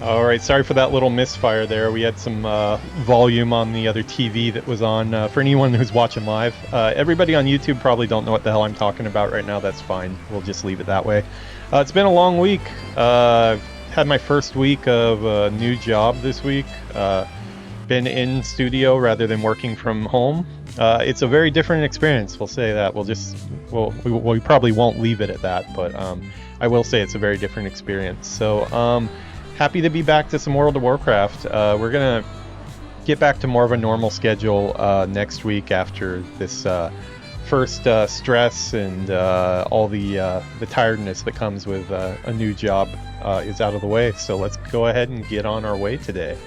Alright, sorry for that little misfire there. We had some volume on the other TV that was on. For anyone who's watching live, everybody on YouTube probably don't know what the hell I'm talking about right now. That's fine. We'll just leave it that way. It's been a long week. I've had my first week of a new job this week. Been in studio rather than working from home. It's a very different experience, we'll say that. We probably won't leave it at that, but I will say it's a very different experience. So, happy to be back to some World of Warcraft. We're gonna get back to more of a normal schedule next week after this first stress and all the tiredness that comes with a new job is out of the way. So let's go ahead and get on our way today.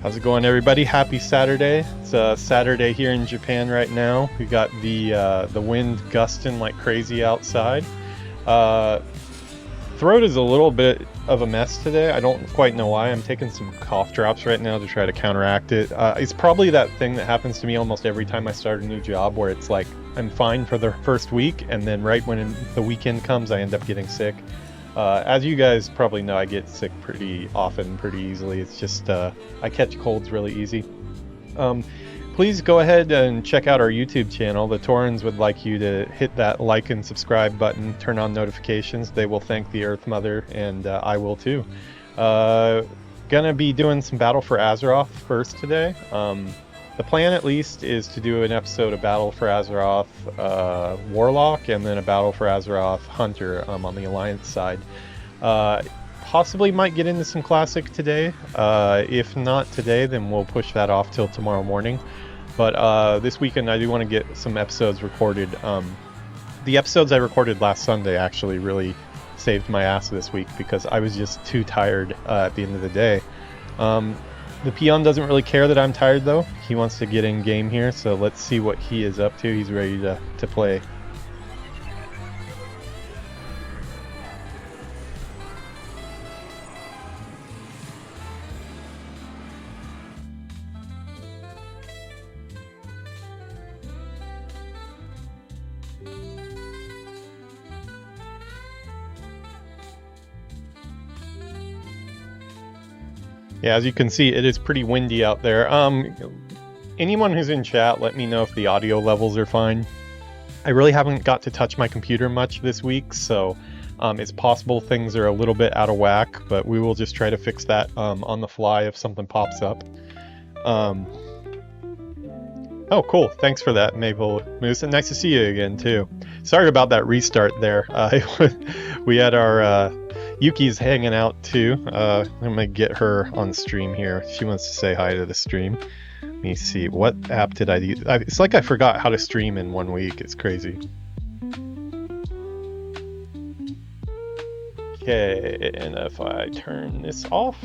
How's it going, everybody? Happy Saturday. It's Saturday here in Japan right now. We got the wind gusting like crazy outside. Throat is a little bit of a mess today. I don't quite know why. I'm taking some cough drops right now to try to counteract it. It's probably that thing that happens to me almost every time I start a new job, where it's like I'm fine for the first week, and then right when the weekend comes, I end up getting sick. As you guys probably know, I get sick pretty often, pretty easily. It's just, I catch colds really easy. Please go ahead and check out our YouTube channel. The Taurens would like you to hit that like and subscribe button, turn on notifications. They will thank the Earth Mother, and I will too. Gonna be doing some Battle for Azeroth first today. The plan, at least, is to do an episode of Battle for Azeroth Warlock, and then a Battle for Azeroth Hunter on the Alliance side. Possibly might get into some Classic today. If not today, then we'll push that off till tomorrow morning. But this weekend, I do want to get some episodes recorded. The episodes I recorded last Sunday actually really saved my ass this week, because I was just too tired at the end of the day. The Peon doesn't really care that I'm tired, though. He wants to get in game here, so let's see what he is up to. He's ready to play. Yeah, as you can see, it is pretty windy out there. Anyone who's in chat, let me know if the audio levels are fine. I really haven't got to touch my computer much this week, so it's possible things are a little bit out of whack, but we will just try to fix that on the fly if something pops up. Oh, cool. Thanks for that, Maple Moose. And nice to see you again, too. Sorry about that restart there. We had our... Yuki's hanging out too. I'm gonna get her on stream here. She wants to say hi to the stream. Let me see. What app did I use? It's like I forgot how to stream in 1 week. It's crazy. Okay, and if I turn this off.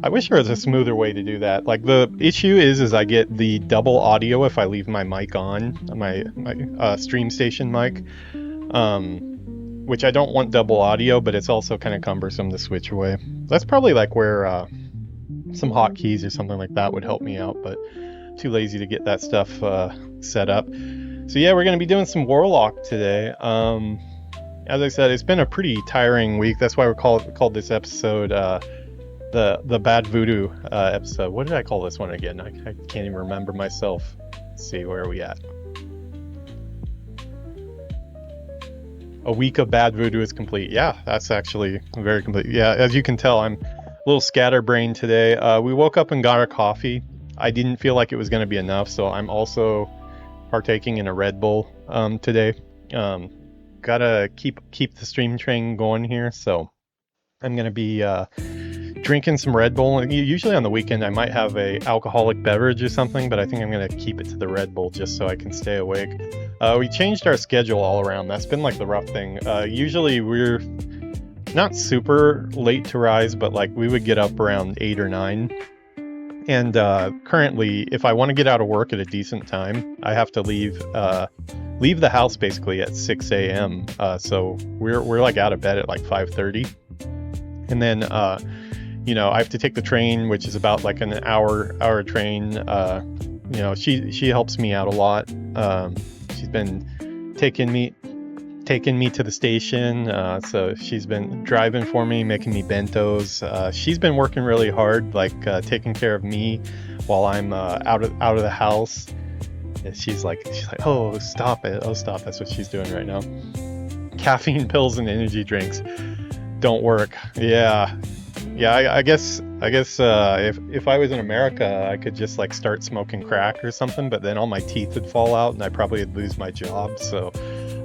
I wish there was a smoother way to do that. Like, the issue is I get the double audio if I leave my mic on, my stream station mic. which I don't want double audio, but it's also kind of cumbersome to switch away. That's probably like where some hotkeys or something like that would help me out, but too lazy to get that stuff set up. So yeah, we're going to be doing some Warlock today. As I said, it's been a pretty tiring week. That's why we called this episode the Bad Voodoo episode. What did I call this one again? I can't even remember myself. Let's see, where are we at? A week of Bad Voodoo is complete. Yeah, that's actually very complete. Yeah, as you can tell, I'm a little scatterbrained today. We woke up and got our coffee. I didn't feel like it was going to be enough, so I'm also partaking in a Red Bull today. Gotta keep the stream train going here, so I'm gonna be drinking some Red Bull. Usually on the weekend I might have a alcoholic beverage or something, but I think I'm gonna keep it to the Red Bull just so I can stay awake. We changed our schedule all around. That's been like the rough thing. Usually we're not super late to rise, but like we would get up around 8 or 9. And currently, if I want to get out of work at a decent time, I have to leave the house basically at 6 a.m. So we're like out of bed at like 5:30, and then I have to take the train, which is about like an hour train. She helps me out a lot. She's been taking me to the station, so she's been driving for me, making me bentos. She's been working really hard, like taking care of me while I'm out of the house. And she's like, oh, stop it. That's what she's doing right now. Caffeine pills and energy drinks don't work. Yeah. I guess if I was in America, I could just like start smoking crack or something, but then all my teeth would fall out and I probably would lose my job. So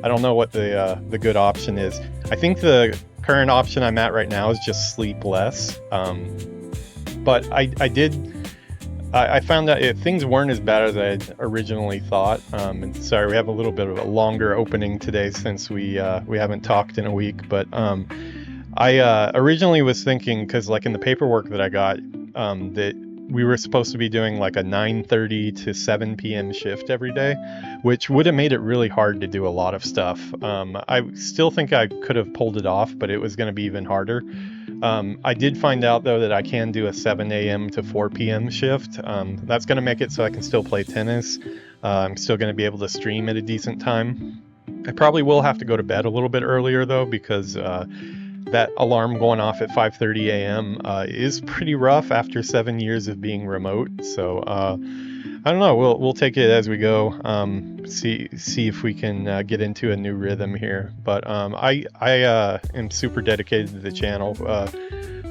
I don't know what the good option is. I think the current option I'm at right now is just sleep less. But I found that things weren't as bad as I had originally thought. And sorry, we have a little bit of a longer opening today since we haven't talked in a week. But I originally was thinking, because like in the paperwork that I got, that we were supposed to be doing like a 9:30 to 7 p.m. shift every day, which would have made it really hard to do a lot of stuff. I still think I could have pulled it off, but it was going to be even harder. I did find out though that I can do a 7 a.m. to 4 p.m. shift. That's going to make it so I can still play tennis. I'm still going to be able to stream at a decent time. I probably will have to go to bed a little bit earlier though, because that alarm going off at 5:30 a.m. Is pretty rough after 7 years of being remote. So I don't know. We'll take it as we go. See if we can get into a new rhythm here. But I am super dedicated to the channel.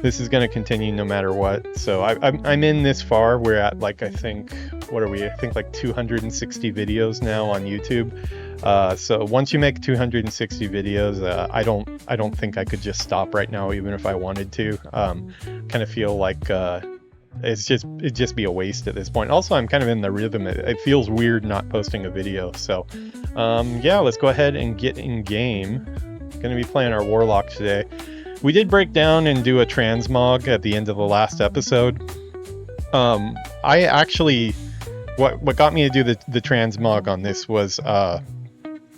This is going to continue no matter what. So I'm in this far. We're at like I think like 260 videos now on YouTube. So once you make 260 videos, I don't think I could just stop right now, even if I wanted to. Kind of feel like it'd just be a waste at this point. Also, I'm kind of in the rhythm. It feels weird not posting a video. So yeah, let's go ahead and get in game. Gonna be playing our Warlock today. We did break down and do a transmog at the end of the last episode. I actually, what got me to do the transmog on this was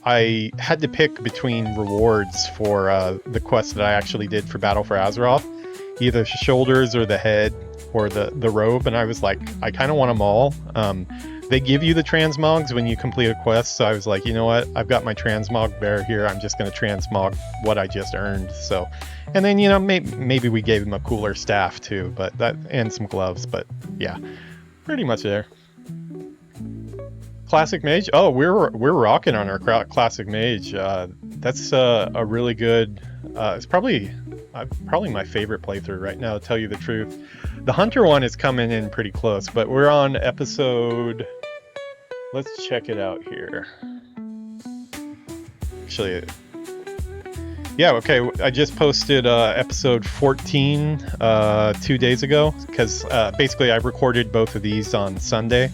I had to pick between rewards for the quest that I actually did for Battle for Azeroth, either shoulders or the head or the robe, and I was like, I kind of want them all. They give you the transmogs when you complete a quest, so I was like, you know what, I've got my transmog bear here, I'm just going to transmog what I just earned. So, and then maybe we gave him a cooler staff too, but that, and some gloves, but yeah, pretty much there. Classic Mage. Oh, we're rocking on our Classic Mage. That's a really good. It's probably my favorite playthrough right now, to tell you the truth. The Hunter one is coming in pretty close, but we're on episode. Let's check it out here. Actually, yeah, okay. I just posted episode 14 2 days ago, because basically I recorded both of these on Sunday.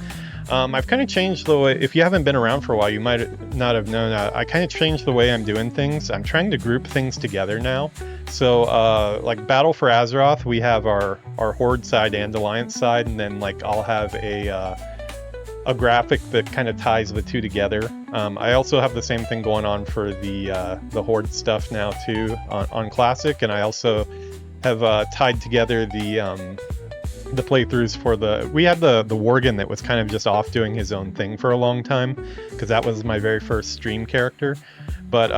I've kind of changed the way, if you haven't been around for a while, you might not have known, I kind of changed the way I'm doing things. I'm trying to group things together now. So, like Battle for Azeroth, we have our Horde side and Alliance side, and then like I'll have a graphic that kind of ties the two together. I also have the same thing going on for the Horde stuff now too on Classic, and I also have tied together the playthroughs for we had the Worgen that was kind of just off doing his own thing for a long time, because that was my very first stream character. But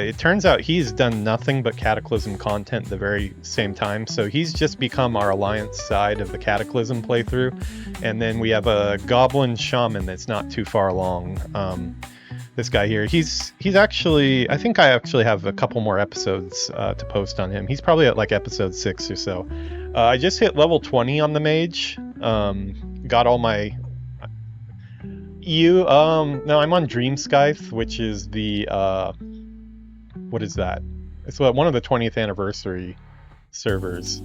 it turns out he's done nothing but Cataclysm content at the very same time, so he's just become our Alliance side of the Cataclysm playthrough. And then we have a Goblin Shaman that's not too far along. This guy here, he's actually, I think I actually have a couple more episodes to post on him. He's probably at like episode 6 or so. I just hit level 20 on the mage. Got all my no, I'm on Dream Scythe, which is the what is that? It's one of the 20th anniversary servers.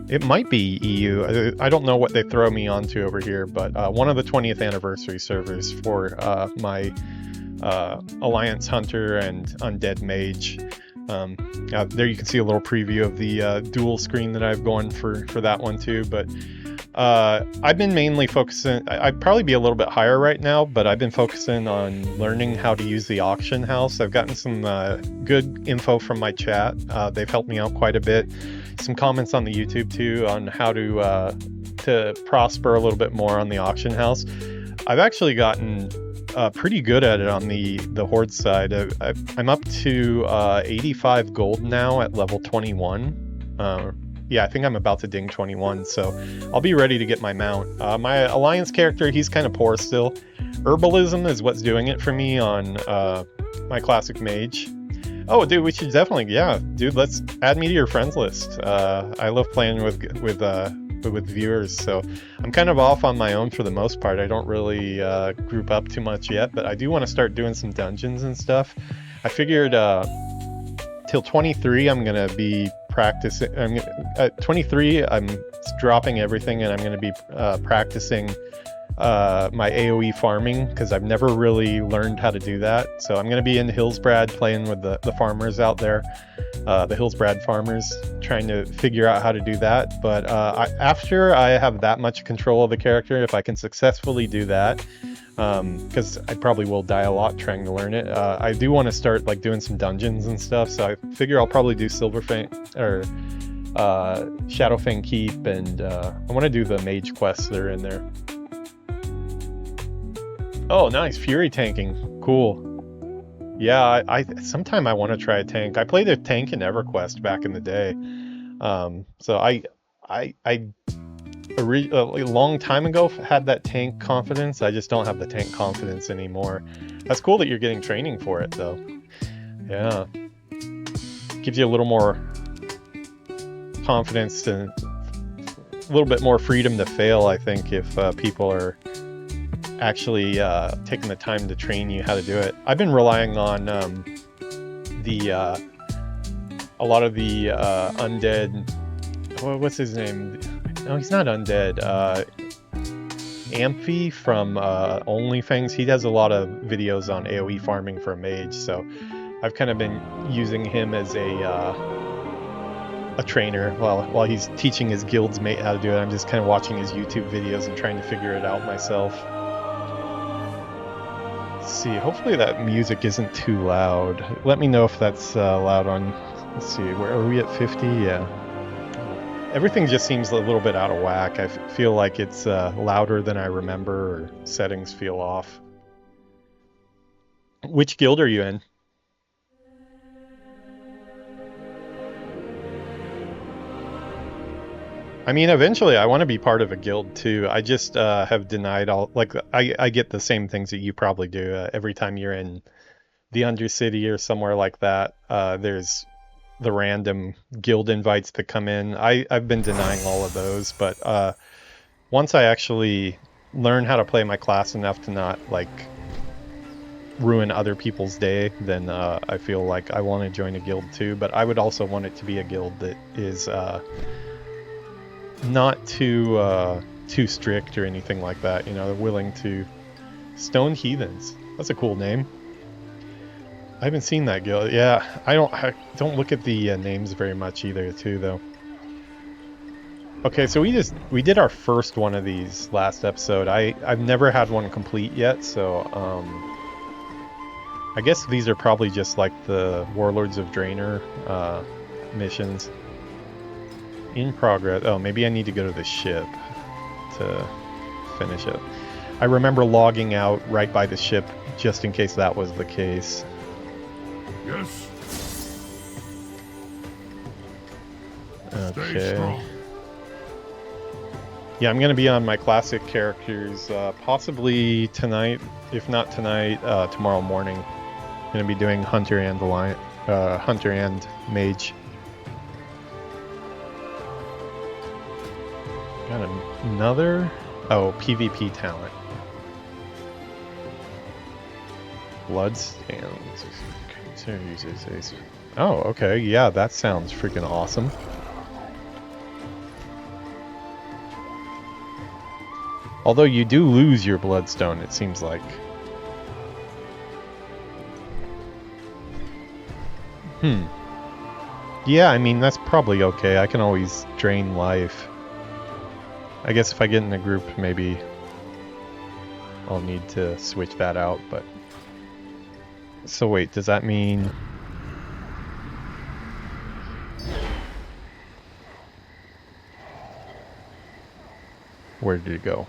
It might be EU. I don't know what they throw me onto over here, but one of the 20th anniversary servers for my Alliance Hunter and Undead Mage. There you can see a little preview of the dual screen that I've going for that one too, but I've been mainly focusing, I'd probably be a little bit higher right now, but I've been focusing on learning how to use the auction house. I've gotten some good info from my chat. They've helped me out quite a bit. Some comments on the YouTube too on how to prosper a little bit more on the auction house. I've actually gotten pretty good at it on the Horde side. I'm up to 85 gold now at level 21. Yeah, I think I'm about to ding 21, so I'll be ready to get my mount. My Alliance character, he's kind of poor still. Herbalism is what's doing it for me on my Classic Mage. Oh, dude, we should definitely, yeah, dude, let's add me to your friends list. I love playing with viewers, so I'm kind of off on my own for the most part. I don't really group up too much yet, but I do want to start doing some dungeons and stuff. I figured till 23 I'm gonna be practicing. At 23 I'm dropping everything and I'm gonna be practicing my AoE farming, because I've never really learned how to do that. So I'm gonna be in Hillsbrad playing with the farmers out there, the Hillsbrad farmers, trying to figure out how to do that. But after I have that much control of the character, if I can successfully do that, because I probably will die a lot trying to learn it, I do want to start like doing some dungeons and stuff. So I figure I'll probably do Silverfang or Shadowfang Keep, and I want to do the mage quests that are in there. Oh, nice. Fury tanking. Cool. Yeah, I sometime I want to try a tank. I played a tank in EverQuest back in the day. So I a long time ago had that tank confidence. I just don't have the tank confidence anymore. That's cool that you're getting training for it though. Yeah. Gives you a little more confidence and a little bit more freedom to fail, I think, if people are actually taking the time to train you how to do it. I've been relying on a lot of the undead. What's his name? No, he's not undead. Amphi from OnlyFans. He does a lot of videos on AoE farming for a mage, so I've kind of been using him as a trainer while he's teaching his guild's mate how to do it. I'm just kind of watching his YouTube videos and trying to figure it out myself. Let's see, hopefully that music isn't too loud. Let me know if that's loud on, let's see, where are we at 50? Yeah. Everything just seems a little bit out of whack. I feel like it's louder than I remember, or settings feel off. Which guild are you in? I mean, eventually I want to be part of a guild too. I just have denied all, like, I get the same things that you probably do. Every time you're in the Undercity or somewhere like that, there's the random guild invites that come in. I've been denying all of those, but once I actually learn how to play my class enough to not, like, ruin other people's day, then I feel like I want to join a guild too. But I would also want it to be a guild that is not too strict or anything like that. You know, they're willing to. Stone Heathens. That's a cool name. I haven't seen that guild. Yeah, I don't look at the names very much either too, though. Okay, so we did our first one of these last episode. I've never had one complete yet, so I guess these are probably just like the Warlords of Draenor missions. In progress. Oh, maybe I need to go to the ship to finish it. I remember logging out right by the ship just in case that was the case. Yes. Okay. Yeah, I'm gonna be on my classic characters possibly tonight. If not tonight, tomorrow morning. I'm gonna be doing Hunter and Hunter and Mage. Got another PvP talent. Bloodstands. Oh, okay. Yeah, that sounds freaking awesome. Although you do lose your bloodstone, it seems like. Yeah, I mean, that's probably okay. I can always drain life. I guess if I get in a group, maybe I'll need to switch that out, but... So wait, does that mean... Where did it go?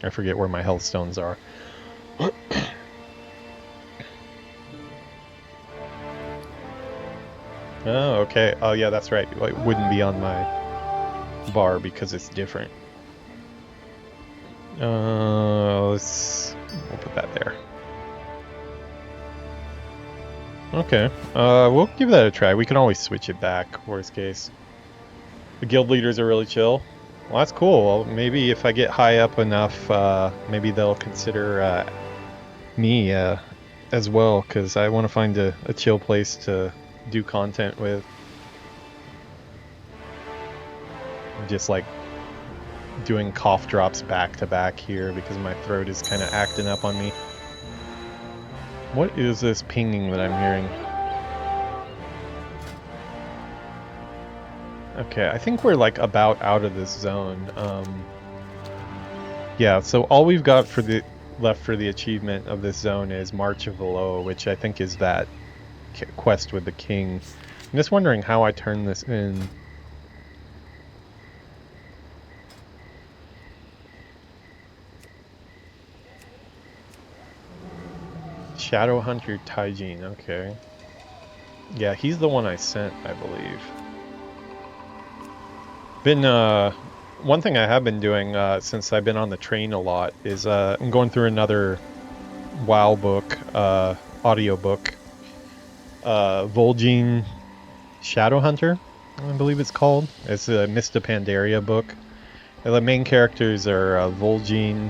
I forget where my health stones are. Oh, okay. Oh, yeah, that's right. It wouldn't be on my bar because it's different. We'll put that there. Okay. We'll give that a try. We can always switch it back, worst case. The guild leaders are really chill. Well, that's cool. Well, maybe if I get high up enough, maybe they'll consider me as well, because I want to find a chill place to do content with. Just like doing cough drops back to back here because my throat is kind of acting up on me. What is this pinging that I'm hearing? Okay, I think we're like about out of this zone. Yeah, so all we've got left for the achievement of this zone is March of the Low, which I think is that quest with the king. I'm just wondering how I turn this in. Shadowhunter Taijin, okay. Yeah, he's the one I sent, I believe. One thing I have been doing since I've been on the train a lot is I'm going through another WoW book, audio book. Vol'jin Shadowhunter, I believe it's called. It's a Mista Pandaria book. And the main characters are Vol'jin,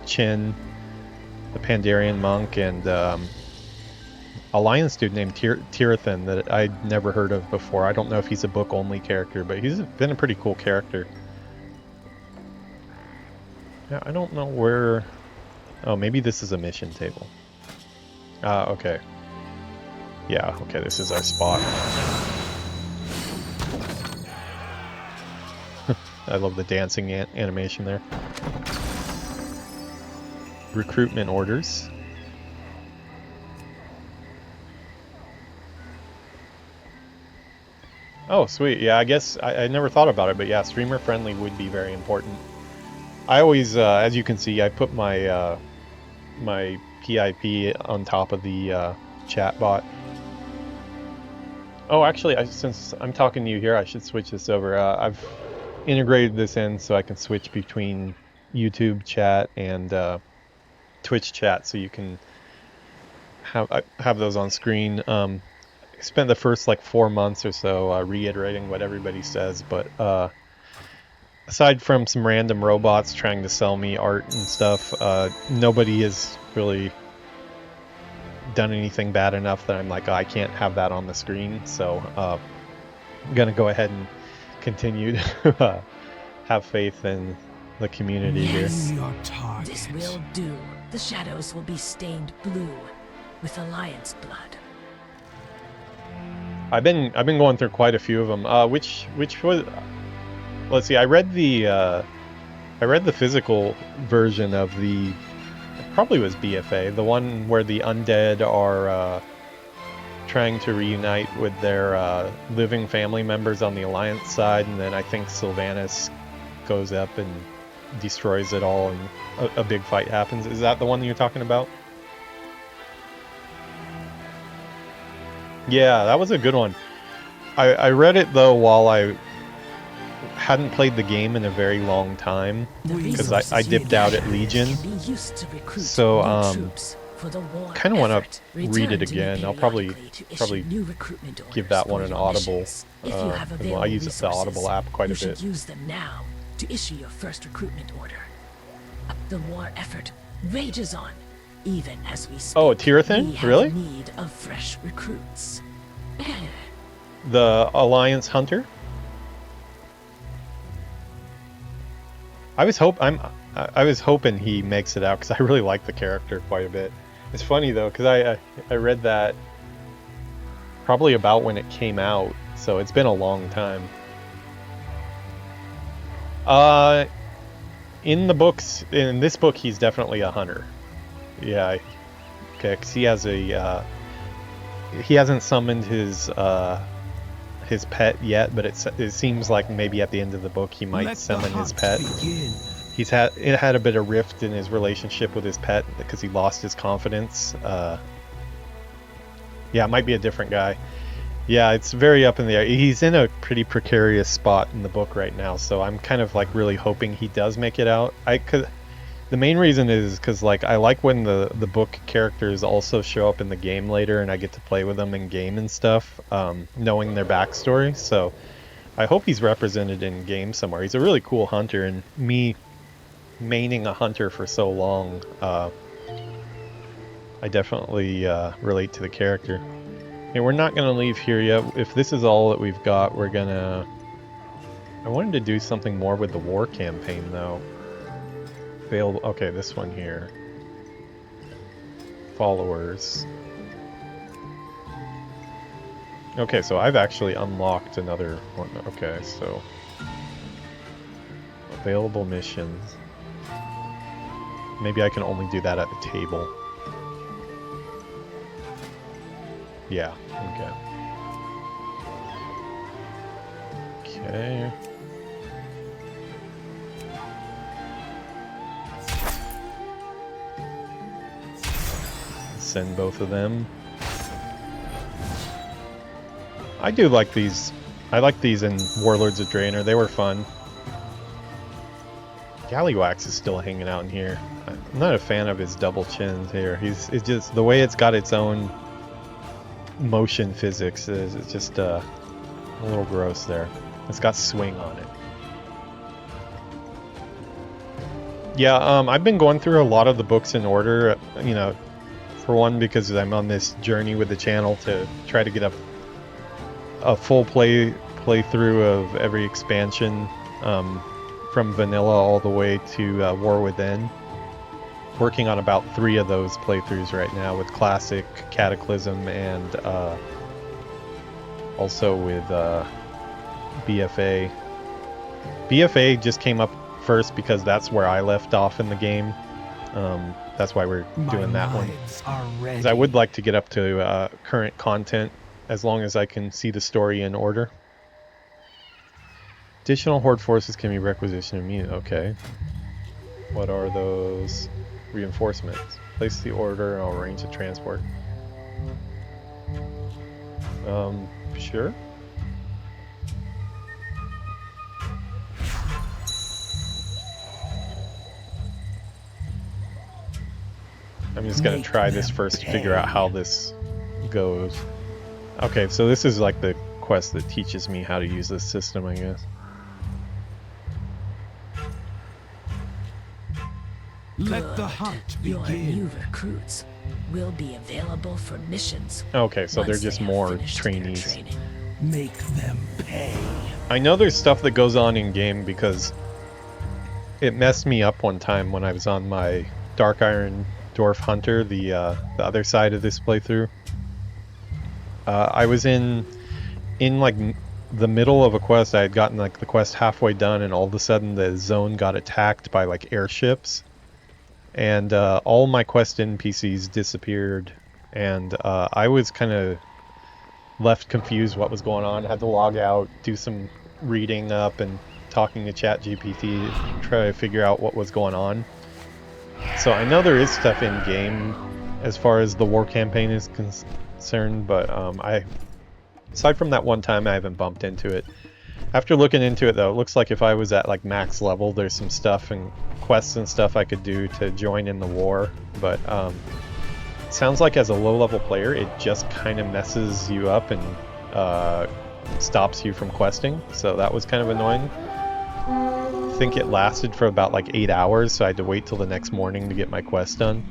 Chin, the Pandarian monk, and a Lions dude named Tirathan that I'd never heard of before. I don't know if he's a book-only character, but he's been a pretty cool character. Yeah, I don't know where... Oh, maybe this is a mission table. Okay. Yeah, okay, this is our spot. I love the dancing animation there. Recruitment orders. Oh, sweet. Yeah, I guess I never thought about it, but yeah, streamer friendly would be very important. I always, as you can see, I put my my PIP on top of the chat bot. Oh, actually, since I'm talking to you here, I should switch this over. I've integrated this in so I can switch between YouTube chat and Twitch chat, so you can have those on screen. I spent the first like 4 months or so reiterating what everybody says, but aside from some random robots trying to sell me art and stuff, nobody has really done anything bad enough that I'm like, oh, I can't have that on the screen. So I'm gonna go ahead and continue to have faith in the community here. This will do. The shadows will be stained blue with Alliance blood. I've been going through quite a few of them. Which was let's see. I read the physical version of the. It probably was BFA, the one where the undead are trying to reunite with their living family members on the Alliance side, and then I think Sylvanas goes up and destroys it all, and a big fight happens. Is that the one that you're talking about? Yeah, that was a good one. I read it though while I hadn't played the game in a very long time, because I dipped out at Legion. So kind of want to read it again. I'll probably give that one an Audible. Well, I use the Audible app quite a bit. Use them now to issue your first recruitment order. The war effort rages on, even as we speak. Oh, a Tirathan? We have Really? need of fresh recruits. The Alliance Hunter? I was hoping he makes it out, because I really like the character quite a bit. It's funny though, because I read that probably about when it came out, so it's been a long time. In this book, he's definitely a hunter. Yeah, okay, because he has he hasn't summoned his pet yet, but it seems like maybe at the end of the book he might summon his pet. It had a bit of rift in his relationship with his pet because he lost his confidence. Yeah, it might be a different guy. Yeah, it's very up in the air. He's in a pretty precarious spot in the book right now, so I'm kind of like really hoping he does make it out. The main reason is because like I like when the book characters also show up in the game later, and I get to play with them in game and stuff, knowing their backstory. So I hope he's represented in game somewhere. He's a really cool hunter, and me maining a hunter for so long, I definitely relate to the character. And we're not gonna leave here yet. If this is all that we've got, we're gonna. I wanted to do something more with the war campaign though. Available. Okay, this one here. Followers. Okay, so I've actually unlocked another one. Okay, so available missions. Maybe I can only do that at the table. Yeah, okay. Okay. Send both of them. I do like these. I like these in Warlords of Draenor. They were fun. Galliwax is still hanging out in here. I'm not a fan of his double chins here. It's just the way it's got its own motion physics is it's just a little gross there. It's got swing on it. Yeah, I've been going through a lot of the books in order, you know, for one because I'm on this journey with the channel to try to get a full playthrough of every expansion, from vanilla all the way to War Within. Working on about 3 of those playthroughs right now with Classic, Cataclysm, and also with BFA. BFA just came up first because that's where I left off in the game. That's why we're doing that one. Because I would like to get up to current content as long as I can see the story in order. Additional Horde forces can be requisitioned immediately. Okay. What are those? Reinforcements. Place the order and I'll arrange the transport. Sure. I'm just gonna try this first to figure out how this goes. Okay, so this is like the quest that teaches me how to use this system, I guess. Let the hunt Your begin. new recruits will be available for missions. Okay, so they're once just they have more finished their trainees. training. Make them pay. I know there's stuff that goes on in game because it messed me up one time when I was on my Dark Iron Dwarf Hunter, the other side of this playthrough. I was in like the middle of a quest. I had gotten like the quest halfway done, and all of a sudden the zone got attacked by like airships, and all my quest NPCs disappeared, and I was kind of left confused what was going on. Had to log out, do some reading up, and talking to ChatGPT, try to figure out what was going on. So I know there is stuff in game as far as the war campaign is concerned, but aside from that one time, I haven't bumped into it. After looking into it, though, it looks like if I was at like max level, there's some stuff and quests and stuff I could do to join in the war. But it sounds like as a low-level player, it just kind of messes you up and stops you from questing. So that was kind of annoying. I think it lasted for about like 8 hours, so I had to wait till the next morning to get my quest done.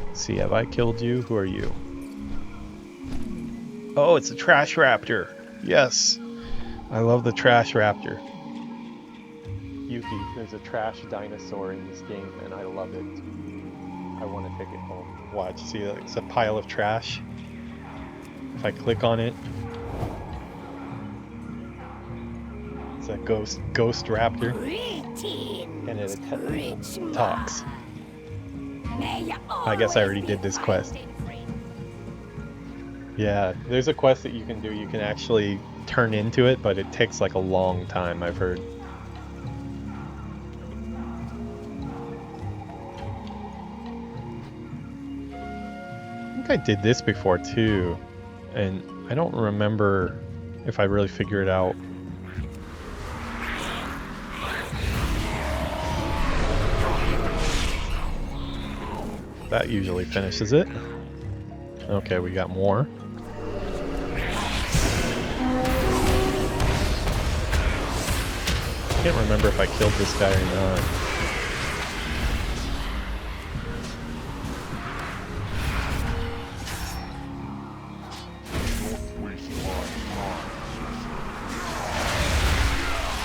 Let's see, have I killed you? Who are you? Oh, it's a trash raptor. Yes. I love the trash raptor. Yuki, there's a trash dinosaur in this game, and I love it. I want to take it home. Watch, see, it's a pile of trash. If I click on it, it's a ghost raptor, and it talks. I guess I already did this quest. Yeah, there's a quest that you can do. You can actually turn into it, but it takes like a long time, I've heard. I think I did this before too, and I don't remember if I really figured it out. That usually finishes it. Okay, we got more. I can't remember if I killed this guy or not.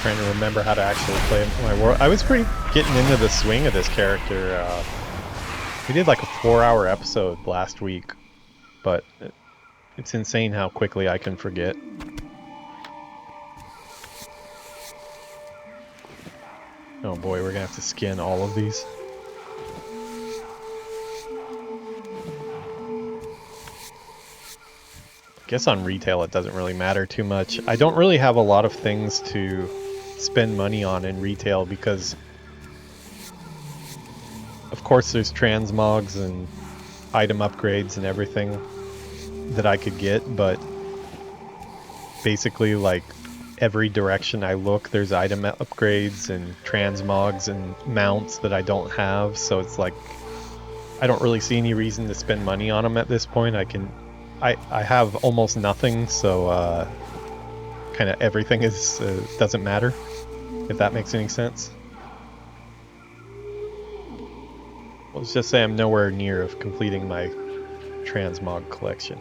Trying to remember how to actually play my world. I was pretty getting into the swing of this character. We did like a 4-hour episode last week, but it's insane how quickly I can forget. Oh boy, we're gonna have to skin all of these. I guess on retail it doesn't really matter too much. I don't really have a lot of things to spend money on in retail because of course there's transmogs and item upgrades and everything that I could get, but basically like every direction I look there's item upgrades and transmogs and mounts that I don't have, so it's like I don't really see any reason to spend money on them at this point. I have almost nothing, so kind of everything is doesn't matter, if that makes any sense. Let's just say I'm nowhere near of completing my transmog collection.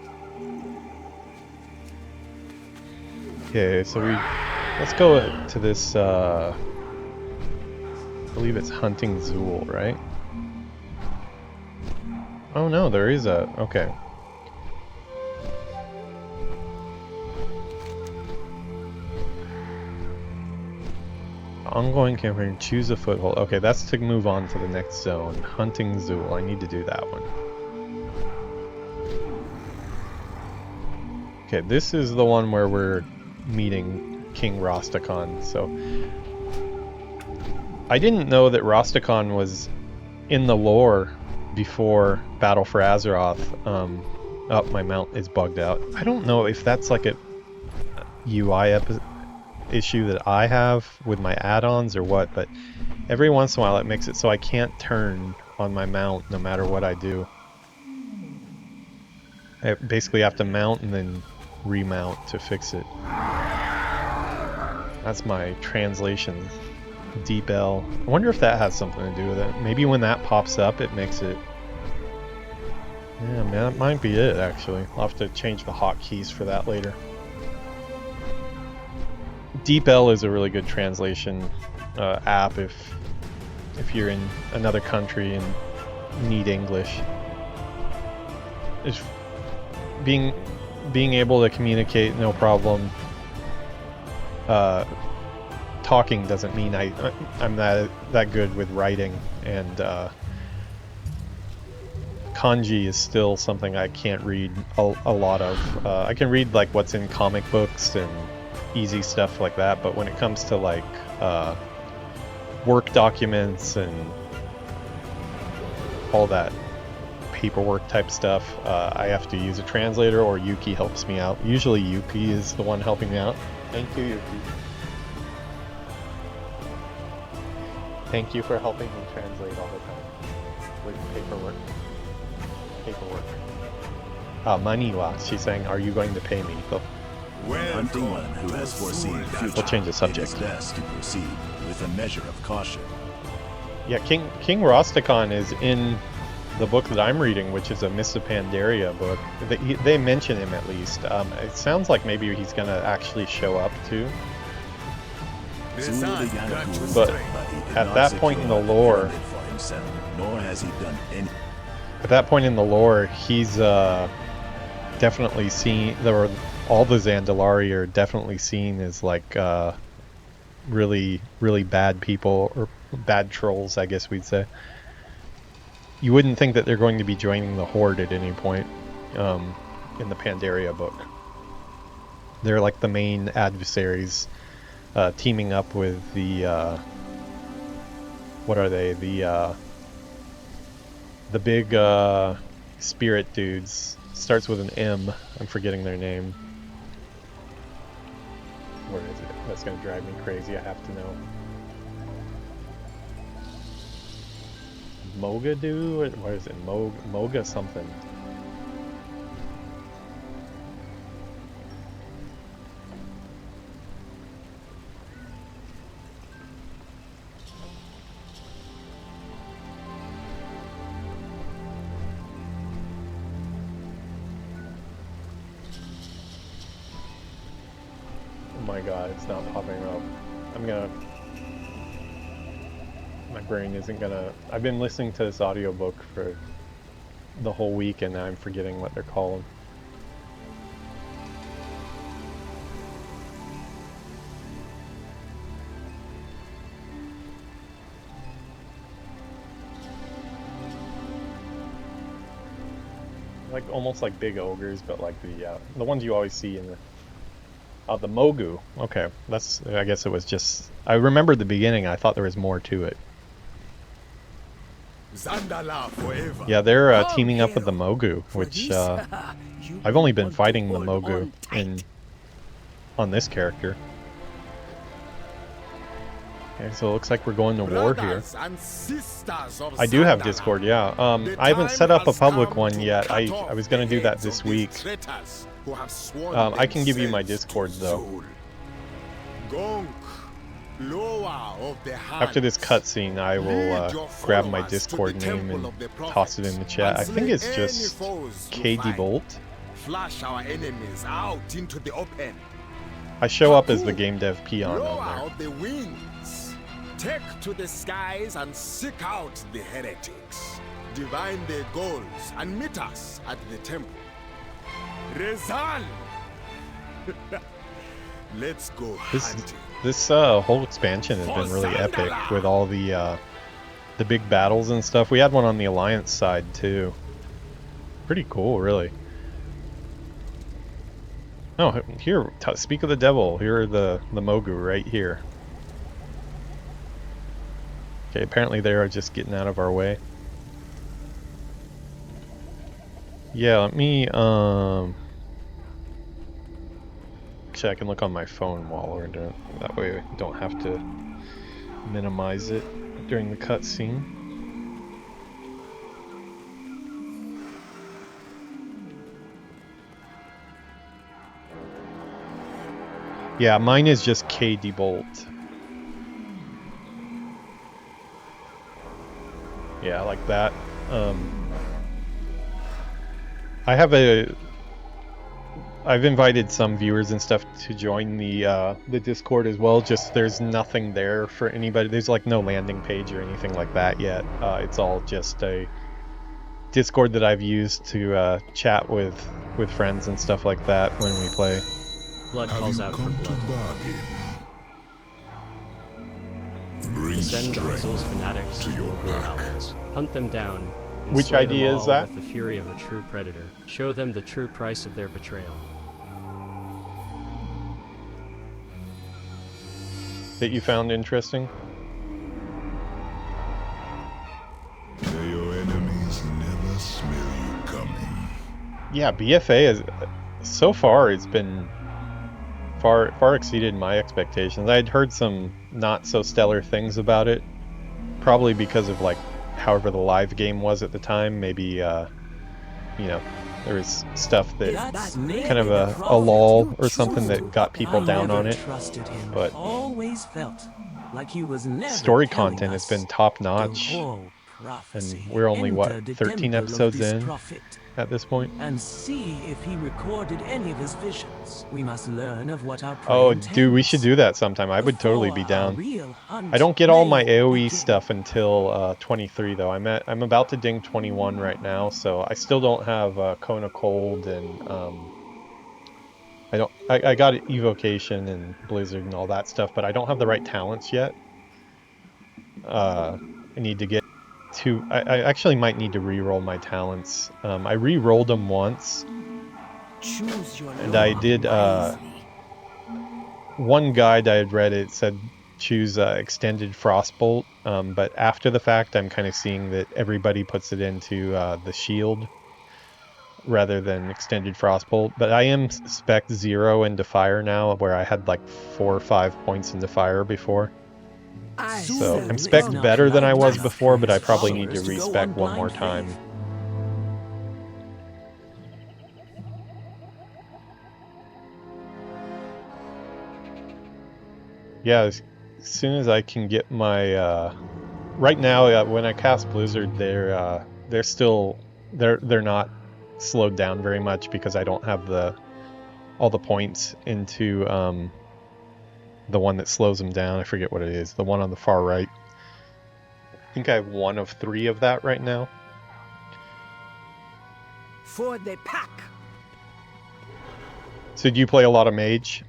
Okay, so let's go to this, I believe it's Hunting Zool, right? Oh no, there is a, okay. Ongoing campaign, choose a foothold. Okay, that's to move on to the next zone. Hunting Zool, I need to do that one. Okay, this is the one where we're meeting King Rostakon. So I didn't know that Rostakon was in the lore before Battle for Azeroth. Oh, my mount is bugged out. I don't know if that's like a UI issue that I have with my add-ons or what, but every once in a while it makes it so I can't turn on my mount no matter what I do. I basically have to mount and then remount to fix it. That's my translation. Deep L. I wonder if that has something to do with it. Maybe when that pops up it makes it... Yeah, man, that might be it actually. I'll have to change the hotkeys for that later. Deep L is a really good translation app if you're in another country and need English. It's being being able to communicate, no problem. Talking doesn't mean I'm that good with writing, and kanji is still something I can't read a lot of. I can read like what's in comic books and easy stuff like that, but when it comes to like work documents and all that paperwork type stuff, I have to use a translator, or Yuki helps me out. Usually Yuki is the one helping me out. Thank you, Yuki. Thank you for helping me translate all the time with paperwork. Money wa, she's saying, are you going to pay me? Hunting one who has foreseen the future, We'll change the subject. it is best to proceed with a measure of caution. Yeah, King Rosticon is in the book that I'm reading, which is a Mists of Pandaria book. They mention him at least. It sounds like maybe he's going to actually show up too. But at that point in the lore, nor has he done any. At that point in the lore, he's definitely seen. All the Zandalari are definitely seen as like really, really bad people, or bad trolls, I guess we'd say. You wouldn't think that they're going to be joining the Horde at any point in the Pandaria book. They're like the main adversaries, teaming up with the what are they? The big spirit dudes. Starts with an M. I'm forgetting their name. Where is it? That's gonna drive me crazy. I have to know. Mogadoo? What is it? Moga something. Oh my god, it's not popping up. My brain isn't gonna... I've been listening to this audiobook for the whole week and now I'm forgetting what they're called. Like almost like big ogres, but like the ones you always see in the Mogu. Okay, I guess it was just... I remembered the beginning. I thought there was more to it. Yeah, they're teaming up with the Mogu, which I've only been fighting the Mogu on this character. Okay, so it looks like we're going to war here. I do have Discord, yeah. I haven't set up a public one yet. I was going to do that this week. I can give you my Discord, though. After this cutscene, I will grab my Discord name and toss it in the chat. I think it's just KD Bolt. I show up as the game dev Peon on there. Take to the skies and seek out the heretics. Divine their goals and meet us at the temple. Rezal! Let's go hunting. This whole expansion has been really epic with all the big battles and stuff. We had one on the Alliance side too. Pretty cool, really. Oh, here, speak of the devil. Here are the Mogu right here. Okay, apparently they are just getting out of our way. Yeah, let me actually, I can look on my phone while we're doing it. That way I don't have to minimize it during the cutscene. Yeah, mine is just KD Bolt. Yeah, like that. I've invited some viewers and stuff to join the Discord as well. Just there's nothing there for anybody. There's like no landing page or anything like that yet. It's all just a Discord that I've used to chat with friends and stuff like that when we play. Blood calls out for blood. Send those fanatics to your mountains. Hunt them down. And Which slay them idea is all that? With the fury of a true predator. Show them the true price of their betrayal. That you found interesting? May your enemies never smell you coming. Yeah, BFA is so far it's been far exceeded my expectations. I'd heard some not so stellar things about it, probably because of like however the live game was at the time. Maybe you know, there was stuff that kind of a lull or something that got people down on it. But always felt like he was never story telling content has us been top the notch, whole and prophecy. we're only what, Enter the 13 temple of episodes this in prophet at this point. and see if he recorded any of his visions. We must learn of what our prey Oh, dude, we should intends do that sometime. I would totally be before our down. real hunt I don't get all my may AoE begin. stuff until 23 though. I'm about to ding 21 right now, so I still don't have Kona Cold, and I got Evocation and Blizzard and all that stuff, but I don't have the right talents yet. I need to get to. I actually might need to re-roll my talents. I re-rolled them once, Choose your and I did. One guide I had read, it said choose extended Frostbolt, but after the fact, I'm kind of seeing that everybody puts it into the shield rather than extended Frostbolt. But I am spec 0 into fire now, where I had like 4 or 5 points into fire before. So I'm spec better than I was before, but I probably need to respec one more time. Yeah, as soon as I can get my right now when I cast Blizzard, they're not slowed down very much because I don't have all the points into the one that slows them down. I forget what it is. The one on the far right. I think I have 1 of 3 of that right now. For the pack. So do you play a lot of mage?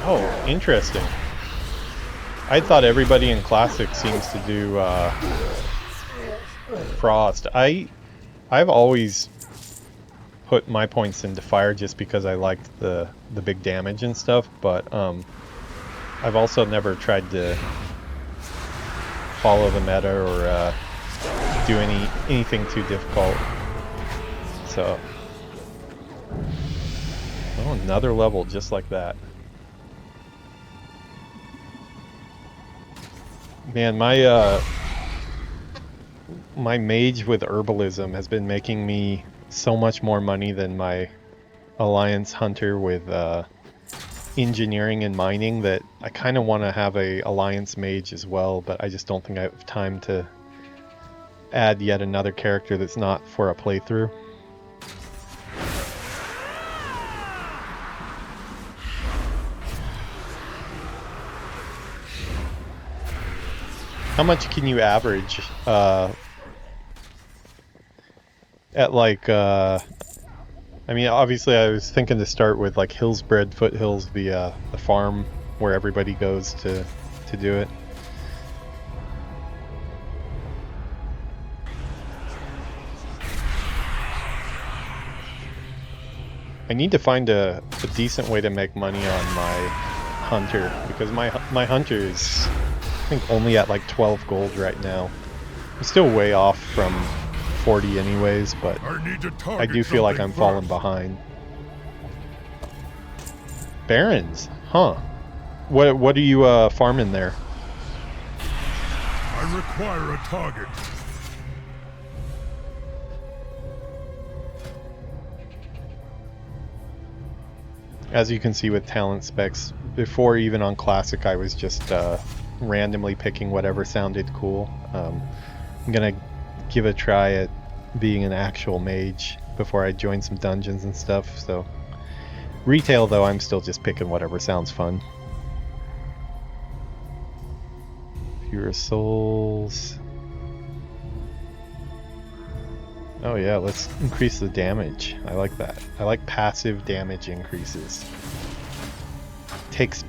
Oh, interesting. I thought everybody in Classic seems to do Frost. I've always put my points into Fire just because I liked the big damage and stuff, but I've also never tried to follow the meta or do anything too difficult. So, oh, another level just like that. Man, my mage with herbalism has been making me so much more money than my alliance hunter with engineering and mining that I kind of want to have a alliance mage as well, but I just don't think I have time to add yet another character that's not for a playthrough. How much can you average at like I mean, obviously I was thinking to start with like Hillsbred Foothills, the farm where everybody goes to do it. I need to find a decent way to make money on my hunter, because my hunter is, I think, only at like 12 gold right now. I'm still way off from 40 anyways, but I do feel like I'm falling behind. Barons, huh? What are you farming there? I require a target. As you can see with talent specs, before even on Classic I was just randomly picking whatever sounded cool. I'm gonna give a try at being an actual mage before I join some dungeons and stuff. So retail though, I'm still just picking whatever sounds fun. Fewer souls. Oh yeah, let's increase the damage. I like that. I like passive damage increases. Takes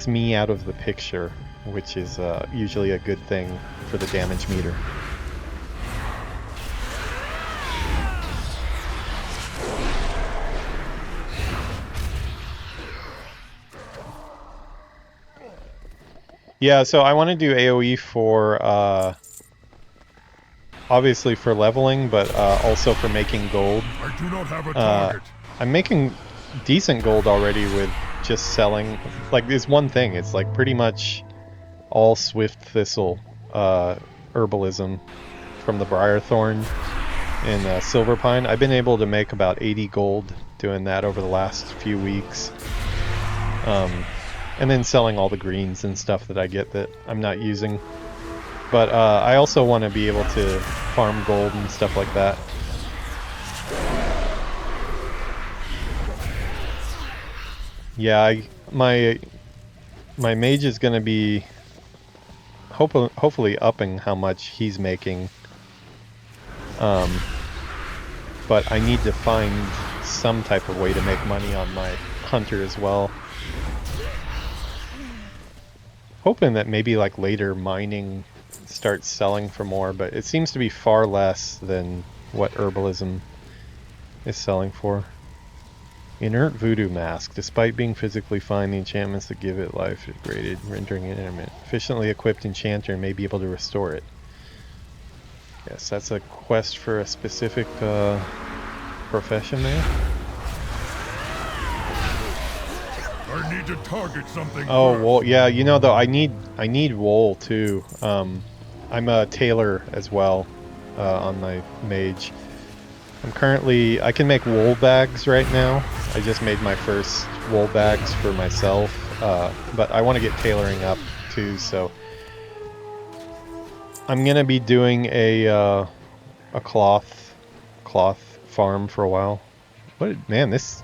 me out of the picture, which is usually a good thing for the damage meter. Yeah, so I want to do AoE for, obviously for leveling, but also for making gold. I do not have a target. I'm making decent gold already with just selling, like, there's one thing, it's like pretty much all Swift Thistle herbalism from the Briarthorn and Silverpine. I've been able to make about 80 gold doing that over the last few weeks. And then selling all the greens and stuff that I get that I'm not using. But I also want to be able to farm gold and stuff like that. Yeah, my mage is going to be hopefully upping how much he's making. But I need to find some type of way to make money on my hunter as well. Hoping that maybe like later mining starts selling for more, but it seems to be far less than what herbalism is selling for. Inert Voodoo Mask. Despite being physically fine, the enchantments that give it life are degraded, rendering it inanimate. Efficiently equipped enchanter may be able to restore it. Yes, that's a quest for a specific profession there. I need to target something. Oh, first. well, yeah, you know, though, I need wool, too. I'm a tailor as well on my mage. I can make wool bags right now. I just made my first wool bags for myself, but I want to get tailoring up, too, so... I'm gonna be doing a cloth farm for a while. Man, this...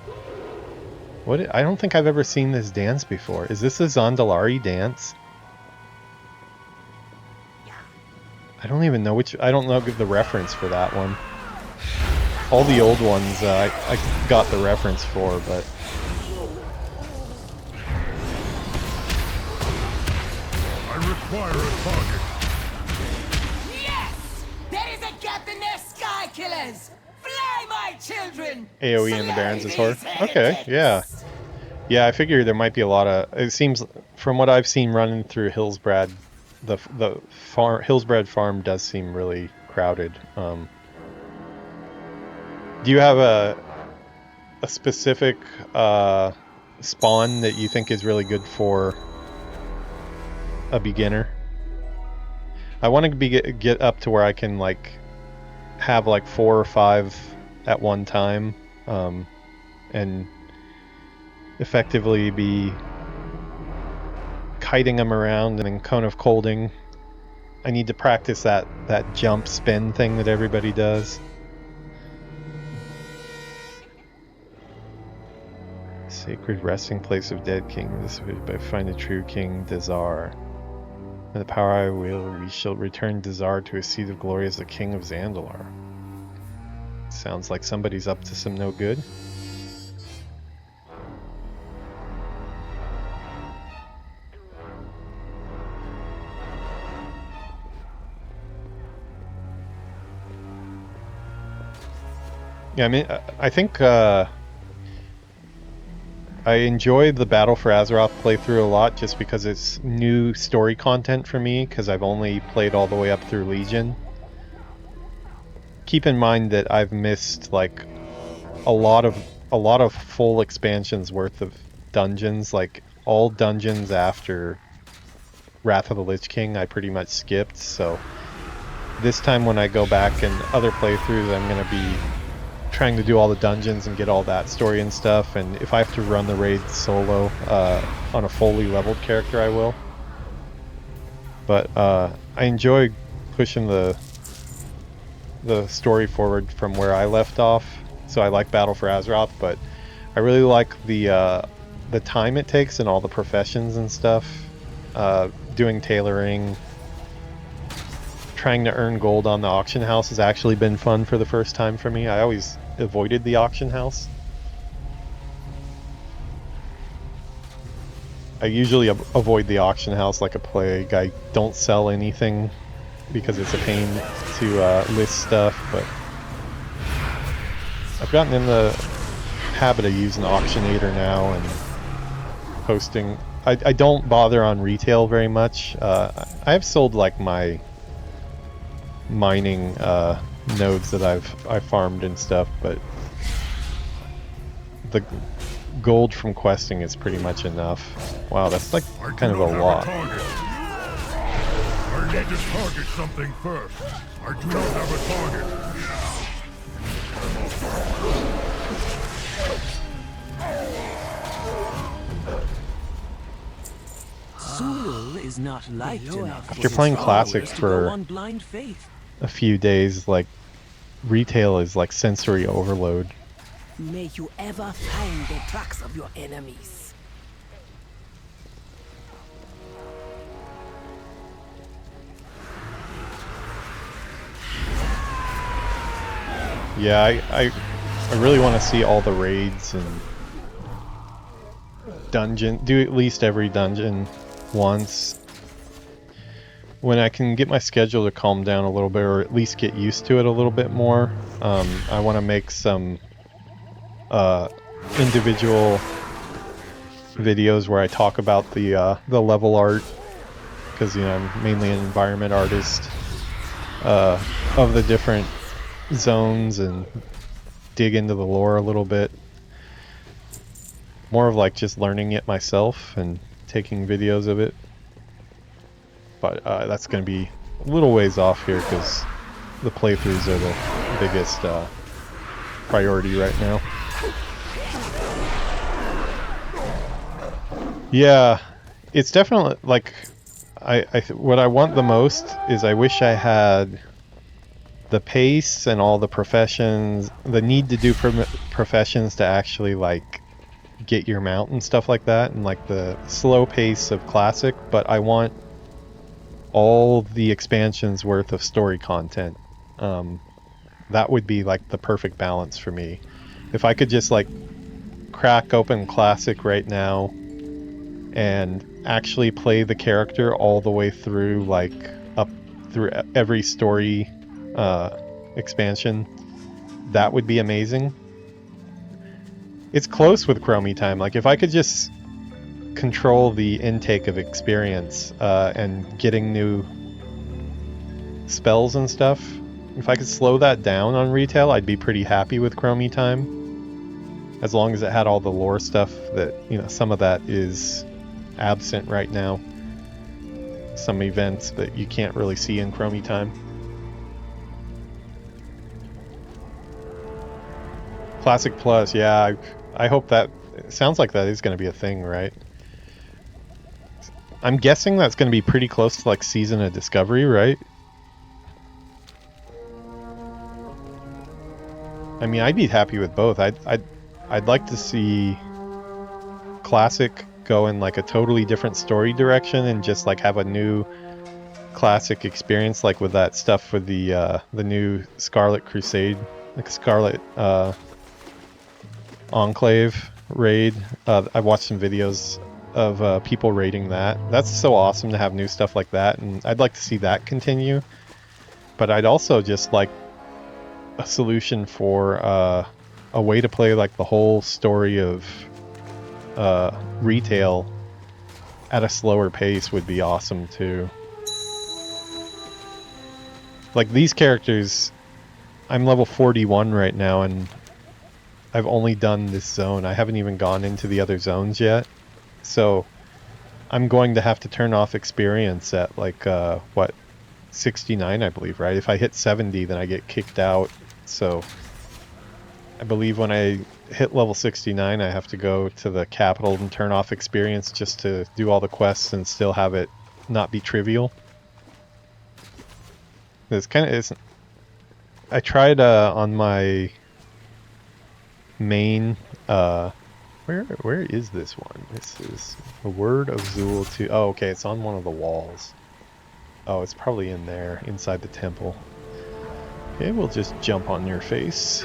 I don't think I've ever seen this dance before. Is this a Zandalari dance? I don't even know I don't know the reference for that one. All the old ones I got the reference for, but... I require a target. Yes! There is a gap in their sky killers! Fly, my children! AoE in the Barrens is Horde. Okay, yeah. Yeah, I figure there might be a lot of... It seems, from what I've seen running through Hillsbrad, the Hillsbrad farm does seem really crowded. Do you have a specific spawn that you think is really good for a beginner? I want to get up to where I can like have like 4 or 5 at one time, and effectively be kiting them around and then Cone of Colding. I need to practice that jump spin thing that everybody does. Sacred resting place of dead king. This is by find a true king, Dazar. With the power I will, we shall return Dazar to his seat of glory as the king of Zandalar. Sounds like somebody's up to some no good. Yeah, I mean, I think I enjoy the Battle for Azeroth playthrough a lot just because it's new story content for me, because I've only played all the way up through Legion. Keep in mind that I've missed like a lot of full expansions worth of dungeons, like all dungeons after Wrath of the Lich King I pretty much skipped, so this time when I go back in other playthroughs I'm going to be trying to do all the dungeons and get all that story and stuff, and if I have to run the raid solo on a fully leveled character, I will. But I enjoy pushing the story forward from where I left off, so I like Battle for Azeroth, but I really like the time it takes and all the professions and stuff, doing tailoring, trying to earn gold on the auction house has actually been fun for the first time for me. I always avoided the auction house. I usually avoid the auction house like a plague. I don't sell anything because it's a pain to list stuff, but I've gotten in the habit of using Auctionator now and posting. I don't bother on retail very much. I have sold like my mining nodes that I've farmed and stuff, but the gold from questing is pretty much enough. Wow, that's like kind of a lot. I need to target something first. I do not have a target. Sul is not light enough. After playing Classic for on blind faith. a few days, like, retail is like sensory overload. May you ever find the tracks of your enemies. Yeah, I really want to see all the raids and dungeon, do at least every dungeon once. When I can get my schedule to calm down a little bit, or at least get used to it a little bit more, I want to make some individual videos where I talk about the level art, because you know I'm mainly an environment artist, of the different zones, and dig into the lore a little bit. More of like just learning it myself and taking videos of it. But that's going to be a little ways off here because the playthroughs are the biggest priority right now. Yeah, it's definitely like what I want the most is I wish I had the pace and all the professions, the need to do professions to actually like get your mount and stuff like that, and like the slow pace of Classic, but I want all the expansions worth of story content. That would be like the perfect balance for me. If I could just like crack open Classic right now and actually play the character all the way through, like up through every story expansion, that would be amazing. It's close with Chromie time. Like if I could just control the intake of experience and getting new spells and stuff, if I could slow that down on retail, I'd be pretty happy with Chromie time, as long as it had all the lore stuff that, you know, some of that is absent right now, some events that you can't really see in Chromie time. Classic Plus, yeah, I hope that, it sounds like that is going to be a thing, right? I'm guessing that's going to be pretty close to like Season of Discovery, right? I mean, I'd be happy with both. I'd like to see Classic go in like a totally different story direction and just like have a new Classic experience, like with that stuff for the new Scarlet Crusade, like Scarlet Enclave raid. I've watched some videos of people raiding that. That's so awesome to have new stuff like that, and I'd like to see that continue. But I'd also just like a solution for a way to play like the whole story of retail at a slower pace would be awesome too. Like these characters, I'm level 41 right now, and I've only done this zone. I haven't even gone into the other zones yet. So I'm going to have to turn off experience at like, what, 69, I believe, right? If I hit 70, then I get kicked out. So I believe when I hit level 69, I have to go to the capital and turn off experience just to do all the quests and still have it not be trivial. This kind of isn't... I tried on my main... Where is this one? This is the Word of Zool 2. Oh, okay, it's on one of the walls. Oh, it's probably in there, inside the temple. Okay, we'll just jump on your face.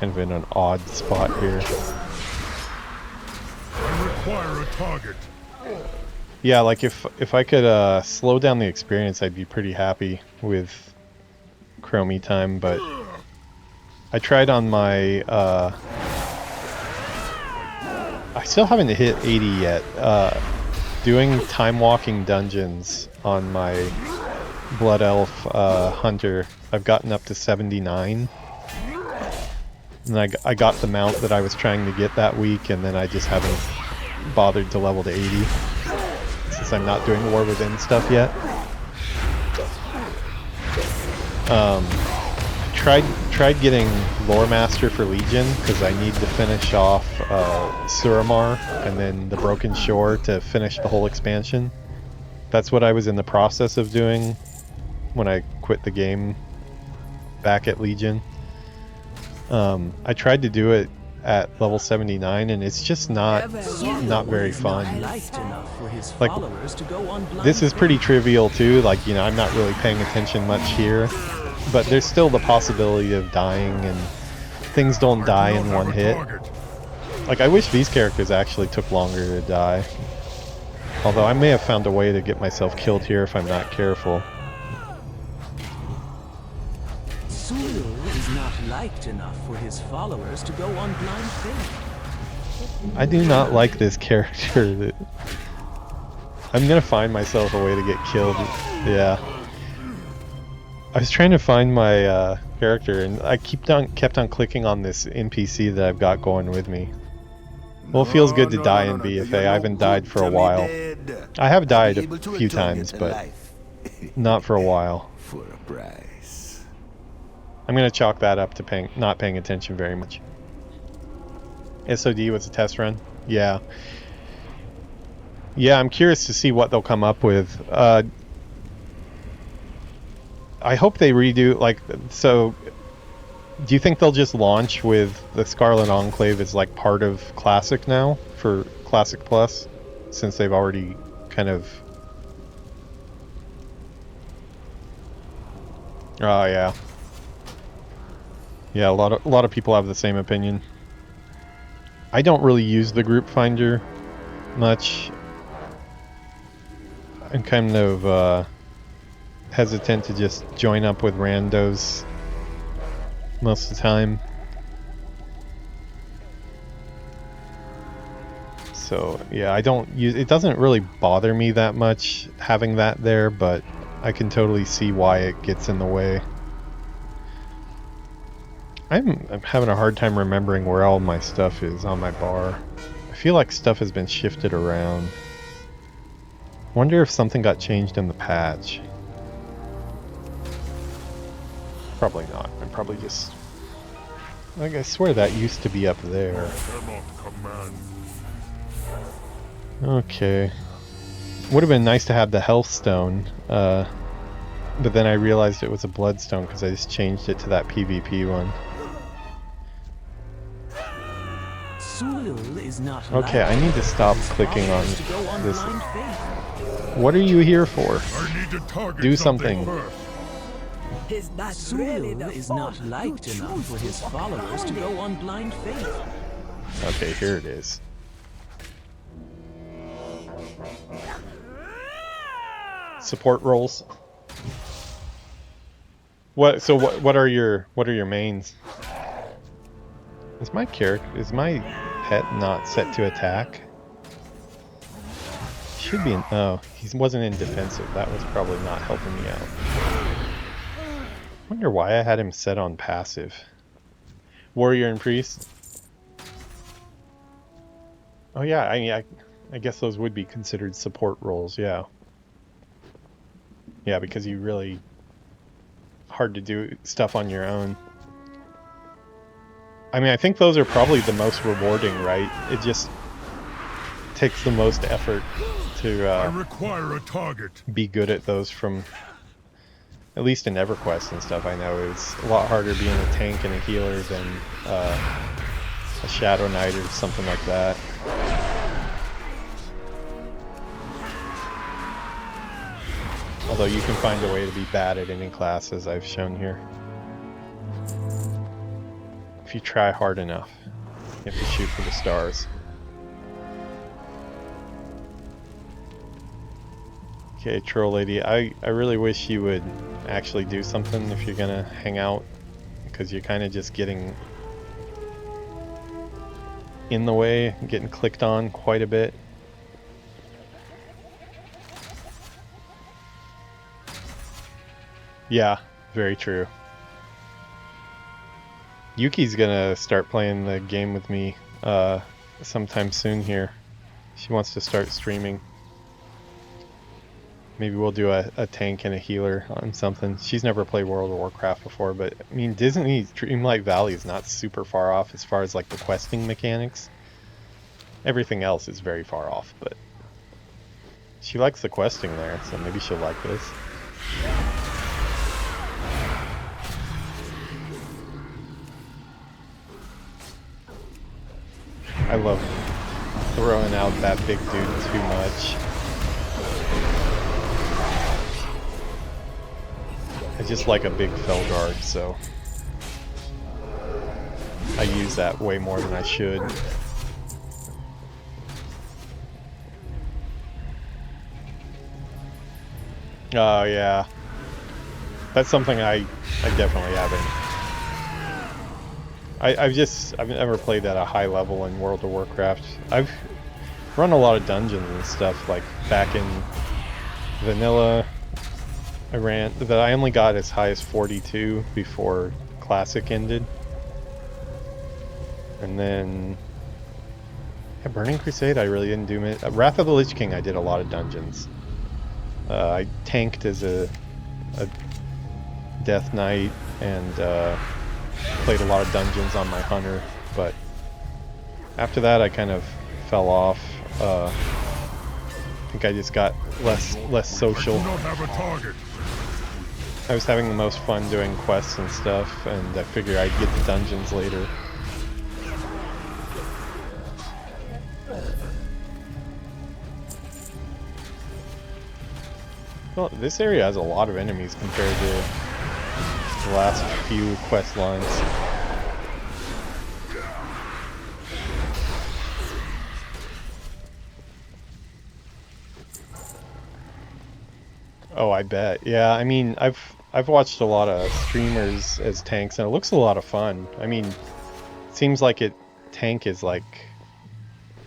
Kind of in an odd spot here. I require a target. Yeah, like if I could slow down the experience, I'd be pretty happy with Chromie time, but I tried on my I still haven't hit 80 yet. Doing time walking dungeons on my Blood Elf Hunter, I've gotten up to 79. And I got the mount that I was trying to get that week, and then I just haven't bothered to level to 80 since I'm not doing War Within stuff yet. Tried getting Lore Master for Legion because I need to finish off Suramar and then the Broken Shore to finish the whole expansion. That's what I was in the process of doing when I quit the game back at Legion. I tried to do it at level 79 and it's just not very fun. Like, this is pretty trivial too, like, you know, I'm not really paying attention much here, but there's still the possibility of dying, and things don't die in one hit. Like, I wish these characters actually took longer to die. Although I may have found a way to get myself killed here if I'm not careful. Zulu is not liked enough for his followers to go on blind faith. I do not like this character. I'm gonna find myself a way to get killed. Yeah. I was trying to find my character, and I kept on clicking on this NPC that I've got going with me. Well, it feels good to die in BFA. I haven't died for a while. I have died a few times, but not for a while. For a price. I'm gonna chalk that up to not paying attention very much. SOD was a test run? Yeah. Yeah, I'm curious to see what they'll come up with. I hope they redo, like, so do you think they'll just launch with the Scarlet Enclave as like part of Classic now for Classic Plus, since they've already kind of... Oh yeah. Yeah, a lot of people have the same opinion. I don't really use the group finder much. I'm kind of hesitant to just join up with randos most of the time. So yeah, I don't use it. Doesn't really bother me that much having that there, but I can totally see why it gets in the way. I'm having a hard time remembering where all my stuff is on my bar. I feel like stuff has been shifted around. Wonder if something got changed in the patch. Probably not. I'm probably just... Like, I swear that used to be up there. Okay. Would have been nice to have the health stone, but then I realized it was a bloodstone because I just changed it to that PvP one. Okay, I need to stop clicking on this. What are you here for? Do something. Zulu is not liked enough for his followers to go on blind faith. Okay, here it is. Support roles. What are your mains? Is my pet not set to attack? Should be in, oh, he wasn't in defensive. That was probably not helping me out. Wonder why I had him set on passive. Warrior and priest. Oh yeah, I mean, I guess those would be considered support roles. Yeah. Yeah, because you really hard to do stuff on your own. I mean, I think those are probably the most rewarding, right? It just takes the most effort to I require a target. Be good at those from, at least in EverQuest and stuff. I know it's a lot harder being a tank and a healer than a Shadow Knight or something like that. Although you can find a way to be bad at any class, as I've shown here. If you try hard enough, you have to shoot for the stars. Okay, Troll Lady, I really wish you would actually do something if you're gonna hang out, because you're kind of just getting in the way, getting clicked on quite a bit. Yeah, very true. Yuki's gonna start playing the game with me sometime soon here. She wants to start streaming. Maybe we'll do a tank and a healer on something. She's never played World of Warcraft before, but I mean, Disney's Dreamlight Valley is not super far off as far as like the questing mechanics. Everything else is very far off, but she likes the questing there, so maybe she'll like this. I love throwing out that big dude too much. I just like a big Felguard, so I use that way more than I should. Oh yeah, that's something I definitely haven't. I've never played at a high level in World of Warcraft. I've run a lot of dungeons and stuff, like back in vanilla. I only got as high as 42 before Classic ended. And then Burning Crusade I really didn't do it. Wrath of the Lich King I did a lot of dungeons. I tanked as a Death Knight and played a lot of dungeons on my Hunter, but after that I kind of fell off. I think I just got less social. I do not have a target. I was having the most fun doing quests and stuff, and I figured I'd get the dungeons later. Well, this area has a lot of enemies compared to the last few quest lines. Oh, I bet. Yeah, I mean, I've watched a lot of streamers as tanks, and it looks a lot of fun. I mean, it seems like tank is like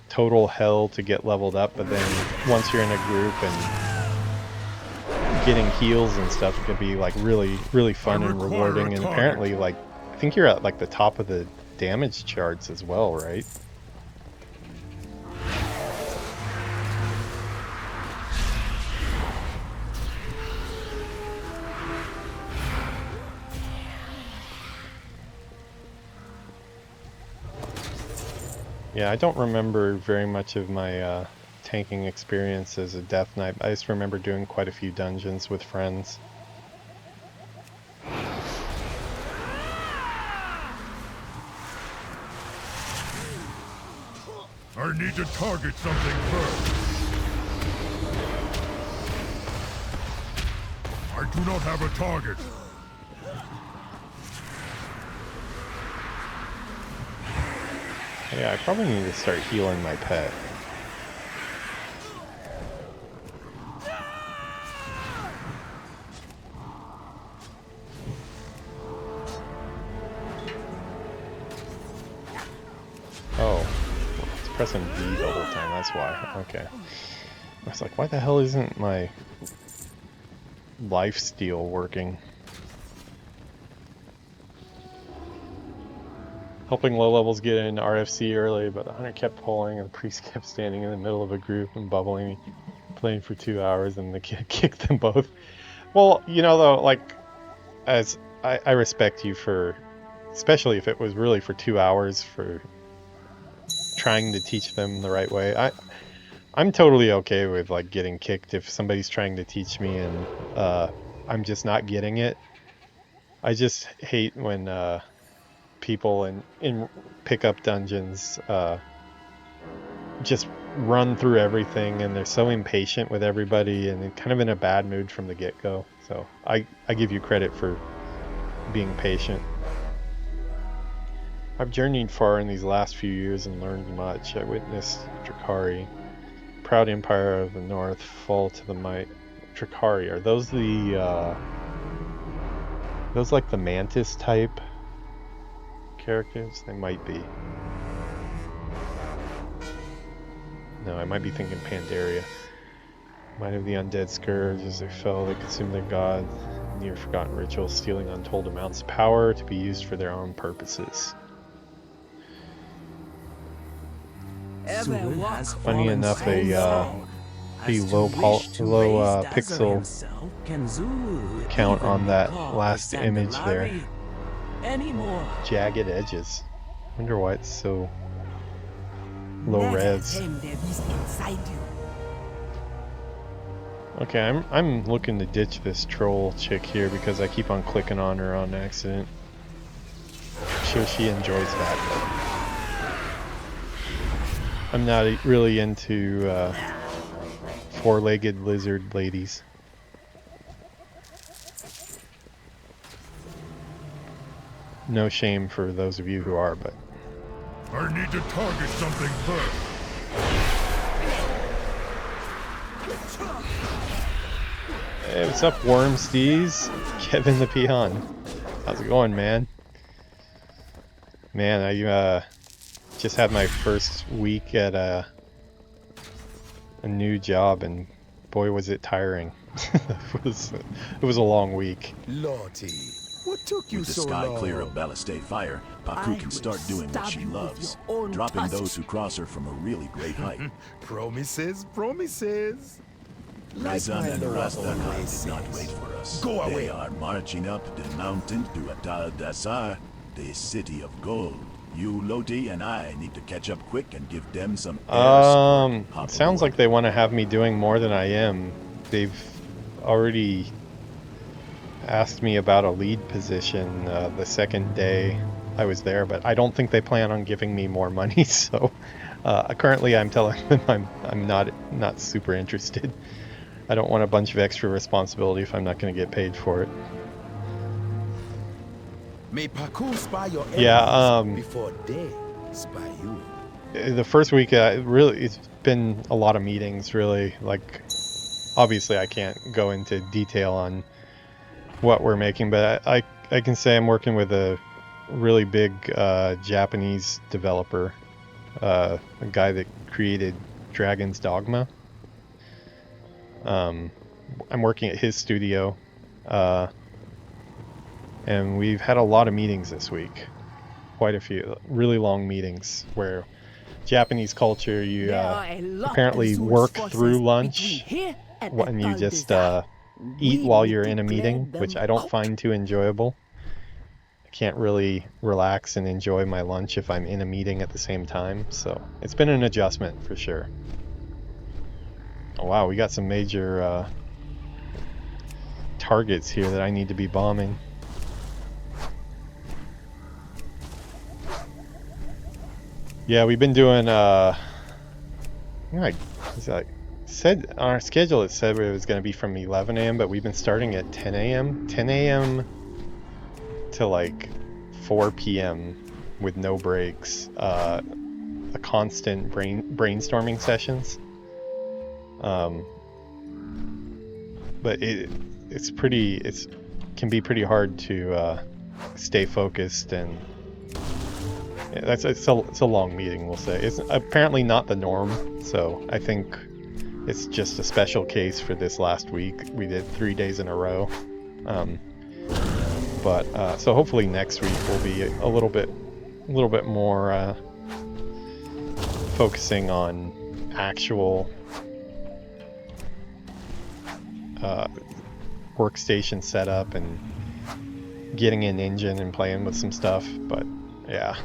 total hell to get leveled up, but then once you're in a group and getting heals and stuff, it can be like really fun and rewarding. And apparently, like, I think you're at like the top of the damage charts as well, right? Yeah, I don't remember very much of my tanking experience as a Death Knight. I just remember doing quite a few dungeons with friends. I need to target something first. I do not have a target. Yeah, I probably need to start healing my pet. Oh, it's pressing B the whole time, that's why. Okay. I was like, why the hell isn't my lifesteal working? Helping low levels get in RFC early, but the hunter kept pulling and the priest kept standing in the middle of a group and bubbling me, playing for 2 hours, and the kid kicked them both. Well, you know, though, like, as I respect you for, especially if it was really for 2 hours, for trying to teach them the right way. I'm totally okay with like getting kicked if somebody's trying to teach me and I'm just not getting it. I just hate when people in pickup dungeons just run through everything, and they're so impatient with everybody and kind of in a bad mood from the get-go. So I give you credit for being patient. I've journeyed far in these last few years and learned much. I witnessed Drakari, proud empire of the north, fall to the might. Drakari, are those the those like the mantis type characters? They might be. No, I might be thinking Pandaria. Might have the undead scourge. As they fell, they consumed their god. Near forgotten rituals, stealing untold amounts of power to be used for their own purposes. Funny enough, a low pixel count on that last image there. Jagged edges. Wonder why it's so low res. Okay, I'm looking to ditch this troll chick here because I keep on clicking on her on accident. I'm sure she enjoys that, but I'm not really into four-legged lizard ladies. No shame for those of you who are, but I need to target something first. hey, what's up, Wormstees? Kevin the Peon. How's it going, man? Man, I just had my first week at a new job, and boy was it tiring. it was a long week. Lordy, what took you With the so sky long? clear of Ballasté fire, Paku can start doing what she loves, dropping those who cross her from a really great height. Promises, promises. Like Rizan my and Lord Rasta always did not says. wait for us. Go away. They are marching up the mountain to Atal Dasar, the city of gold. You, Loti, and I need to catch up quick and give them some air support. It sounds like they want to have me doing more than I am. They've already asked me about a lead position the second day I was there, but I don't think they plan on giving me more money. So currently, I'm telling them I'm not super interested. I don't want a bunch of extra responsibility if I'm not going to get paid for it. May Paku spy your Yeah, enemies before they spy you. The first week, really, it's been a lot of meetings, really. Like, obviously, I can't go into detail on what we're making, but I can say I'm working with a really big Japanese developer, a guy that created Dragon's Dogma. I'm working at his studio, and we've had a lot of meetings this week. Quite a few really long meetings where Japanese culture, you apparently work through lunch and you just eat while you're in a meeting, which I don't find too enjoyable. I can't really relax and enjoy my lunch if I'm in a meeting at the same time, so it's been an adjustment for sure. Oh wow, we got some major targets here that I need to be bombing. Yeah, we've been doing said on our schedule it said it was going to be from 11 a.m. but we've been starting at 10 a.m. 10 a.m. to like 4 p.m. with no breaks. A constant brainstorming sessions. But it can be pretty hard to stay focused, and yeah, it's a long meeting, we'll say. It's apparently not the norm, so I think it's just a special case for this last week. We did 3 days in a row. So hopefully next week will be a little bit more focusing on actual workstation setup and getting an engine and playing with some stuff. But yeah,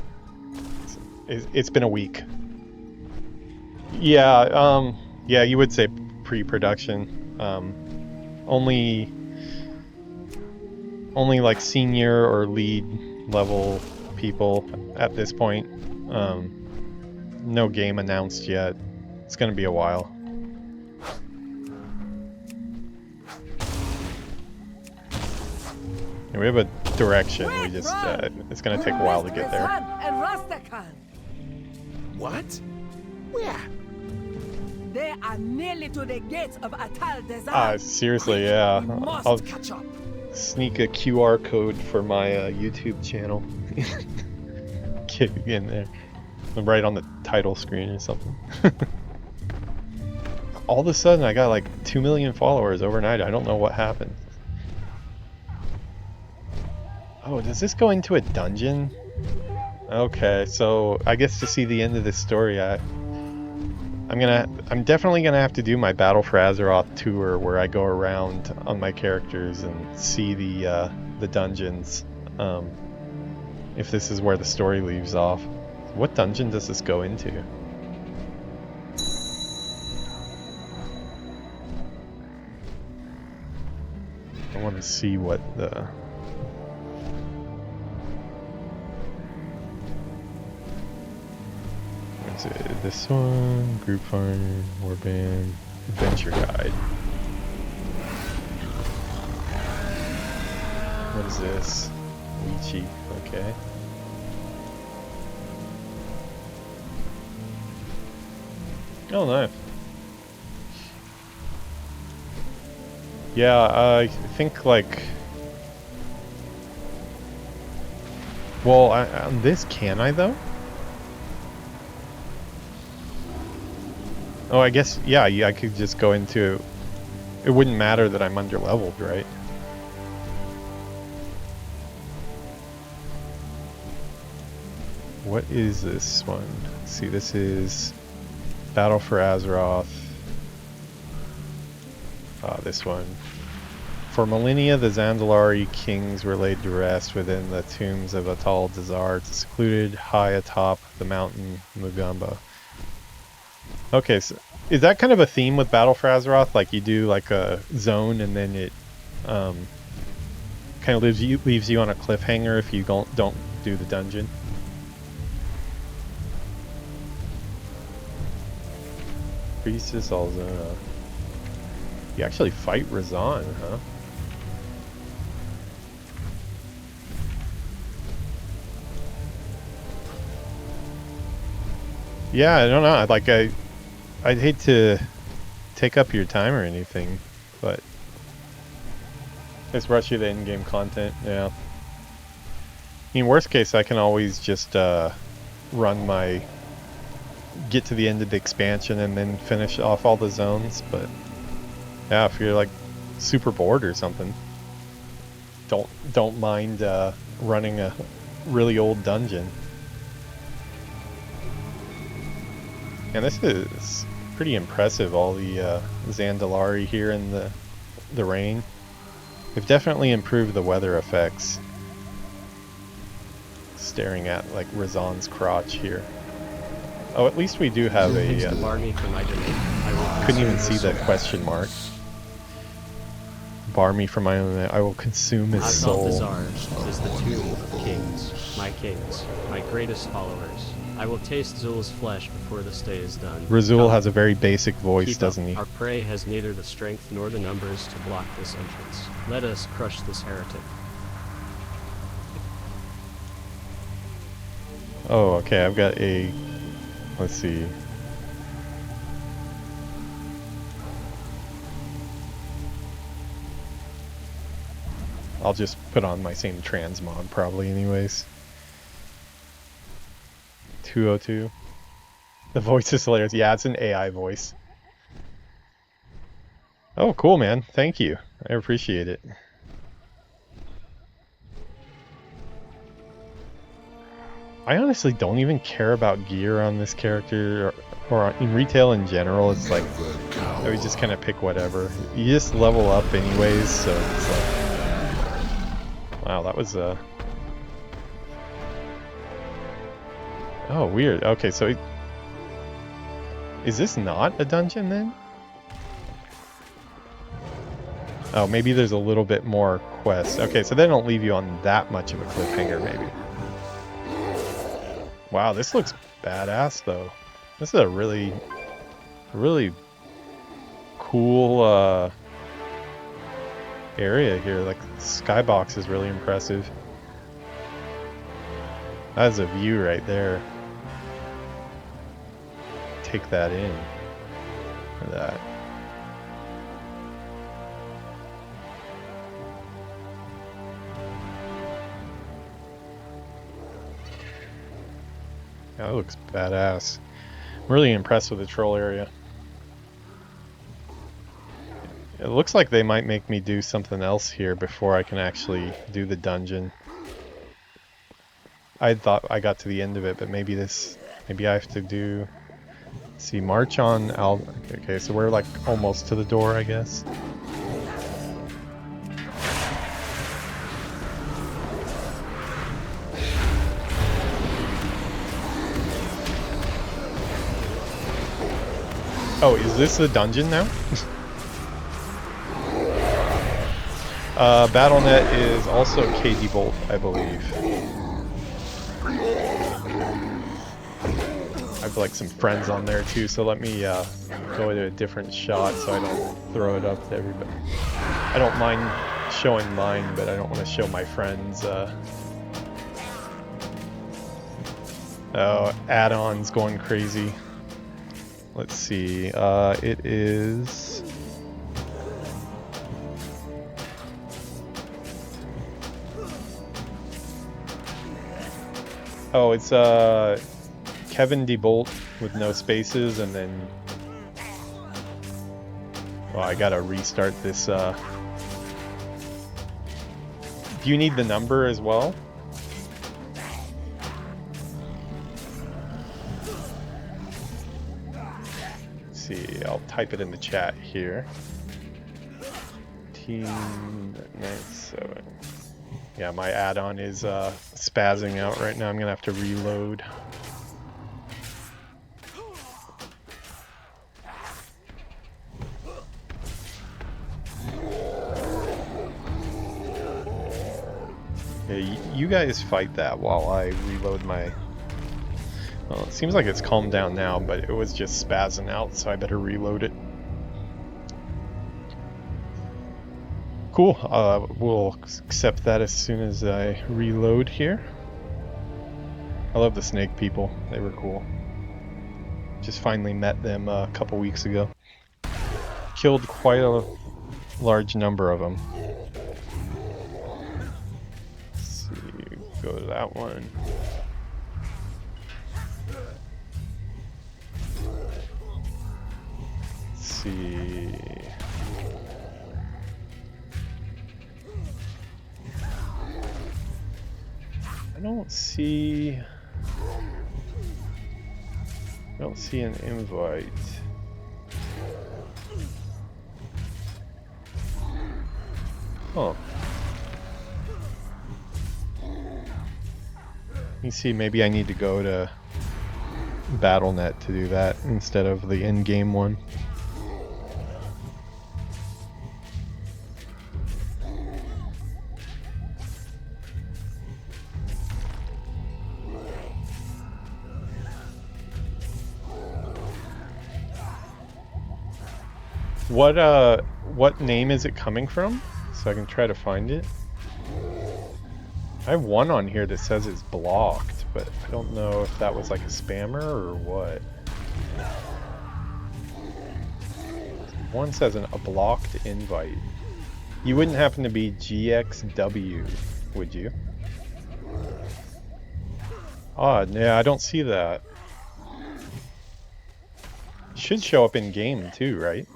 it's been a week. Yeah, yeah, you would say pre-production. Only like senior or lead level people at this point. No game announced yet. It's gonna be a while. And we have a direction. We just it's gonna take a while to get there. What? Where? They are nearly to the gates of Atal Desert. Seriously, yeah. I'll Catch up. sneak a QR code for my YouTube channel. Get in there. Right on the title screen or something. All of a sudden I got like 2 million followers overnight. I don't know what happened. Oh, does this go into a dungeon? Okay, so I guess to see the end of this story, I'm definitely gonna have to do my Battle for Azeroth tour where I go around on my characters and see the dungeons. If this is where the story leaves off. What dungeon does this go into? I want to see what the... What's it? This one, Group Farm, Warband, Adventure Guide. What is this? Lychee, okay. Oh, nice. Yeah, I think like... Well, on this, can I though? Oh, I guess, yeah, I could just go into... It wouldn't matter that I'm under-leveled, right? What is this one? Let's see, this is Battle for Azeroth. This one. For millennia, the Zandalari kings were laid to rest within the tombs of Atal Desert, secluded high atop the mountain Mugamba. Okay, so is that kind of a theme with Battle for Azeroth? Like you do like a zone and then it kind of leaves you on a cliffhanger if you don't do the dungeon? Priestess Alzana. You actually fight Razan, huh? Yeah, I don't know. Like I'd hate to take up your time or anything, but just rush you the in-game content. Yeah. I mean, worst case, I can always just get to the end of the expansion and then finish off all the zones. But yeah, if you're like super bored or something, don't mind running a really old dungeon. And this is pretty impressive, all the Zandalari here in the rain. They've definitely improved the weather effects. Staring at like Razan's crotch here. Oh, at least we do have a... couldn't even see the question mark. Bar me from my own... I will consume his soul. Desert is the tomb of kings, my greatest followers. I will taste Zul's flesh before the stay is done. Razul has a very basic voice, doesn't he? Our prey has neither the strength nor the numbers to block this entrance. Let us crush this heretic. Oh, okay, I've got a... Let's see. I'll just put on my same transmog probably anyways. 202. The voice is hilarious. Yeah, it's an AI voice. Oh, cool, man. Thank you. I appreciate it. I honestly don't even care about gear on this character or in retail in general. It's like I would just kind of pick whatever. You just level up anyways, so it's like... Wow, that was Oh, weird. Okay, so is this not a dungeon then? Oh, maybe there's a little bit more quest. Okay, so they don't leave you on that much of a cliffhanger, maybe. Wow, this looks badass though. This is a really cool area here. Like the skybox is really impressive. That's a view right there. Take that in. Look at that. That looks badass. I'm really impressed with the troll area. It looks like they might make me do something else here before I can actually do the dungeon. I thought I got to the end of it, but maybe I have to do... Let's see, march on out. Okay, so we're like almost to the door, I guess. Oh, is this the dungeon now? Battle.net is also KD Bolt, I believe. I have like some friends on there too, so let me go to a different shot so I don't throw it up to everybody. I don't mind showing mine, but I don't want to show my friends. Oh, add-ons going crazy. Let's see, it is... Oh, it's Kevin DeBolt with no spaces, and then... Well, I gotta restart this. Do you need the number as well? Let's see, I'll type it in the chat here. 1897. Yeah, my add-on is spazzing out right now. I'm gonna have to reload. Yeah, you guys fight that while I reload my... Well, it seems like it's calmed down now, but it was just spazzing out, so I better reload it. Cool, we'll accept that as soon as I reload here. I love the snake people, they were cool. Just finally met them a couple weeks ago. Killed quite a large number of them. Let's see, go to that one. Let's see... I don't see an invite. Oh. Let me see, maybe I need to go to Battle.net to do that instead of the in-game one. What name is it coming from? So I can try to find it. I have one on here that says it's blocked, but I don't know if that was like a spammer or what. One says a blocked invite. You wouldn't happen to be GXW, would you? Odd, yeah, I don't see that. It should show up in game too, right?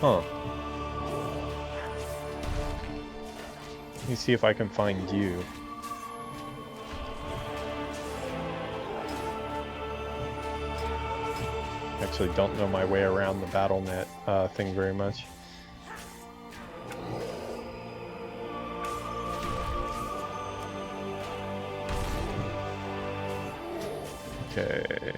Huh. Let me see if I can find you. Actually don't know my way around the Battle.net thing very much. Okay.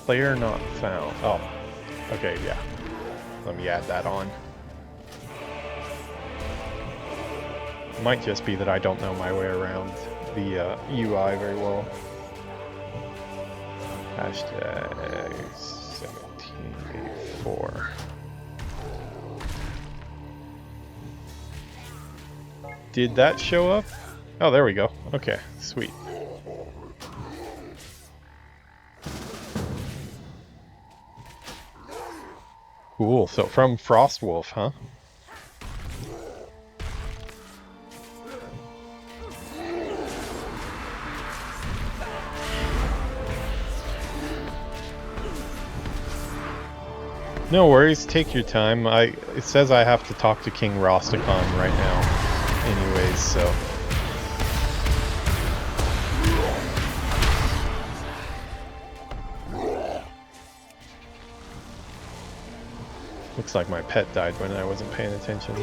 Player not found. Oh, okay, yeah. Let me add that on. It might just be that I don't know my way around the UI very well. Hashtag 1784. Did that show up? Oh, there we go. Okay, sweet. Cool, so from Frostwolf, huh? No worries, take your time. It says I have to talk to King Rosticon right now anyways, so... Looks like my pet died when I wasn't paying attention.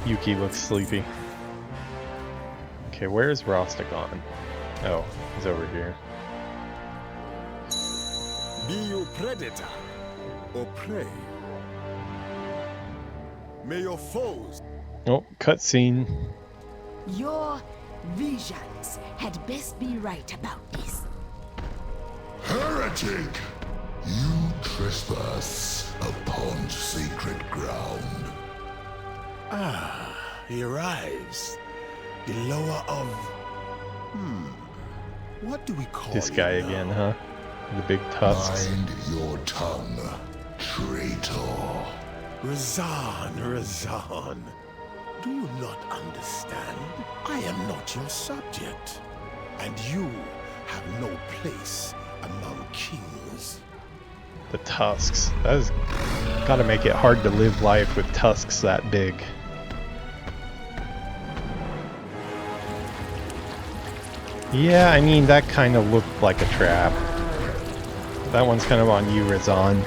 Yuki looks sleepy. Okay, where's Rosticon? Oh, he's over here. Be you predator or prey. May your foes... Oh, cutscene. Your visions had best be right about this. Heretic! You trespass upon sacred ground. Ah, he arrives. The lower of... What do we call This you guy now? again, huh? The big tusks. Mind your tongue, traitor. Razan. Do you not understand? I am not your subject. And you have no place among kings. The tusks. That has gotta make it hard to live life with tusks that big. Yeah, I mean, that kind of looked like a trap. That one's kind of on you, Razan.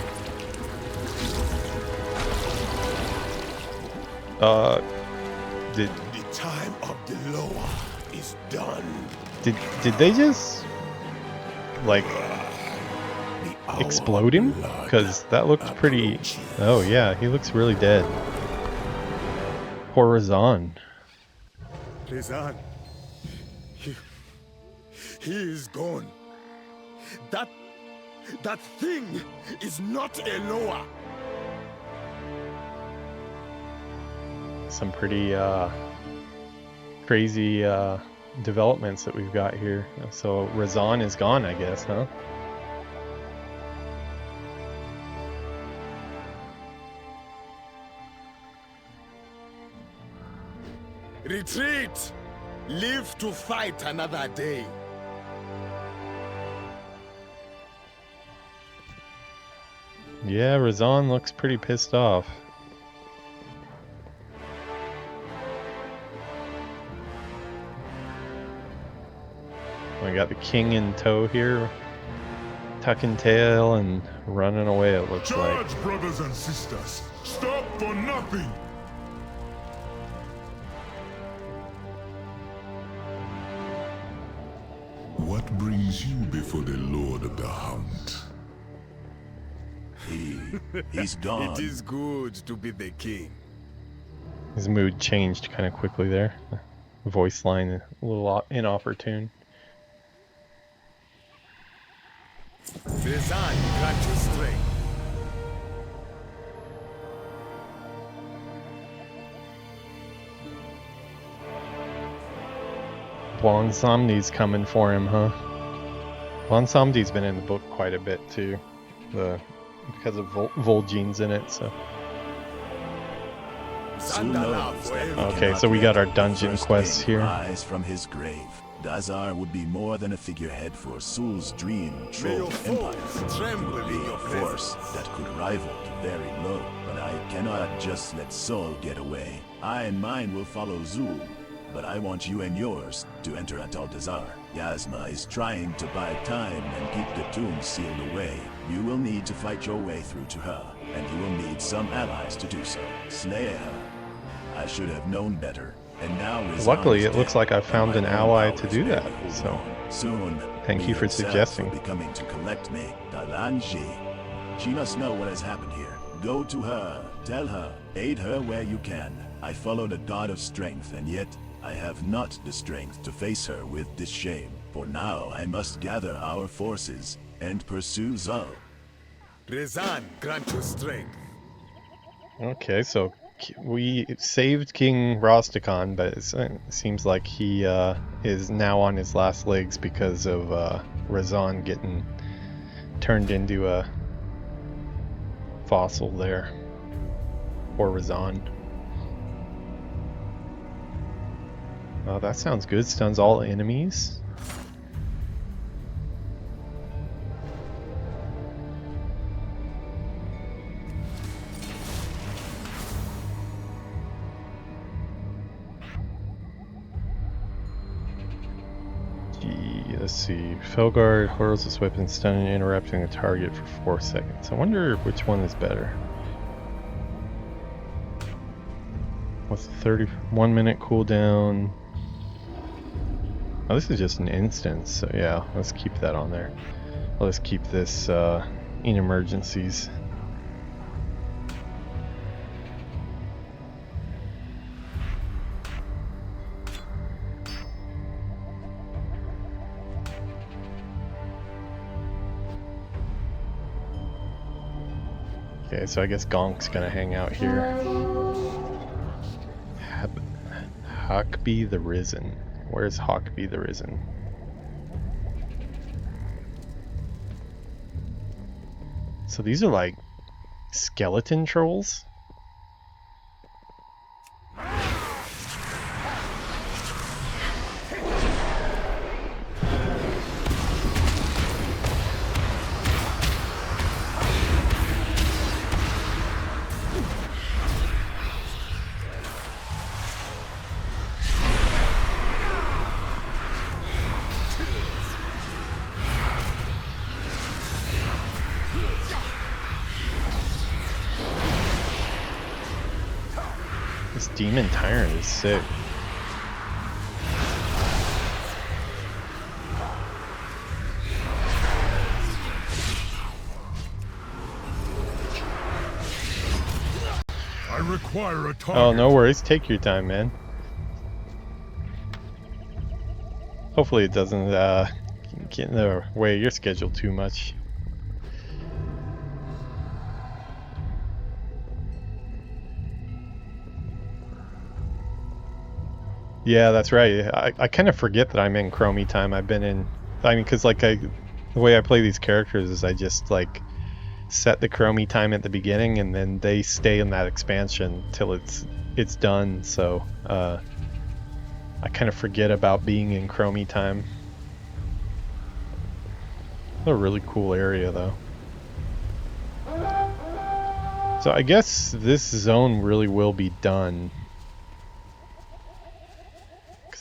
The time of the lower is done. Did they just like The hour explode him? of blood Because that looked pretty... approaches. Oh yeah, he looks really dead. Poor Razan. Razan. He is gone. That thing is not a lower. Some pretty crazy developments that we've got here. So Razan is gone, I guess, huh? Retreat! Live to fight another day. Yeah, Razan looks pretty pissed off. We got the king in tow here, tucking tail and running away, it looks like. Charge, brothers and sisters! Stop for nothing! What brings you before the Lord of the Hunt? He's gone. It is good to be the king. His mood changed kind of quickly there. Voice line a little inopportune. Razan, grant you strength. Bon Somni's coming for him, huh? Bon Somni's been in the book quite a bit too, because of Vol'jin's in it. So Who knows that we okay, cannot so we got let our the dungeon first quests king here. rise from his grave. Dazar would be more than a figurehead for Sul's dream May troll your empire. foes It tremble would in be your a force that could rival the very low. But I cannot just let Sul get away. I and mine will follow Zul. But I want you and yours to enter at Aldazar. Yasma is trying to buy time and keep the tomb sealed away. You will need to fight your way through to her, and you will need some allies to do so. Slay her. I should have known better. And now Luckily, it looks like I found an ally to do that, so soon. thank you for suggesting. Becoming to collect me, Dalanji. She must know what has happened here. Go to her, tell her, aid her where you can. I follow the god of strength, and yet I have not the strength to face her with this shame. For now, I must gather our forces and pursue Zul. Rezan grant you strength. Okay, so we saved King Rosticon, but it seems like he is now on his last legs because of Razan getting turned into a fossil there. Or Razan. Oh, that sounds good. Stuns all enemies. Let's see. Felguard hurls his weapon, stunning and interrupting the target for 4 seconds. I wonder which one is better. What's the 31 minute cooldown? Oh, this is just an instance, so yeah, let's keep that on there. Let's keep this in emergencies. Okay, so I guess Gonk's gonna hang out here. Hawkby the Risen. Where's Hawkby the Risen? So these are like skeleton trolls? This demon tyrant is sick. I require a target. Oh, no worries. Take your time, man. Hopefully it doesn't get in the way of your schedule too much. Yeah, that's right. I kind of forget that I'm in Chromie time. I've been in... I mean, because like the way I play these characters is I just like set the Chromie time at the beginning and then they stay in that expansion till it's done. So I kind of forget about being in Chromie time. What a really cool area though. So I guess this zone really will be done.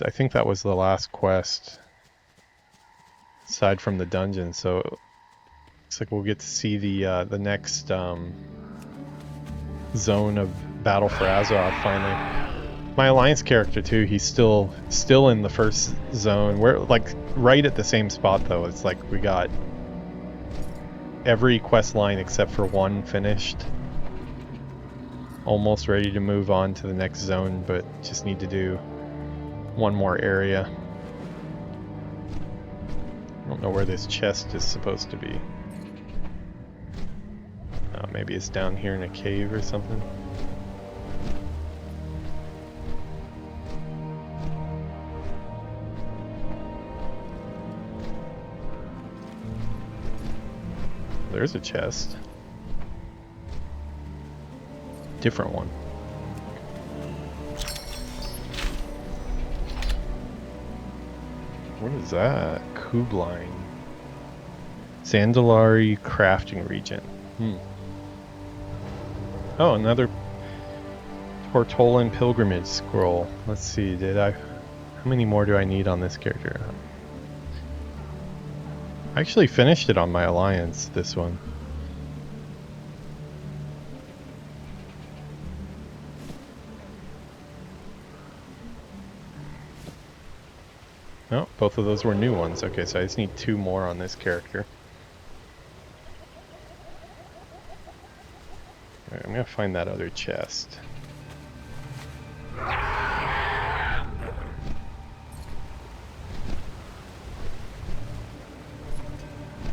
I think that was the last quest aside from the dungeon, so it looks like we'll get to see the next zone of Battle for Azeroth finally. My Alliance character too, he's still in the first zone. We're like right at the same spot though. It's like we got every quest line except for one finished. Almost ready to move on to the next zone, but just need to do one more area. I don't know where this chest is supposed to be. Maybe it's down here in a cave or something. There's a chest. Different one. What is that? Kubline. Sandalari crafting region. Oh, another Portolan pilgrimage scroll. Let's see, how many more do I need on this character? I actually finished it on my alliance, this one. Oh, both of those were new ones. Okay, so I just need 2 more on this character. Alright, I'm gonna find that other chest.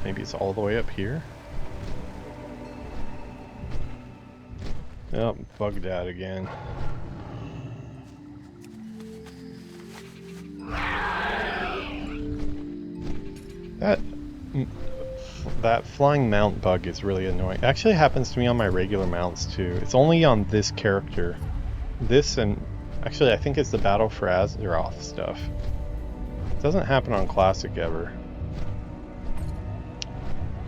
Maybe it's all the way up here? Oh, bugged out again. That flying mount bug is really annoying. It actually happens to me on my regular mounts too. It's only on this character. This and... Actually, I think it's the Battle for Azeroth stuff. It doesn't happen on Classic ever.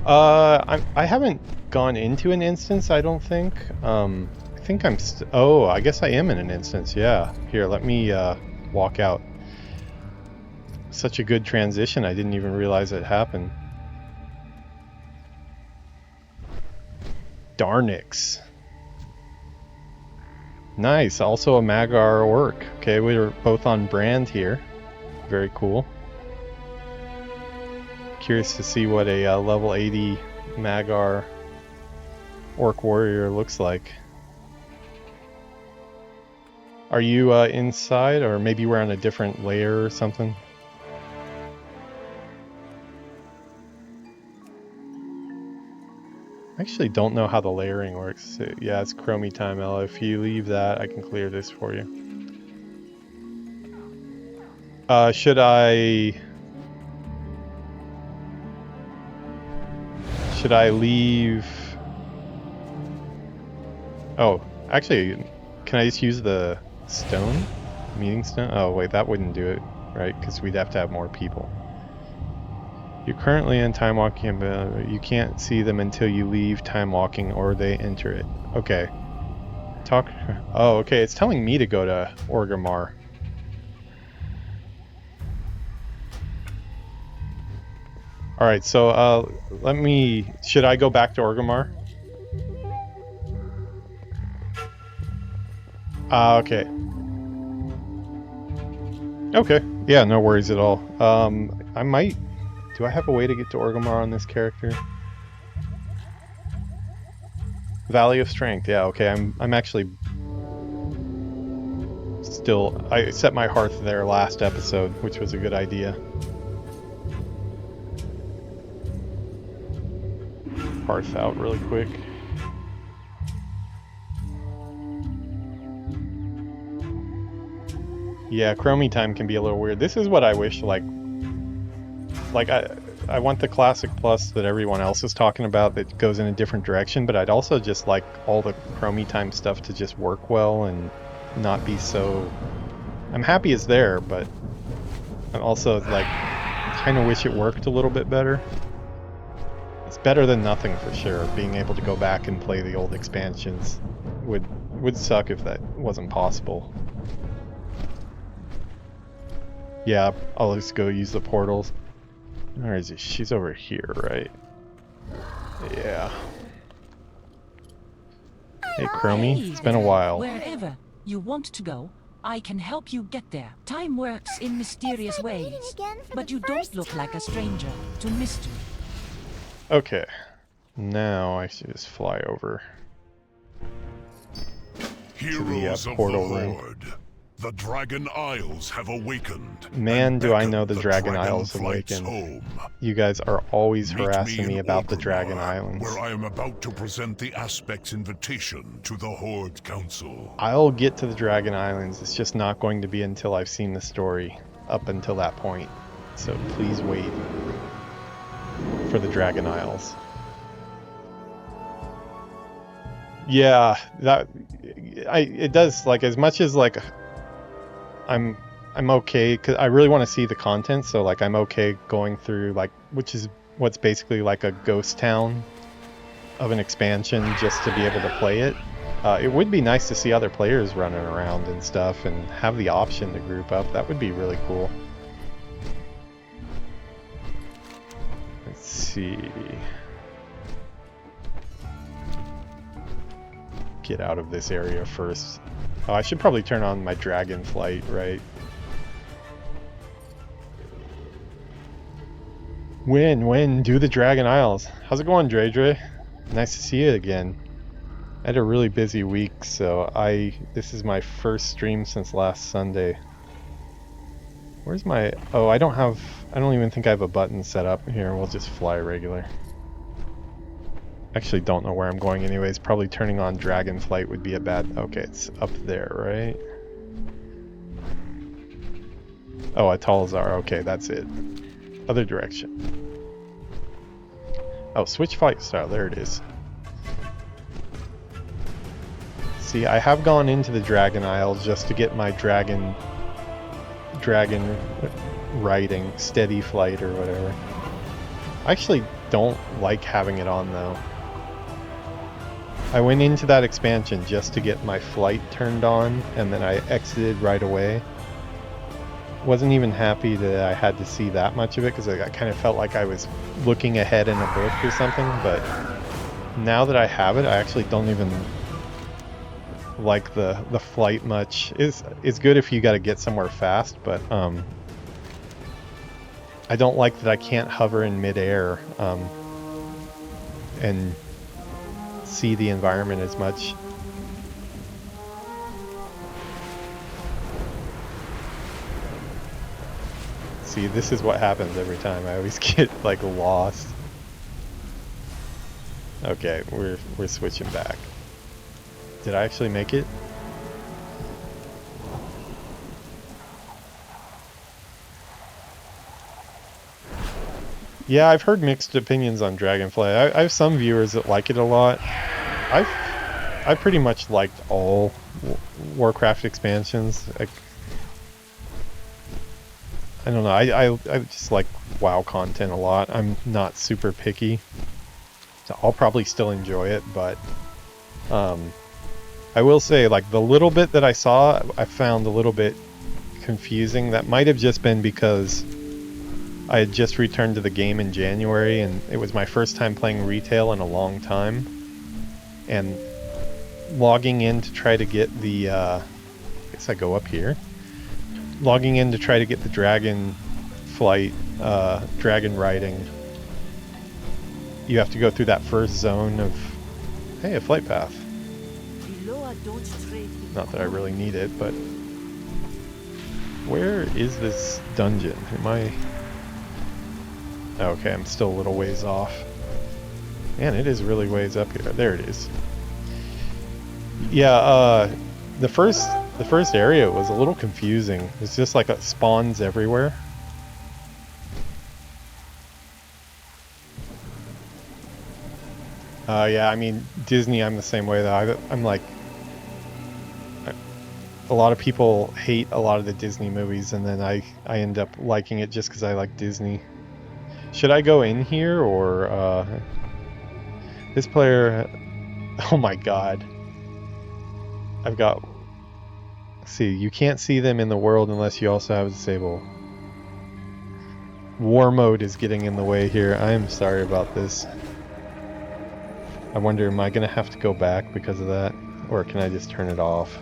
I haven't gone into an instance, I don't think. I think I'm oh, I guess I am in an instance, yeah. Here, let me walk out. Such a good transition, I didn't even realize it happened. Darnix. Nice, also a Magar orc. Okay, we're both on brand here. Very cool. Curious to see what a level 80 Magar orc warrior looks like. Are you inside, or maybe we're on a different layer or something? I actually don't know how the layering works. Yeah, it's Chromie time, Ella. If you leave that, I can clear this for you. Should I leave... Oh, actually, can I just use the stone? Meeting stone? Oh, wait, that wouldn't do it, right? Because we'd have to have more people. You're currently in time walking, but you can't see them until you leave time walking or they enter it. Okay. Talk. Oh, okay. It's telling me to go to Orgrimmar. All right. So let me. Should I go back to Orgrimmar? Okay. Okay. Yeah. No worries at all. I might. Do I have a way to get to Orgrimmar on this character? Valley of Strength, yeah, okay, I'm actually still... I set my hearth there last episode, which was a good idea. Hearth out really quick. Yeah, Chromie time can be a little weird. This is what I wish, like I want the Classic Plus that everyone else is talking about that goes in a different direction, but I'd also just like all the Chromie time stuff to just work well and not be so... I'm happy it's there, but I also like kind of wish it worked a little bit better. It's better than nothing for sure. Being able to go back and play the old expansions would suck if that wasn't possible. Yeah, I'll just go use the portals. Where is she? She's over here, right? Yeah. Hey, Chromie. It's been a while. Wherever you want to go, I can help you get there. Time works in mysterious ways, but you don't look like a stranger to mystery. Okay. Now I should just fly over to the portal room. The Dragon Isles have awakened. Man, do I know the Dragon Isles awakened. Home. You guys are always harassing me about the Dragon Islands. Where I am about to present the Aspect's invitation to the Horde Council. I'll get to the Dragon Islands. It's just not going to be until I've seen the story up until that point. So please wait for the Dragon Isles. Yeah, it does, like, as much as like I I'm okay because I really want to see the content. So like I'm okay going through like which is what's basically like a ghost town of an expansion just to be able to play it. It would be nice to see other players running around and stuff and have the option to group up. That would be really cool. Let's see. Get out of this area first. Oh, I should probably turn on my dragon flight, right? When do the Dragon Isles. How's it going, Dre? Nice to see you again. I had a really busy week, so this is my first stream since last Sunday. Where's my... Oh, I don't even think I have a button set up here. We'll just fly regular. Actually don't know where I'm going anyways. Probably turning on dragon flight would be a bad... Okay, it's up there, right? Oh, Atalazar. Okay, that's it. Other direction. Oh, switch flight style. There it is. See, I have gone into the Dragon Isle just to get my dragon riding, steady flight or whatever. I actually don't like having it on though. I went into that expansion just to get my flight turned on and then I exited right away. Wasn't even happy that I had to see that much of it because I kind of felt like I was looking ahead in a book or something, but now that I have it, I actually don't even like the flight much. It's good if you got to get somewhere fast, but I don't like that I can't hover in midair and see the environment as much. See, this is what happens every time. I always get like lost. Okay, we're switching back. Did I actually make it? Yeah, I've heard mixed opinions on Dragonfly. I have some viewers that like it a lot. I pretty much liked all Warcraft expansions. I don't know. I just like WoW content a lot. I'm not super picky, so I'll probably still enjoy it. But I will say, like the little bit that I saw, I found a little bit confusing. That might have just been because I had just returned to the game in January, and it was my first time playing retail in a long time. And logging in to try to get the, I guess I go up here. Logging in to try to get the dragon flight, dragon riding. You have to go through that first zone of, hey, a flight path. Not that I really need it, but where is this dungeon? Am I... Okay, I'm still a little ways off. Man, it is really ways up here. There it is. Yeah, the first area was a little confusing. It's just like spawns everywhere. Yeah, I mean, Disney, I'm the same way though. I'm like, a lot of people hate a lot of the Disney movies, and then I end up liking it just because I like Disney. Should I go in here, or this player? Oh my god! I've got. See, you can't see them in the world unless you also have disable. War mode is getting in the way here. I am sorry about this. I wonder, am I gonna have to go back because of that, or can I just turn it off?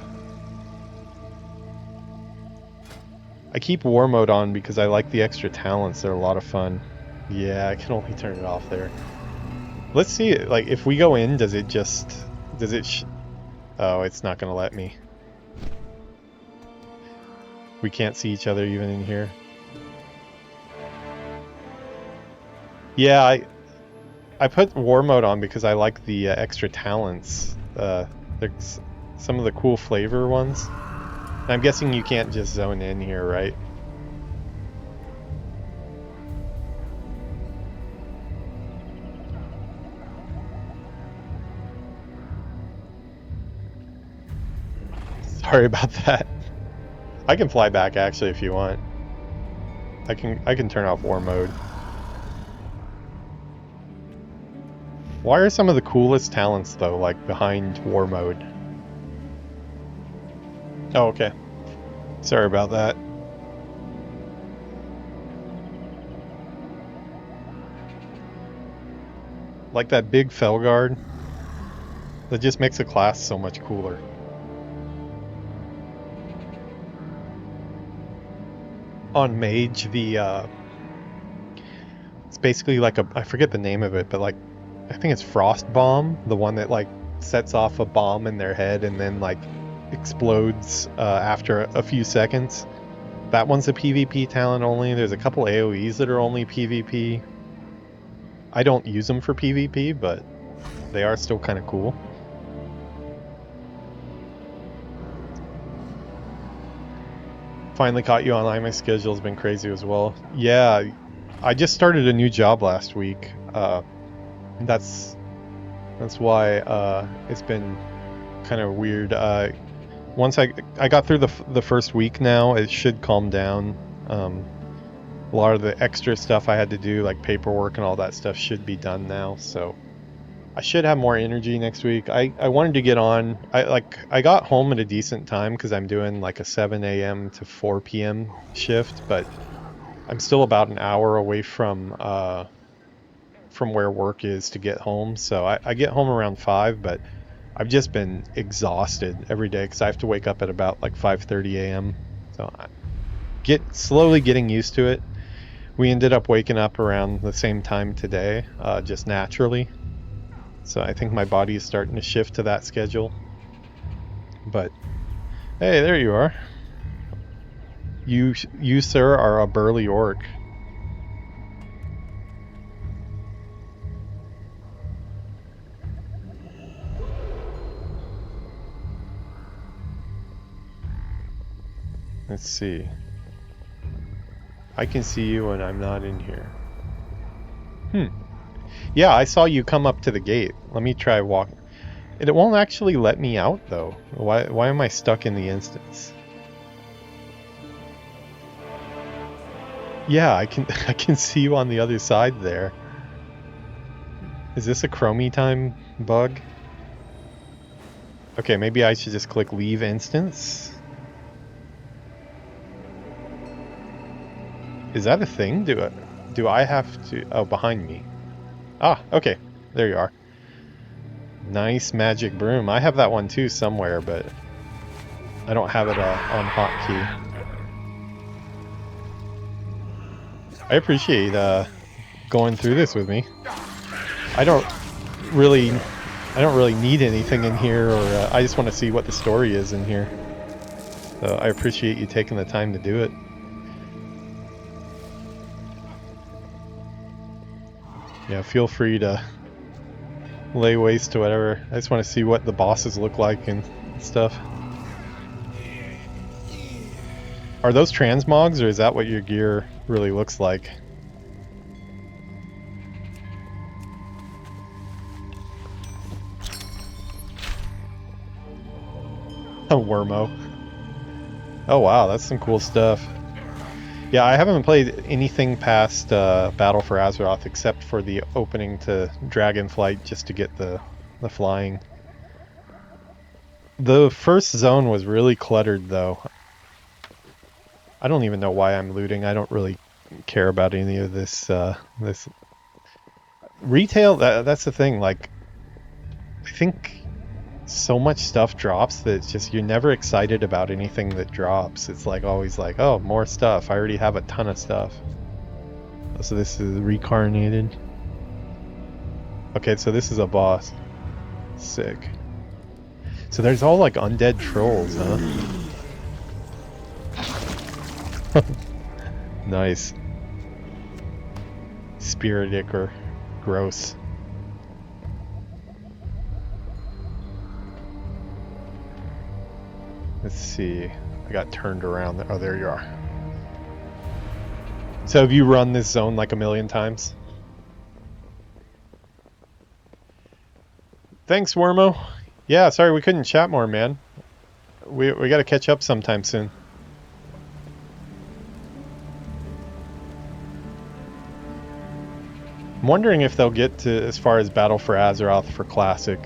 I keep war mode on because I like the extra talents. They're a lot of fun. Yeah, I can only turn it off there. Let's see, like, if we go in, does it oh, it's not gonna let me. We can't see each other even in here. Yeah, I put war mode on because I like the extra talents. There's some of the cool flavor ones. I'm guessing you can't just zone in here, right? Sorry about that. I can fly back actually if you want. I can turn off war mode. Why are some of the coolest talents though, like behind war mode? Oh, okay. Sorry about that. Like that big Felguard. That just makes a class so much cooler. On Mage, it's basically like I forget the name of it, but like, I think it's Frost Bomb, the one that like sets off a bomb in their head and then like explodes after a few seconds. That one's a PvP talent only. There's a couple AoEs that are only PvP. I don't use them for PvP, but they are still kind of cool. Finally caught you online. My schedule's been crazy as well. Yeah, I just started a new job last week. That's why it's been kind of weird. Once I got through the first week now, it should calm down. A lot of the extra stuff I had to do, like paperwork and all that stuff, should be done now. So I should have more energy next week. I wanted to get on. I got home at a decent time because I'm doing like a 7 a.m. to 4 p.m. shift, but I'm still about an hour away from where work is to get home. So I get home around 5, but I've just been exhausted every day because I have to wake up at about like 5:30 a.m. So slowly getting used to it. We ended up waking up around the same time today, just naturally. So I think my body is starting to shift to that schedule. But hey, there you are. You sir, are a burly orc. Let's see. I can see you when I'm not in here. Yeah, I saw you come up to the gate. Let me try walking. It won't actually let me out though. Why am I stuck in the instance? Yeah, I can see you on the other side there. Is this a chromie time bug? Okay, maybe I should just click leave instance. Is that a thing? Do I have to... Oh, behind me. Ah, okay. There you are. Nice magic broom. I have that one too somewhere, but I don't have it on hotkey. I appreciate going through this with me. I don't really need anything in here, or I just want to see what the story is in here. So I appreciate you taking the time to do it. Yeah, feel free to lay waste to whatever. I just want to see what the bosses look like and stuff. Are those transmogs, or is that what your gear really looks like? A Wormo. Oh wow, that's some cool stuff. Yeah, I haven't played anything past Battle for Azeroth except for the opening to Dragonflight just to get the flying. The first zone was really cluttered though. I don't even know why I'm looting. I don't really care about any of this this retail. That's the thing, like I think so much stuff drops that it's just, you're never excited about anything that drops. It's like always like, oh, more stuff. I already have a ton of stuff. So this is reincarnated. Okay, so this is a boss. Sick. So there's all like undead trolls, huh? Nice. Spirit Ichor. Gross. Let's see. I got turned around. Oh, there you are. So have you run this zone like a million times? Thanks, Wormo. Yeah, sorry we couldn't chat more, man. We got to catch up sometime soon. I'm wondering if they'll get to as far as Battle for Azeroth for Classic.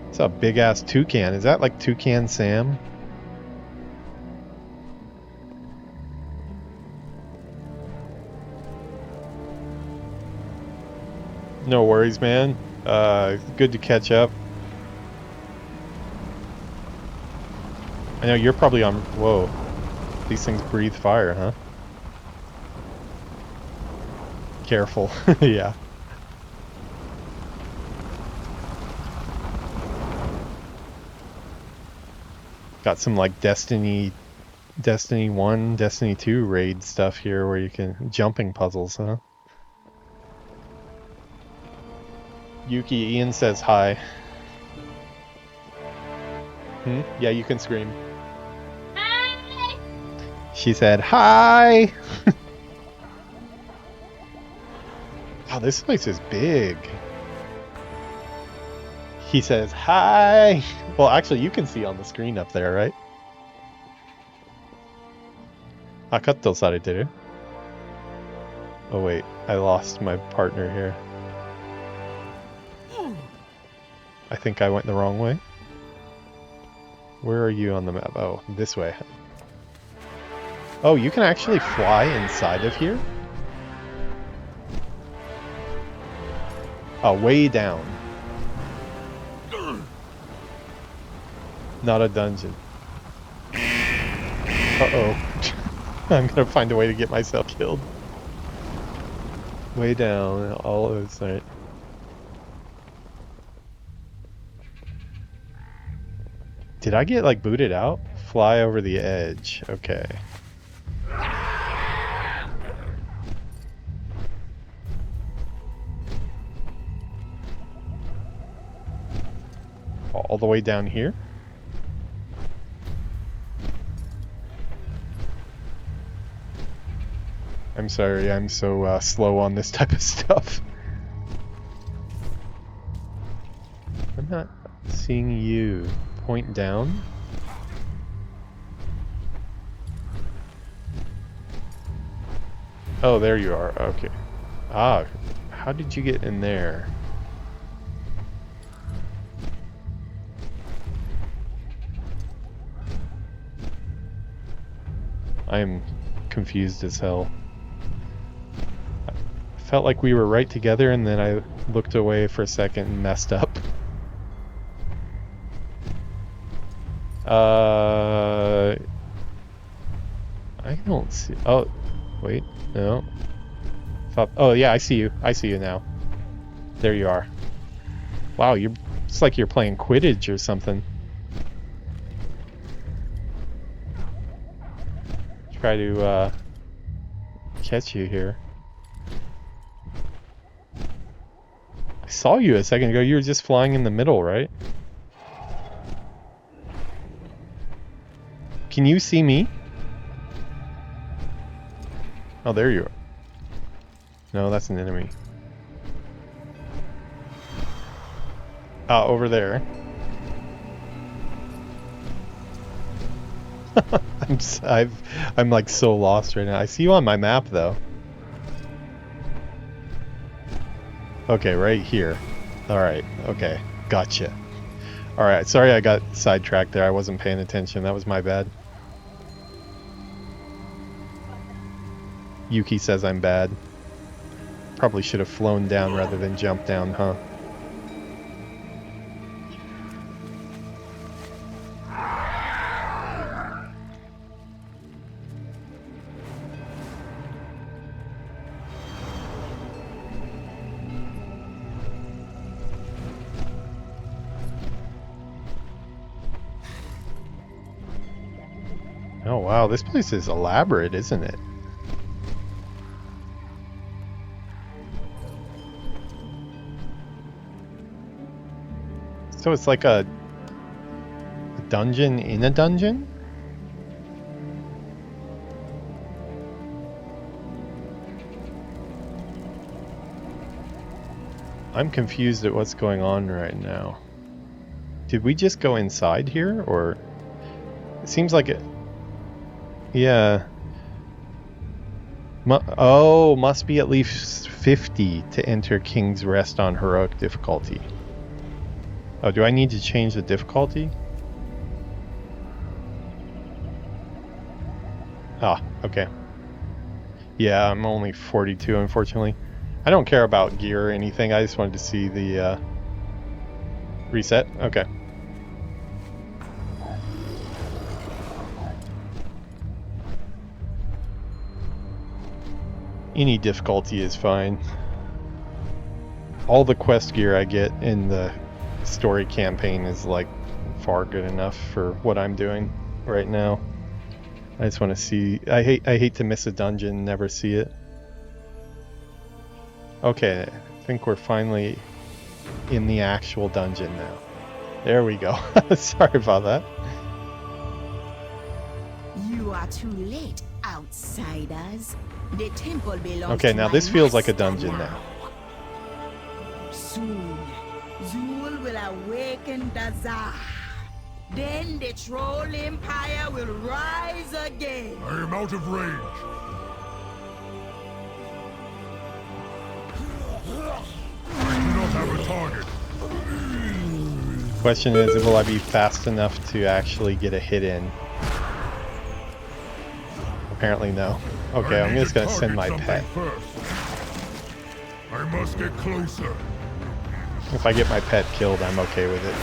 It's a big ass toucan. Is that like Toucan Sam? No worries, man. Good to catch up. I know you're probably on... Whoa. These things breathe fire, huh? Careful. Yeah. Got some like Destiny 1, Destiny 2 raid stuff here where you can... Jumping puzzles, huh? Yuki, Ian says hi. Yeah, you can scream. Hi! She said hi! Wow, this place is big. He says hi! Well, actually, you can see on the screen up there, right? Akato sareteru. Oh wait, I lost my partner here. I think I went the wrong way. Where are you on the map? Oh, this way. Oh, you can actually fly inside of here? Oh, way down. Not a dungeon. Uh-oh. I'm gonna find a way to get myself killed. Way down, all of this, right? Did I get like booted out? Fly over the edge. Okay. All the way down here? I'm sorry, I'm so slow on this type of stuff. I'm not seeing you. Point down. Oh, there you are. Okay. Ah, how did you get in there? I am confused as hell. I felt like we were right together and then I looked away for a second and messed up. I don't see... Oh, wait, no. Oh, yeah, I see you. I see you now. There you are. Wow, it's like you're playing Quidditch or something. Try to, catch you here. I saw you a second ago. You were just flying in the middle, right? Can you see me? Oh, there you are. No, that's an enemy. Over there. I'm like so lost right now. I see you on my map though. Okay, right here. Alright, okay. Gotcha. Alright, sorry I got sidetracked there. I wasn't paying attention. That was my bad. Yuki says I'm bad. Probably should have flown down rather than jumped down, huh? Oh wow, this place is elaborate, isn't it? So it's like a dungeon in a dungeon? I'm confused at what's going on right now. Did we just go inside here, or... It seems like it... Yeah. Must be at least 50 to enter King's Rest on heroic difficulty. Oh, do I need to change the difficulty? Ah, okay. Yeah, I'm only 42, unfortunately. I don't care about gear or anything. I just wanted to see the reset. Okay. Any difficulty is fine. All the quest gear I get in the story campaign is like far good enough for what I'm doing right now. I just want to see. I hate to miss a dungeon and never see it. Okay, I think we're finally in the actual dungeon now. There we go. Sorry about that. You are too late, outsiders. The temple belongs Okay, to now my this feels like a master dungeon now. now. Soon, Zul will awaken Dazar. Then the Troll Empire will rise again. I am out of range. I do not have a target. Question is, will I be fast enough to actually get a hit in? Apparently no. Okay, I'm just gonna send my pet. First. I must get closer. If I get my pet killed, I'm okay with it.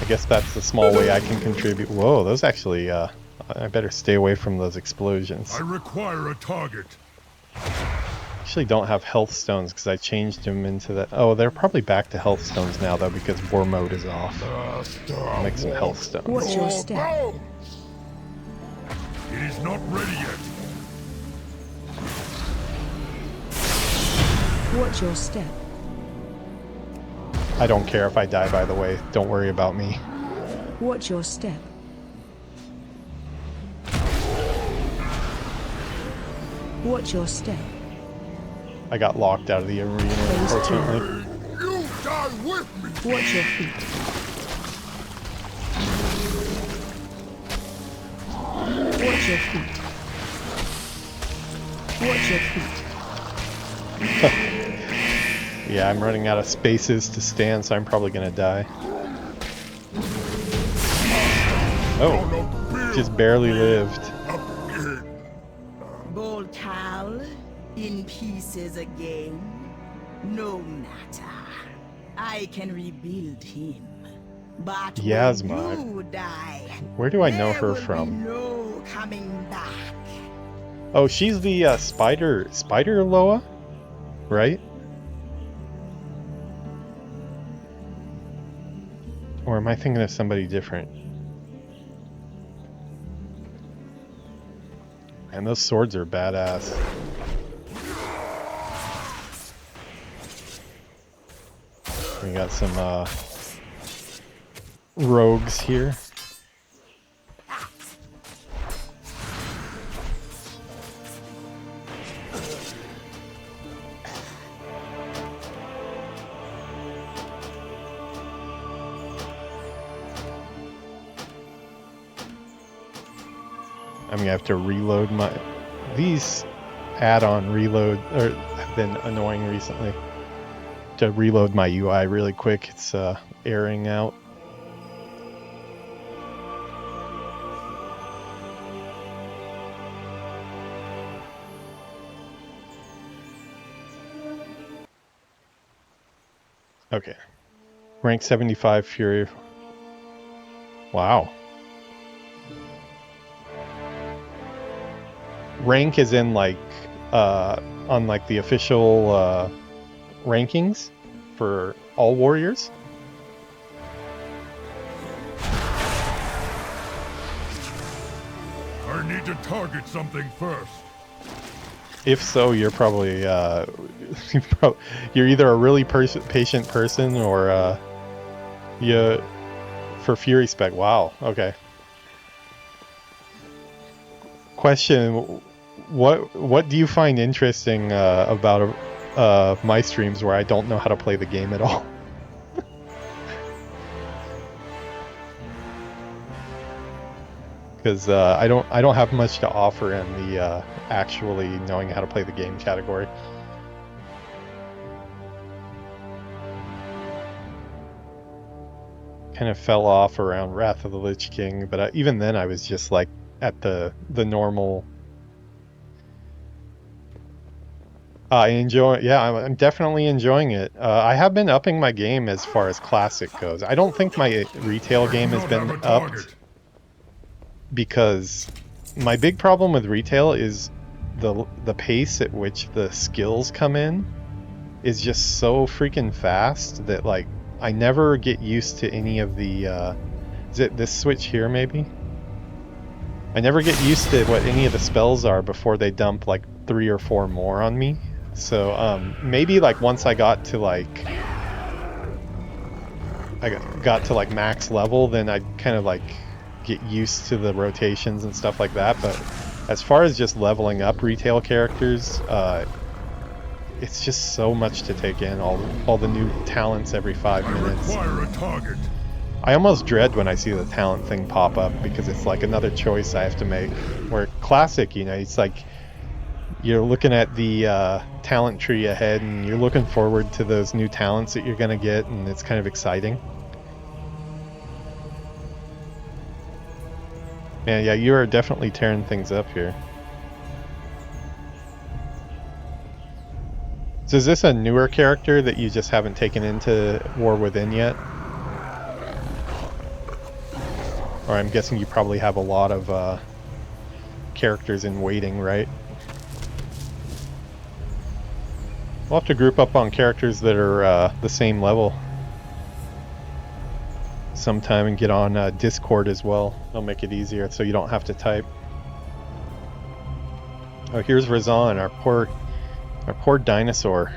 I guess that's the small way I can contribute. Whoa, those actually, I better stay away from those explosions. I require a target. Actually don't have health stones because I changed them into that. Oh, they're probably back to health stones now though because war mode is off. I'll make some health stones. What's your step? It is not ready yet. What's your step? I don't care if I die, by the way. Don't worry about me. What's your step? What's your step? I got locked out of the arena, unfortunately. You die with me. What's your feet? What's your feet? What's your feet? Yeah, I'm running out of spaces to stand, so I'm probably gonna die. Oh, just barely lived. Bold Cal, in pieces again. No matter. I can rebuild him. But Yasma. when you die, Where do I know there her will from? be no coming back. Oh, she's the spider Loa, right? Or am I thinking of somebody different? And those swords are badass. We got some rogues here. I'm gonna have to reload my... These add-on reload have been annoying recently. To reload my UI really quick, it's airing out. Okay. Rank 75 Fury. Wow. Rank is in like on like the official rankings for all warriors. I need to target something first. If so, you're probably you're either a really patient person or you for Fury spec. Wow. Okay. Question: what do you find interesting about my streams where I don't know how to play the game at all? Because I don't have much to offer in the actually knowing how to play the game category. Kind of fell off around Wrath of the Lich King, but even then I was just like at the normal. I'm definitely enjoying it. I have been upping my game as far as classic goes. I don't think my retail game has been upped, because my big problem with retail is the pace at which the skills come in is just so freaking fast that like I never get used to any of the is it this switch here maybe? I never get used to what any of the spells are before they dump like 3 or 4 more on me. So maybe like once I got to like max level, then I'd kind of like get used to the rotations and stuff like that. But as far as just leveling up retail characters, it's just so much to take in, all the new talents every 5 minutes. Acquire a target. I almost dread when I see the talent thing pop up, because it's like another choice I have to make. Where classic, you know, it's like you're looking at the talent tree ahead and you're looking forward to those new talents that you're gonna get, and it's kind of exciting. Man, yeah, you are definitely tearing things up here. So is this a newer character that you just haven't taken into War Within yet? Or I'm guessing you probably have a lot of characters in waiting, right? We'll have to group up on characters that are the same level sometime and get on Discord as well. It'll make it easier so you don't have to type. Oh, here's Razan, our poor dinosaur.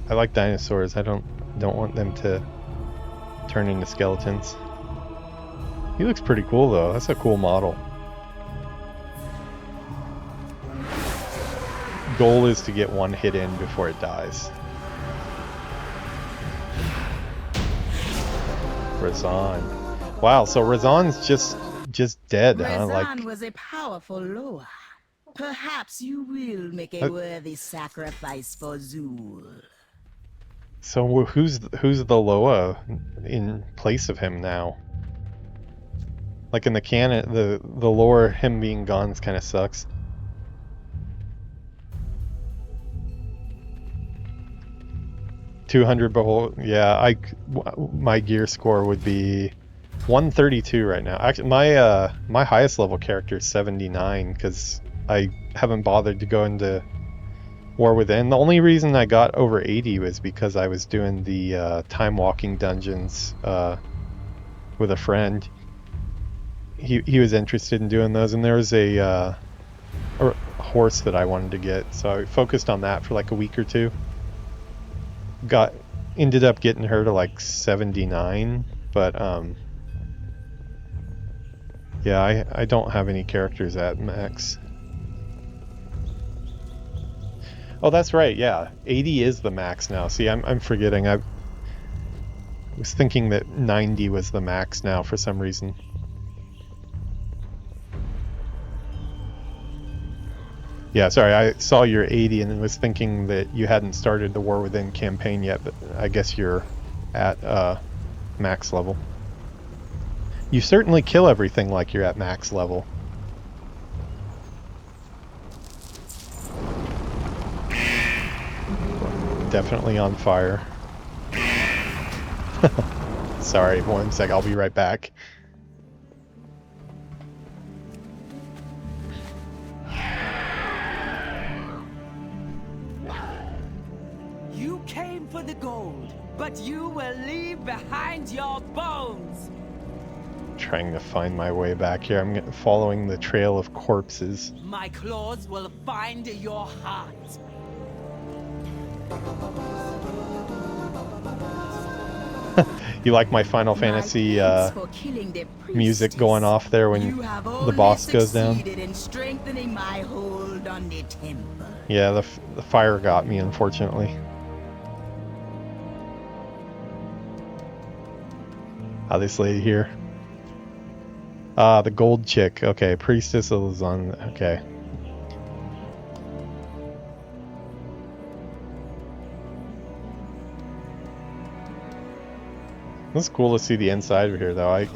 I like dinosaurs. I don't want them to turn into skeletons. He looks pretty cool though. That's a cool model. Goal is to get 1 hit in before it dies. Razan. Wow, so Razan's just dead, huh? Razan was a powerful Loa. Perhaps you will make a worthy sacrifice for Zul. So who's the Loa in place of him now? Like in the canon, the lore, him being gone kind of sucks. $200 behold, yeah. My gear score would be 132 right now. Actually, my highest level character is 79 because I haven't bothered to go into War Within. The only reason I got over 80 was because I was doing the time walking dungeons with a friend. He was interested in doing those, and there was a horse that I wanted to get, so I focused on that for like a week or two. Ended up getting her to like 79, but yeah, I don't have any characters at max. Oh, that's right, yeah, 80 is the max now. See, I'm forgetting. I was thinking that 90 was the max now for some reason. Yeah, sorry, I saw your 80 and was thinking that you hadn't started the War Within campaign yet, but I guess you're at max level. You certainly kill everything like you're at max level. Definitely on fire. Sorry, 1 sec, I'll be right back. You came for the gold, but you will leave behind your bones. Trying to find my way back here. I'm following the trail of corpses. My claws will find your heart. You like my Final Fantasy music going off there when the boss goes down? In strengthening my hold on the temple. Yeah, the fire got me, unfortunately. Oh, this lady here. The gold chick. Okay, priestess is on. Okay. It's cool to see the inside of here, though.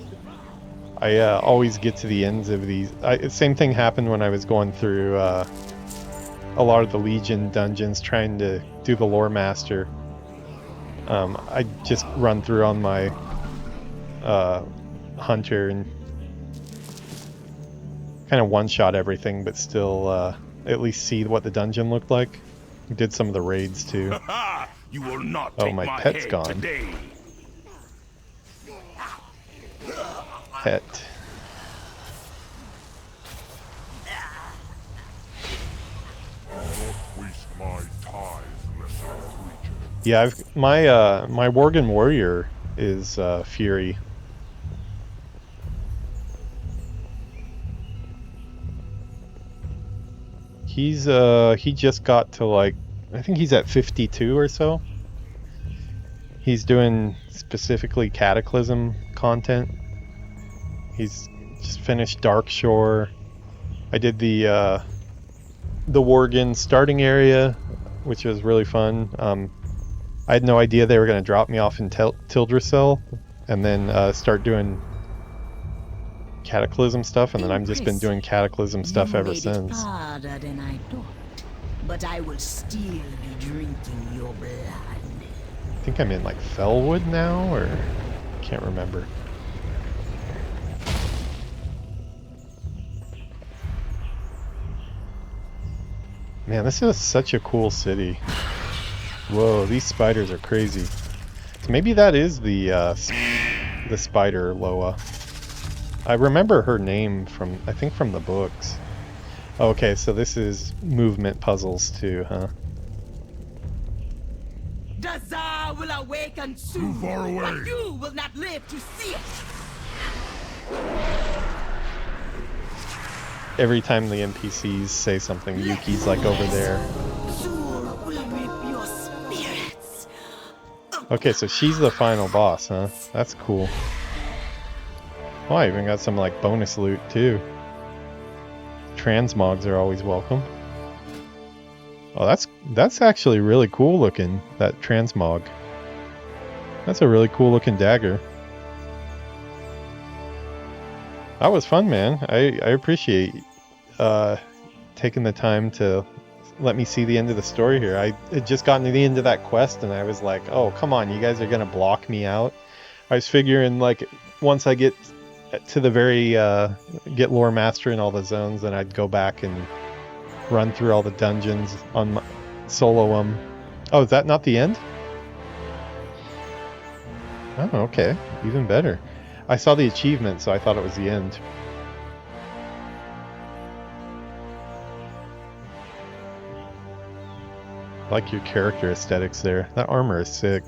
I always get to the ends of these. Same thing happened when I was going through a lot of the Legion dungeons, trying to do the Lore Master. I just run through on my Hunter and kind of one-shot everything, but still at least see what the dungeon looked like. Did some of the raids too. You will not Oh, take my my pet's head gone. today. Pet. Waste my time, lesser creature. Yeah, my Worgen warrior is Fury. He just got to, like, I think he's at 52 or so. He's doing specifically Cataclysm content. He's just finished Dark Shore. I did the Worgen starting area, which was really fun. I had no idea they were going to drop me off in Tildrassil and then start doing Cataclysm stuff, and then I've just been doing Cataclysm stuff ever since. Harder than I thought, but I will still be drinking your blood. I think I'm in like Fellwood now, or can't remember. Man, this is such a cool city. Whoa, these spiders are crazy. So maybe that is the spider Loa. I remember her name from, I think, from the books. Okay, so this is movement puzzles too, huh? Dazar will awaken soon, Too far away. but you will not live to see it. Every time the NPCs say something, Yuki's like over there. Zul will rip your spirits. Okay, so she's the final boss, huh? That's cool. Oh, I even got some like bonus loot too. Transmogs are always welcome. Oh, that's actually really cool looking, that transmog. That's a really cool looking dagger. That was fun, man. I appreciate taking the time to let me see the end of the story here. I had just gotten to the end of that quest and I was like, oh, come on, you guys are gonna block me out. I was figuring, like, once I get to the very get Lore Master in all the zones, then I'd go back and run through all the dungeons on my solo. Oh, is that not the end? Oh, okay, even better. I saw the achievement, so I thought it was the end. I like your character aesthetics there. That armor is sick.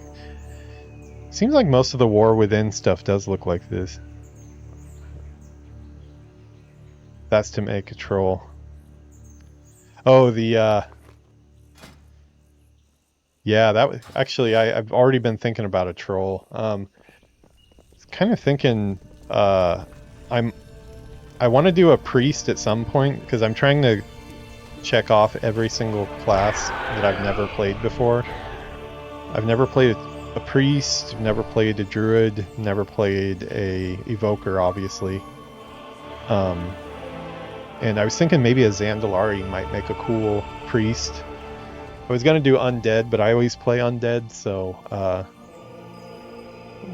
Seems like most of the War Within stuff does look like this. That's to make a troll. Oh, the yeah, that was actually I've already been thinking about a troll. Kind of thinking I want to do a priest at some point, because I'm trying to check off every single class that I've never played before. I've never played a priest, never played a druid, never played a evoker, obviously. And I was thinking maybe a Zandalari might make a cool priest. I was gonna do undead, but I always play undead, so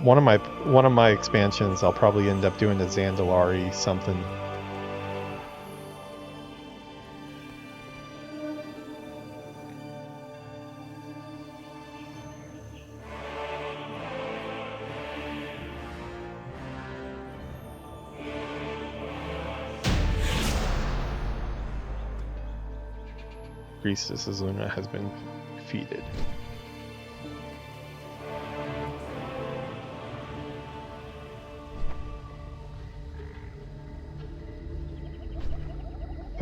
one of my expansions I'll probably end up doing a Zandalari something. Priestess Azuna has been defeated.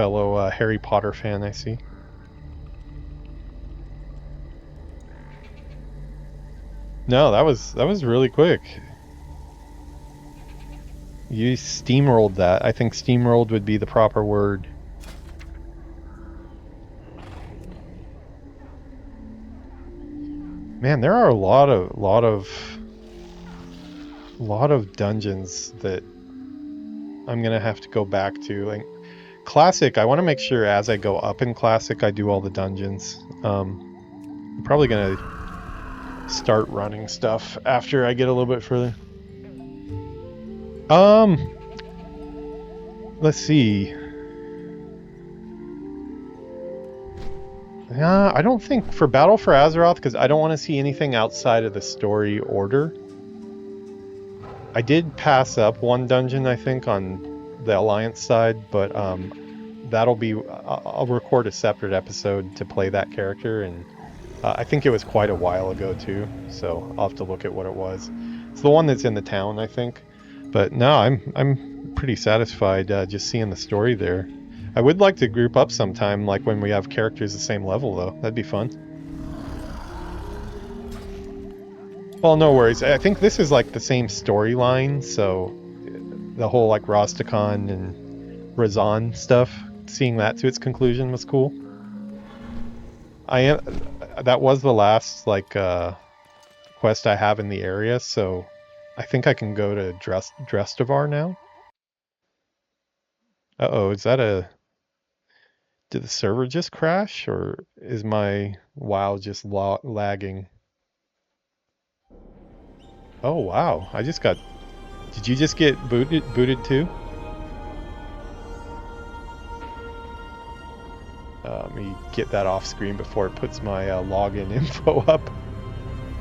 fellow Harry Potter fan, I see. No, that was really quick. You steamrolled that. I think steamrolled would be the proper word. Man, there are a lot of dungeons that I'm gonna have to go back to. Like Classic, I want to make sure as I go up in Classic I do all the dungeons. I'm probably gonna start running stuff after I get a little bit further. Let's see. I don't think for Battle for Azeroth, because I don't want to see anything outside of the story order. I did pass up one dungeon, I think, on the Alliance side, but that'll be... I'll record a separate episode to play that character, and I think it was quite a while ago, too, so I'll have to look at what it was. It's the one that's in the town, I think. But no, I'm pretty satisfied just seeing the story there. I would like to group up sometime, like when we have characters the same level, though. That'd be fun. Well, no worries. I think this is like the same storyline, so the whole like Rostakon and Razan stuff, seeing that to its conclusion was cool. That was the last like quest I have in the area, so I think I can go to Drestavar now. Uh-oh, is that a... Did the server just crash, or is my WoW just lagging? Oh wow, I just got... Did you just get booted too? Let me get that off screen before it puts my login info up.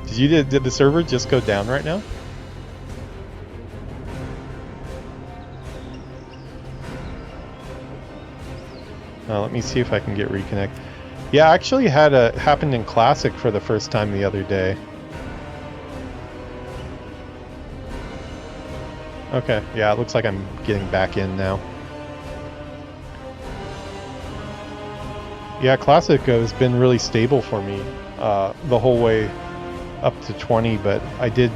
Did the server just go down right now? Let me see if I can get reconnect. Yeah, I actually had happened in Classic for the first time the other day. Okay, yeah, it looks like I'm getting back in now. Yeah, Classic has been really stable for me the whole way up to 20, but I did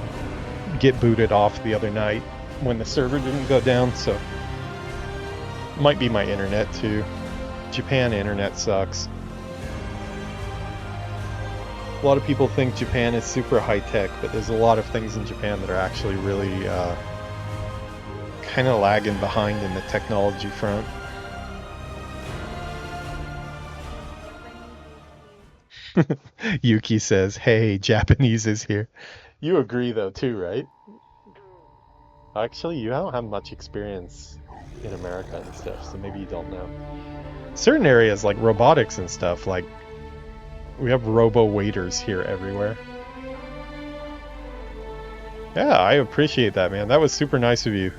get booted off the other night when the server didn't go down, so... Might be my internet too. Japan internet sucks. A lot of people think Japan is super high-tech, but there's a lot of things in Japan that are actually really kind of lagging behind in the technology front. Yuki says, hey, Japanese is here. You agree though too, right? Actually, you don't have much experience in America and stuff, so maybe you don't know. Certain areas like robotics and stuff, like we have robo-waiters here everywhere. Yeah, I appreciate that, man. That was super nice of you.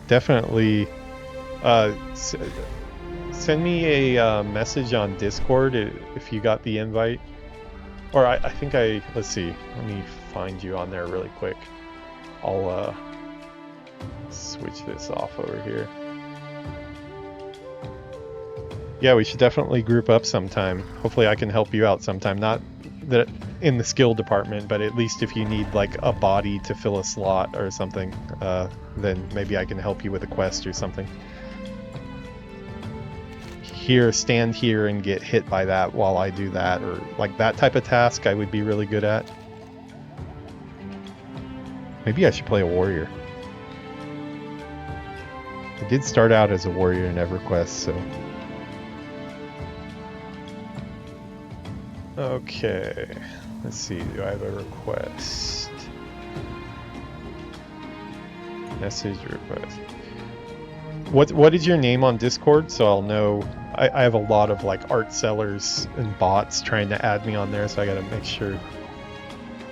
Definitely send me a message on Discord if you got the invite. Or I think let's see, let me find you on there really quick. I'll switch this off over here. Yeah, we should definitely group up sometime. Hopefully I can help you out sometime. Not that in the skill department, but at least if you need like a body to fill a slot or something, then maybe I can help you with a quest or something. Stand here and get hit by that while I do that, or like that type of task I would be really good at. Maybe I should play a warrior. I did start out as a warrior in EverQuest, so... Okay, let's see, do I have a request? Message request. What is your name on Discord, so I'll know? I have a lot of like art sellers and bots trying to add me on there, so I gotta make sure.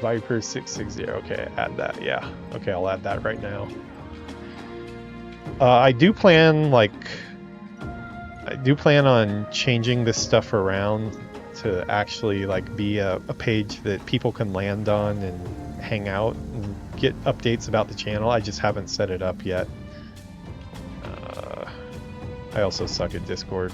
Viper660, okay, add that, yeah. Okay, I'll add that right now. I do plan on changing this stuff around to actually like be a page that people can land on and hang out and get updates about the channel. I just haven't set it up yet. I also suck at Discord.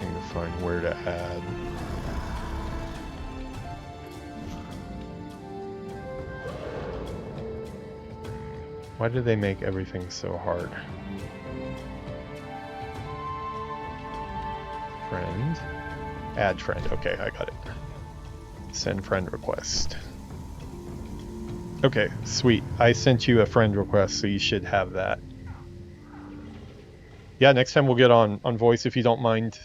Trying to find where to add. Why do they make everything so hard? Friend. Add friend. Okay, I got it. Send friend request. Okay, sweet. I sent you a friend request, so you should have that. Yeah, next time we'll get on voice if you don't mind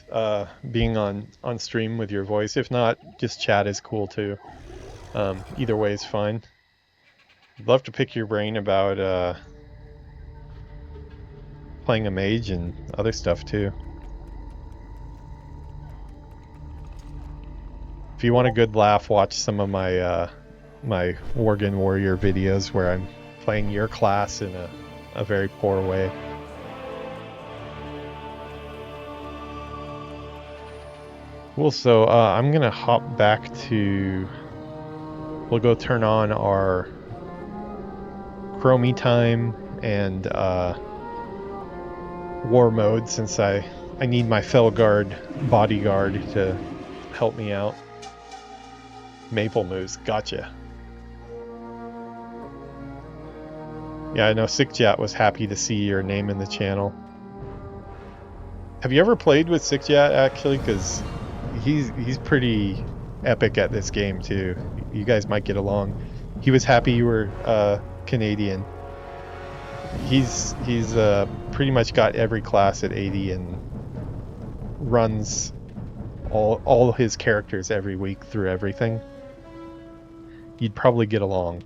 being on stream with your voice. If not, just chat is cool too. Either way is fine. I'd love to pick your brain about playing a mage and other stuff too. If you want a good laugh, watch some of my my Worgen Warrior videos where I'm playing your class in a very poor way. Cool, so I'm gonna hop back to... We'll go turn on our Chromie time and war mode, since I need my Felguard bodyguard to help me out. Maple Moose, gotcha. Yeah, I know Sickjat was happy to see your name in the channel. Have you ever played with Sickjat actually? Because he's pretty epic at this game too. You guys might get along. He was happy you were Canadian. He's pretty much got every class at 80 and runs all his characters every week through everything. You'd probably get along.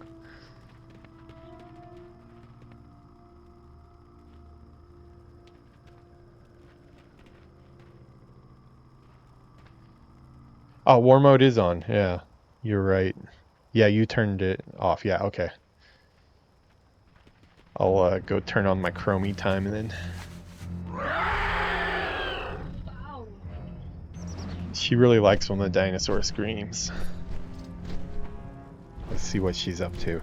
Oh, war mode is on. Yeah, you're right. Yeah, you turned it off. Yeah, okay. I'll go turn on my Chromie time and then... She really likes when the dinosaur screams. Let's see what she's up to.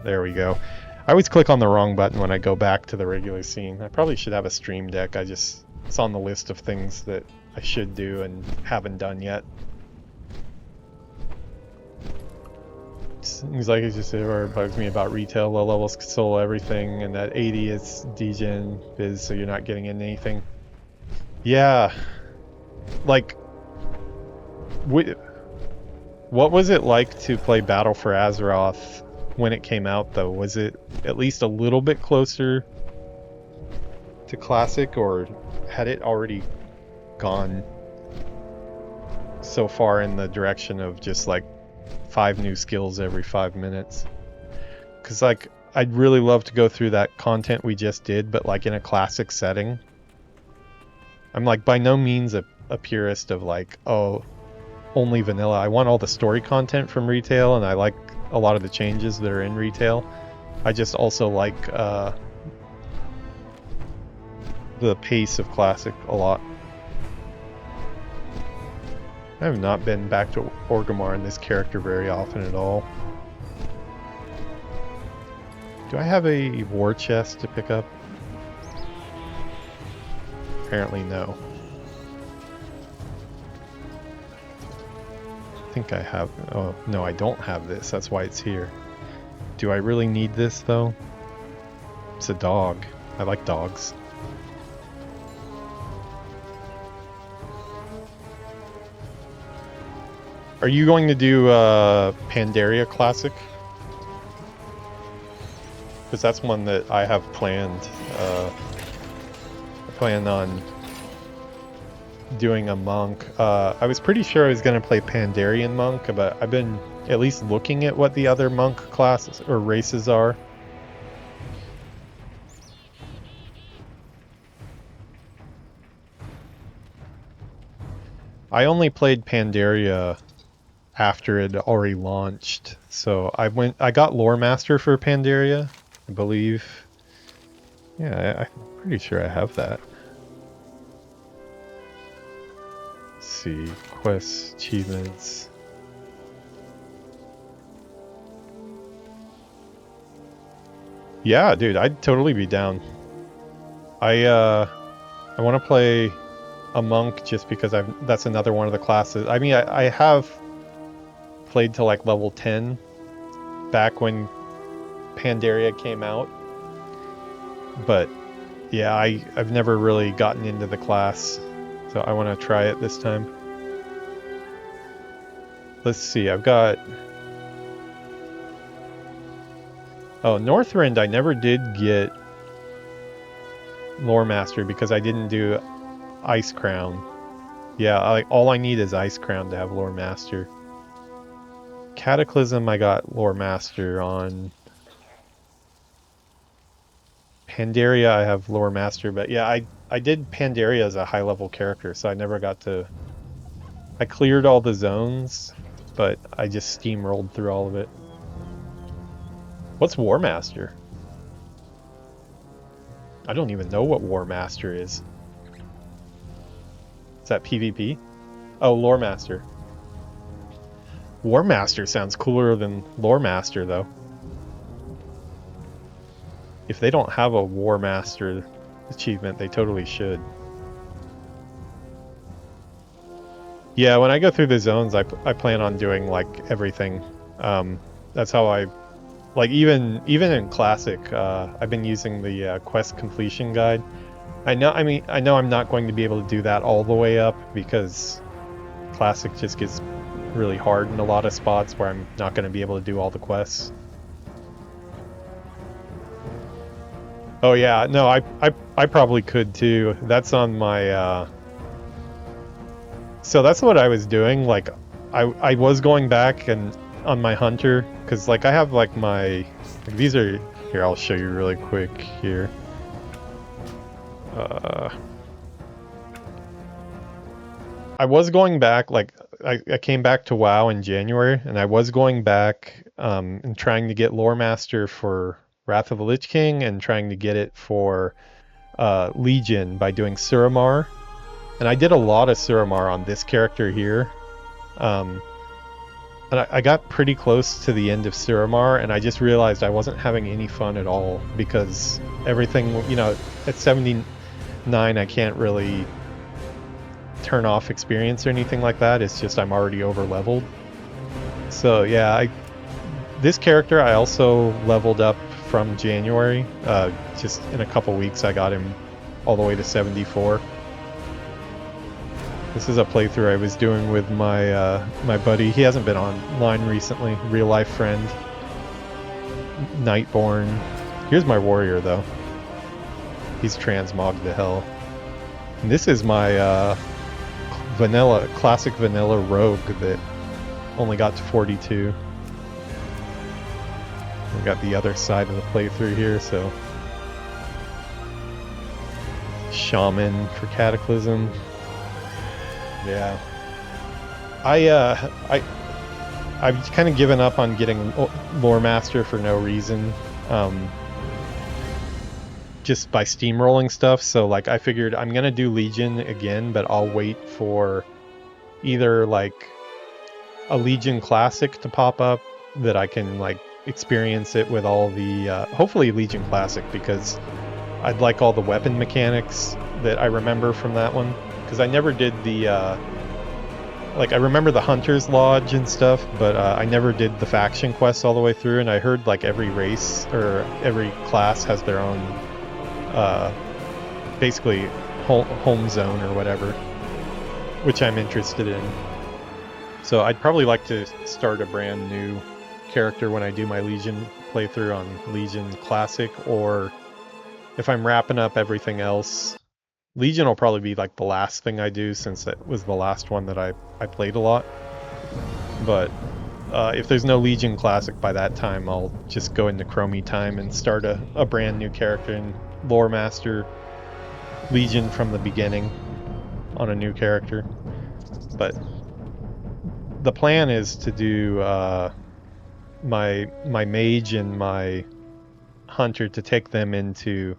There we go. I always click on the wrong button when I go back to the regular scene. I probably should have a stream deck. It's on the list of things that I should do and haven't done yet. Seems like it's just where it bugs me about retail. Low levels console everything, and at 80 it's degen biz, so you're not getting in anything. Yeah. Like, what was it like to play Battle for Azeroth when it came out, though? Was it at least a little bit closer to Classic, or had it already gone so far in the direction of just like 5 new skills every 5 minutes? Because like, I'd really love to go through that content we just did, but like in a Classic setting. I'm like by no means a purist of like, oh, only vanilla. I want all the story content from retail, and I like a lot of the changes that are in retail. I just also like the the pace of Classic a lot. I have not been back to Orgrimmar in this character very often at all. Do I have a war chest to pick up? Apparently no. I think I have... Oh, no, I don't have this. That's why it's here. Do I really need this, though? It's a dog. I like dogs. Are you going to do Pandaria Classic? Because that's one that I have planned. I plan on doing a monk. I was pretty sure I was going to play Pandarian monk, but I've been at least looking at what the other monk classes or races are. I only played Pandaria after it already launched, so I got Lore Master for Pandaria, I believe. Yeah, I'm pretty sure I have that. Let's see, quests, achievements. Yeah, dude, I'd totally be down. I want to play a monk just because that's another one of the classes. I mean, I have played to like level 10 back when Pandaria came out, but yeah, I've never really gotten into the class, so I want to try it this time. Let's see, I've got... Oh, Northrend I never did get Lore Master because I didn't do Ice Crown. Yeah, all I need is Ice Crown to have Lore Master. Cataclysm I got Lore Master on. Pandaria I have Lore Master, but yeah, I did Pandaria as a high level character, so I never got to... I cleared all the zones, but I just steamrolled through all of it. What's War Master? I don't even know what War Master is. Is that PvP? Oh, Lore Master. War Master sounds cooler than Lore Master, though. If they don't have a War Master achievement, they totally should. Yeah, when I go through the zones, I plan on doing, like, everything. That's how I... Like, even in Classic, I've been using the quest completion guide. I know I'm not going to be able to do that all the way up because Classic just gets really hard in a lot of spots where I'm not going to be able to do all the quests. Oh yeah, no, I probably could too. That's on my... So that's what I was doing. Like, I was going back and on my hunter, because like I have like my... Like, these are... Here, I'll show you really quick here. I was going back, like, I came back to WoW in January, and I was going back and trying to get Lore Master for Wrath of the Lich King, and trying to get it for Legion by doing Suramar. And I did a lot of Suramar on this character here. And I got pretty close to the end of Suramar, and I just realized I wasn't having any fun at all, because everything, you know, at 79 I can't really turn off experience or anything like that. It's just I'm already over leveled. So yeah, this character I also leveled up from January. Just in a couple weeks I got him all the way to 74. This is a playthrough I was doing with my my buddy. He hasn't been online recently. Real life friend, Nightborn. Here's my warrior though. He's transmogged to hell. And this is my classic vanilla rogue that only got to 42. We got the other side of the playthrough here, so Shaman for Cataclysm. Yeah. I've kind of given up on getting Lore Master for no reason. just by steamrolling stuff. So like I figured I'm gonna do Legion again, but I'll wait for either like a Legion Classic to pop up that I can like experience it with all the hopefully Legion Classic, because I'd like all the weapon mechanics that I remember from that one, because I never did the like I remember the Hunter's Lodge and stuff, but I never did the faction quests all the way through, and I heard like every race or every class has their own basically home zone or whatever, which I'm interested in. So I'd probably like to start a brand new character when I do my Legion playthrough on Legion Classic, or if I'm wrapping up everything else, Legion will probably be like the last thing I do, since it was the last one that I played a lot. But if there's no Legion Classic by that time, I'll just go into Chromie time and start a brand new character and lore master Legion from the beginning on a new character. But the plan is to do my mage and my hunter, to take them into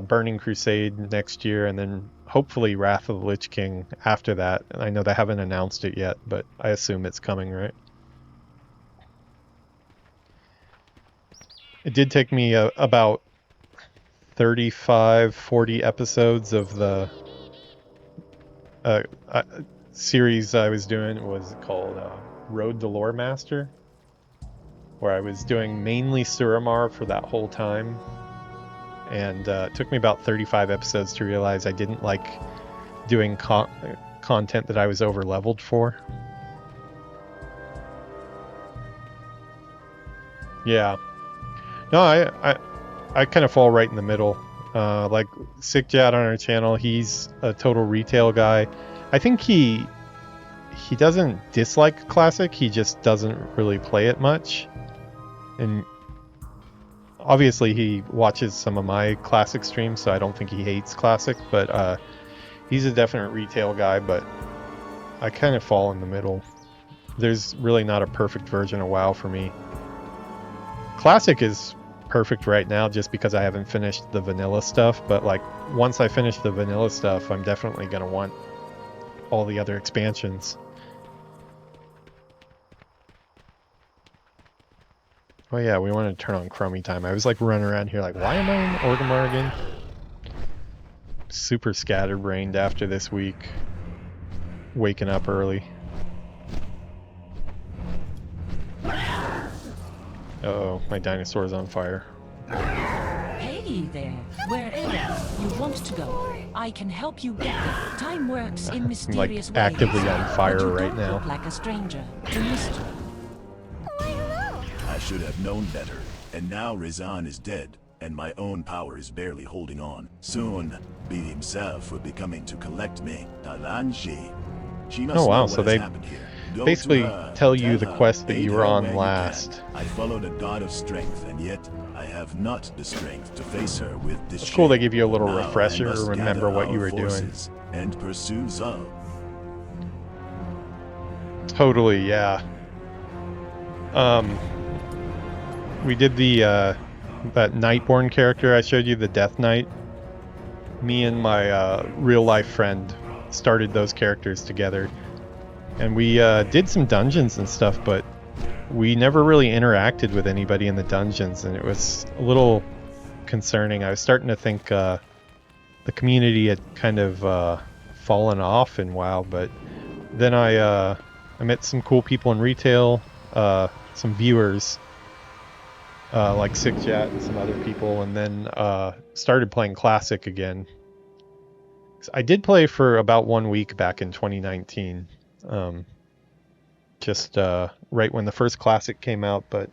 Burning Crusade next year, and then hopefully Wrath of the Lich King after that. I know they haven't announced it yet, but I assume it's coming, right? It did take me about 35-40 episodes of the series I was doing. It was called Road to Lore Master, where I was doing mainly Suramar for that whole time. And it took me about 35 episodes to realize I didn't like doing content that I was over leveled for. Yeah. No, I kind of fall right in the middle. Like Sickjat on our channel, he's a total retail guy. I think he doesn't dislike Classic, he just doesn't really play it much. And obviously he watches some of my Classic streams, so I don't think he hates Classic, but he's a definite retail guy, but I kind of fall in the middle. There's really not a perfect version of WoW for me. Classic is perfect right now just because I haven't finished the vanilla stuff, but like once I finish the vanilla stuff, I'm definitely going to want all the other expansions. Oh yeah, we wanted to turn on Chromie time. I was like running around here like, why am I in Orgrimmar again? Super scatterbrained after this week. Waking up early. Uh-oh, my dinosaur's on fire. Hey there, wherever you want to go, I can help you get there. Time works in mysterious ways. I'm like actively on fire but you right don't now. Look like a stranger to mystery. I should have known better, and now Rizan is dead, and my own power is barely holding on. Soon, Be himself will be coming to collect me. Talanji. She must know what has happened here. Go basically to her, tell you the her, quest that aid you her were where on you last. can. I follow the god of strength, and yet I have not the strength to face her with this. It's cool they give you a little Now refresher I must to remember gather what you our were doing. forces and pursue Zal. Totally, yeah. We did the that Nightborn character I showed you, the Death Knight. Me and my real life friend started those characters together, and we did some dungeons and stuff, but we never really interacted with anybody in the dungeons, and it was a little concerning. I was starting to think the community had kind of fallen off in WoW, but then I met some cool people in retail, some viewers like Sickjat and some other people, and then started playing Classic again. I did play for about 1 week back in 2019, just right when the first Classic came out, but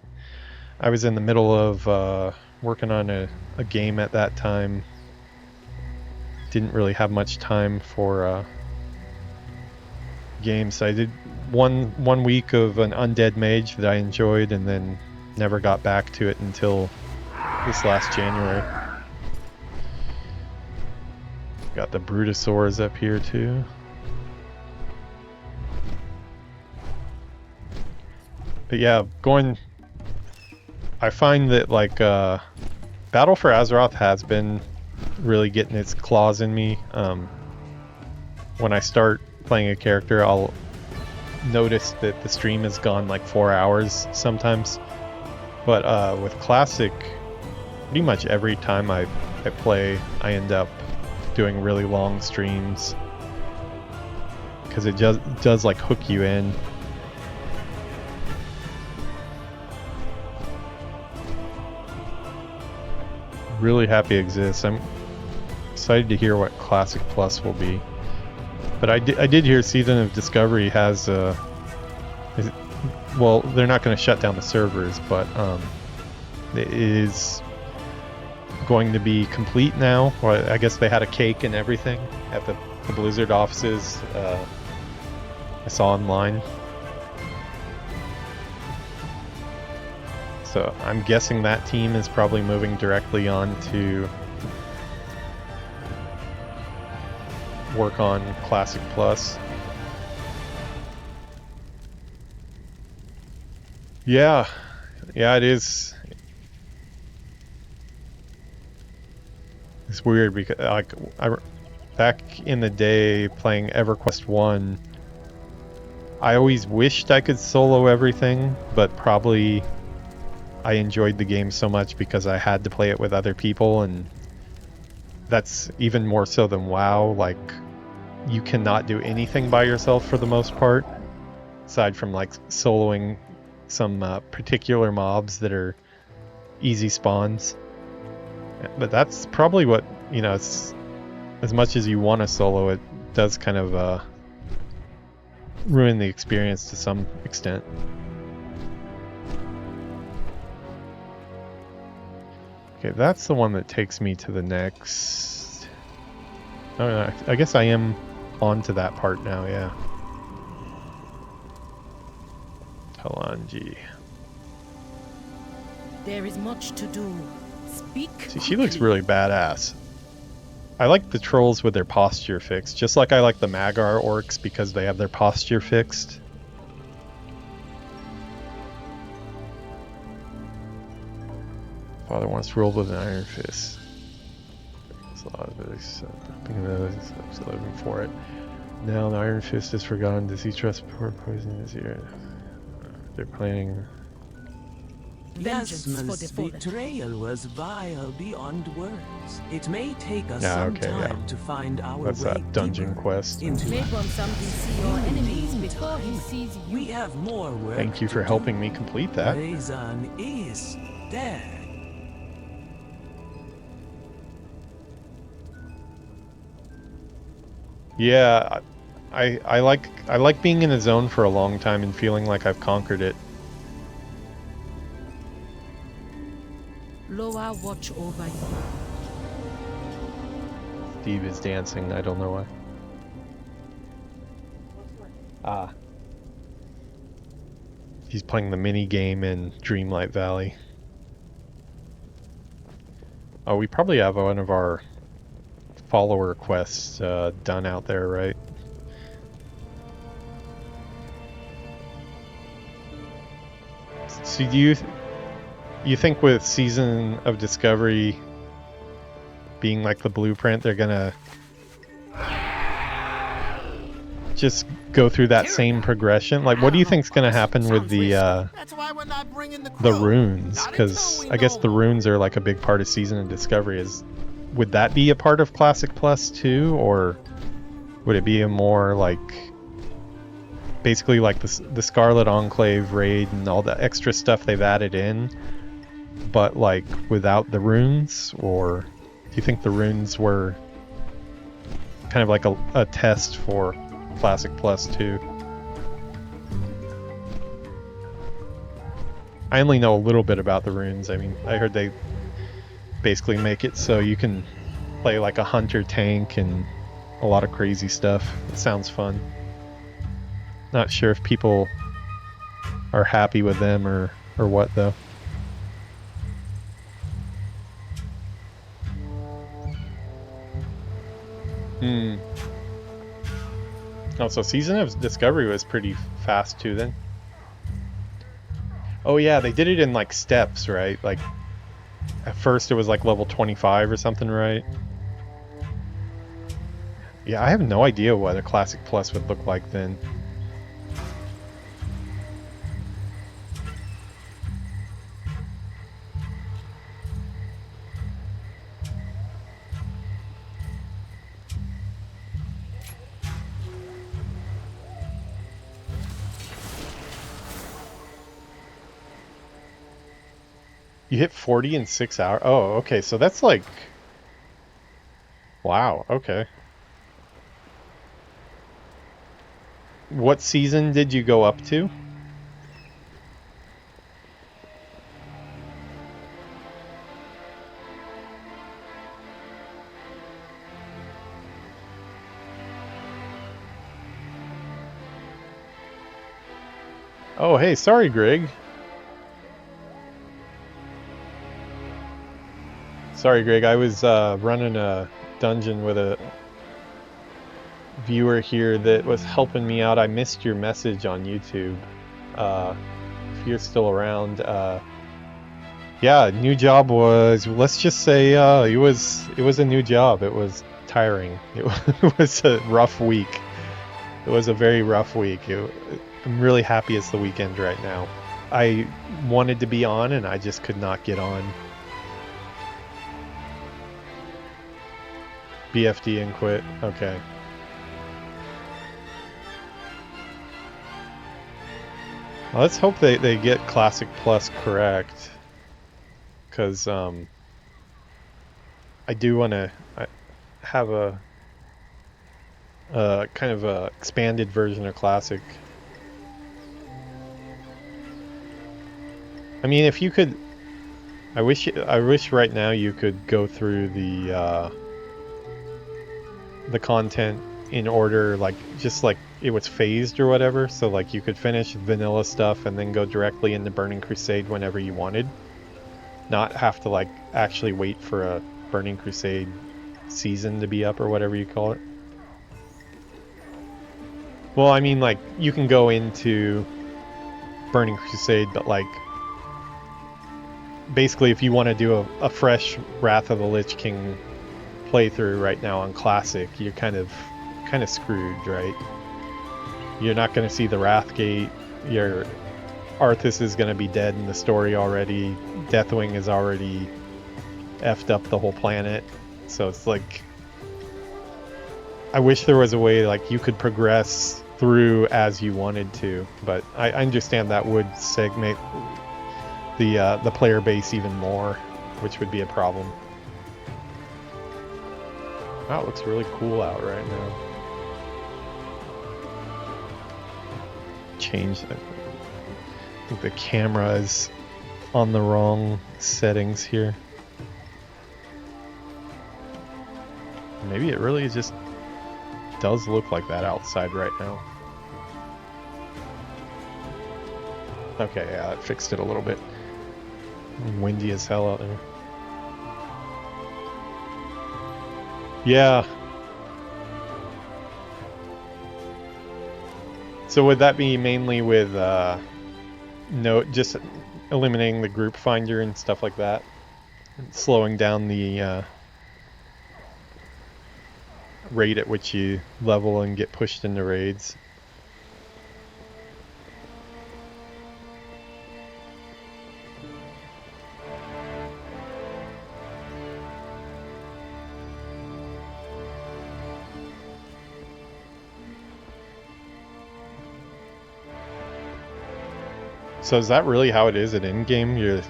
I was in the middle of working on a game at that time. Didn't really have much time for games. So I did one week of an Undead Mage that I enjoyed, and then never got back to it until this last January. Got the Brutosaurs up here too. But yeah, I find that like Battle for Azeroth has been really getting its claws in me. When I start playing a character, I'll notice that the stream has gone like 4 hours sometimes. But with Classic, pretty much every time I play, I end up doing really long streams. Because it just does like hook you in. Really happy it exists. I'm excited to hear what Classic Plus will be. But I did hear Season of Discovery has well, they're not going to shut down the servers, but it is going to be complete now. Well, I guess they had a cake and everything at the Blizzard offices. I saw online. So I'm guessing that team is probably moving directly on to work on Classic Plus. Yeah, it is. It's weird because like back in the day playing EverQuest 1, I always wished I could solo everything, but probably I enjoyed the game so much because I had to play it with other people, and that's even more so than WoW. Like, you cannot do anything by yourself for the most part, aside from like soloing some particular mobs that are easy spawns. But that's probably what, you know, it's as much as you want to solo, it does kind of ruin the experience to some extent. Okay, that's the one that takes me to the next... Oh, no, I guess I am on to that part now, yeah. Talanji. There is much to do. Speak. See, she looks really badass. I like the trolls with their posture fixed, just like I like the Magar orcs because they have their posture fixed. Father once ruled with an iron fist. There's a lot of it. Living for it. Now the iron fist is forgotten. Does he trust poor poison this year? They're planning. Yasma's betrayal was vile beyond words. It may take us some time to find our way. That's that dungeon quest. See your enemies before he sees you. We have more work. Thank you for helping me complete that. Raisin is dead. Yeah, I like being in a zone for a long time and feeling like I've conquered it. Loa watch over you. Steve is dancing, I don't know why. Ah. He's playing the mini game in Dreamlight Valley. Oh, we probably have one of our follower quests done out there, right? So do you think with Season of Discovery being like the blueprint, they're gonna just go through that same progression? Like, what do you think's gonna happen with the runes? Because I guess the runes are like a big part of Season of Discovery. Would that be a part of Classic Plus too, or would it be a more like basically like the Scarlet Enclave raid and all the extra stuff they've added in, but like without the runes? Or do you think the runes were kind of like a test for Classic Plus too? I only know a little bit about the runes. I mean, I heard they basically make it so you can play like a hunter tank and a lot of crazy stuff. It sounds fun. Not sure if people are happy with them or what though. Oh, so Season of Discovery was pretty fast too then. Oh yeah, they did it in like steps, right? Like At first it was like level 25 or something, right? Yeah, I have no idea what a Classic Plus would look like then. You hit 40 in 6 hours? Oh, okay, so that's like... Wow, okay. What season did you go up to? Oh, hey, sorry, Greg. Sorry, Greg, I was running a dungeon with a viewer here that was helping me out. I missed your message on YouTube. If you're still around, yeah, new job was, let's just say, it was a new job. It was tiring. It was a rough week. It was a very rough week. I'm really happy it's the weekend right now. I wanted to be on and I just could not get on. BFD and quit. Okay. Well, let's hope they get Classic Plus correct. Because I do want to have a kind of a expanded version of Classic. I mean, if you could, I wish right now you could go through the content in order, like just like it was phased or whatever. So like you could finish vanilla stuff and then go directly into Burning Crusade whenever you wanted. Not have to like actually wait for a Burning Crusade season to be up or whatever you call it. Well, I mean, like you can go into Burning Crusade, but like basically if you want to do a fresh Wrath of the Lich King playthrough right now on Classic, you're kind of screwed, right? You're not going to see the Wrathgate. Your Arthas is going to be dead in the story already. Deathwing is already effed up the whole planet. So it's like, I wish there was a way like you could progress through as you wanted to, but I understand that would segment the player base even more, which would be a problem. Wow, it looks really cool out right now. Change that. I think the camera is on the wrong settings here. Maybe it really just does look like that outside right now. Okay, yeah, that fixed it a little bit. Windy as hell out there. Yeah. So would that be mainly with just eliminating the group finder and stuff like that? Slowing down the rate at which you level and get pushed into raids? So is that really how it is at in-game? You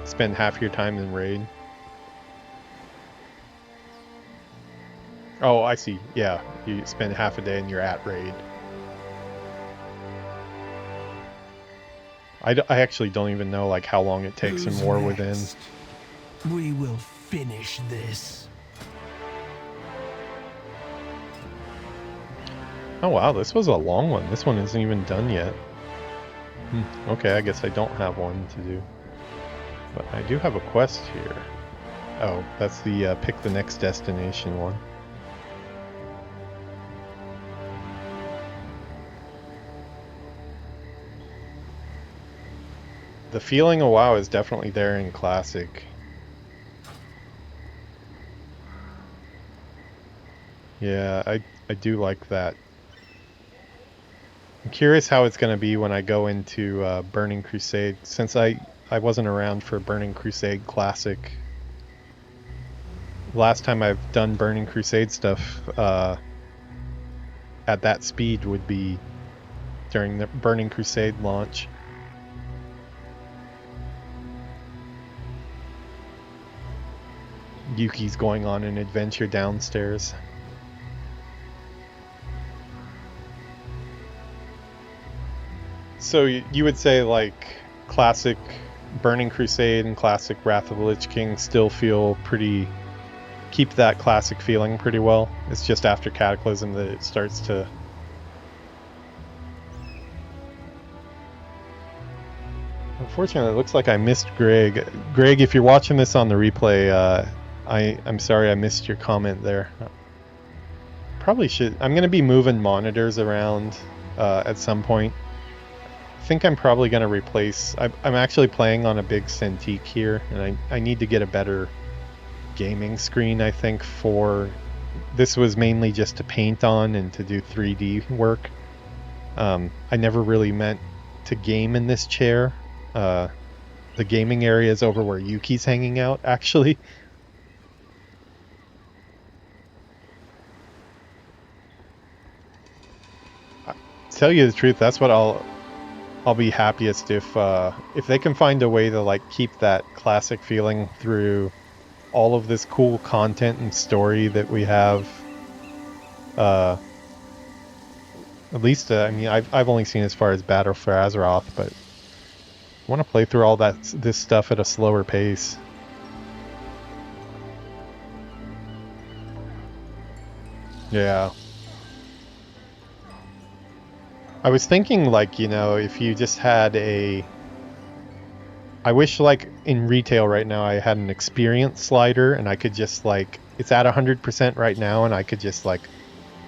spend half your time in raid? Oh, I see. Yeah, you spend half a day and you're at raid. I actually don't even know like how long it takes in War Within. We will finish this. Oh wow, this was a long one. This one isn't even done yet. Okay, I guess I don't have one to do. But I do have a quest here. Oh, that's the pick the next destination one. The feeling of WoW is definitely there in Classic. Yeah, I do like that. I'm curious how it's going to be when I go into Burning Crusade, since I wasn't around for Burning Crusade Classic. Last time I've done Burning Crusade stuff at that speed would be during the Burning Crusade launch. Yuki's going on an adventure downstairs. So you would say like classic Burning Crusade and classic Wrath of the Lich King still feel pretty... keep that classic feeling pretty well. It's just after Cataclysm that it starts to... Unfortunately, it looks like I missed Greg. Greg, if you're watching this on the replay, I'm sorry I missed your comment there. Probably should... I'm going to be moving monitors around at some point. I think I'm probably going to replace... I'm actually playing on a big Cintiq here, and I need to get a better gaming screen, I think, for... This was mainly just to paint on and to do 3D work. I never really meant to game in this chair. The gaming area is over where Yuki's hanging out, actually. Tell you the truth, that's what I'll be happiest if they can find a way to like keep that classic feeling through all of this cool content and story that we have. At least, I mean, I've only seen as far as Battle for Azeroth, but I want to play through all this stuff at a slower pace. Yeah. I was thinking, like, you know, if you just had a... I wish, like, in retail right now, I had an experience slider, and I could just, like... It's at 100% right now, and I could just, like,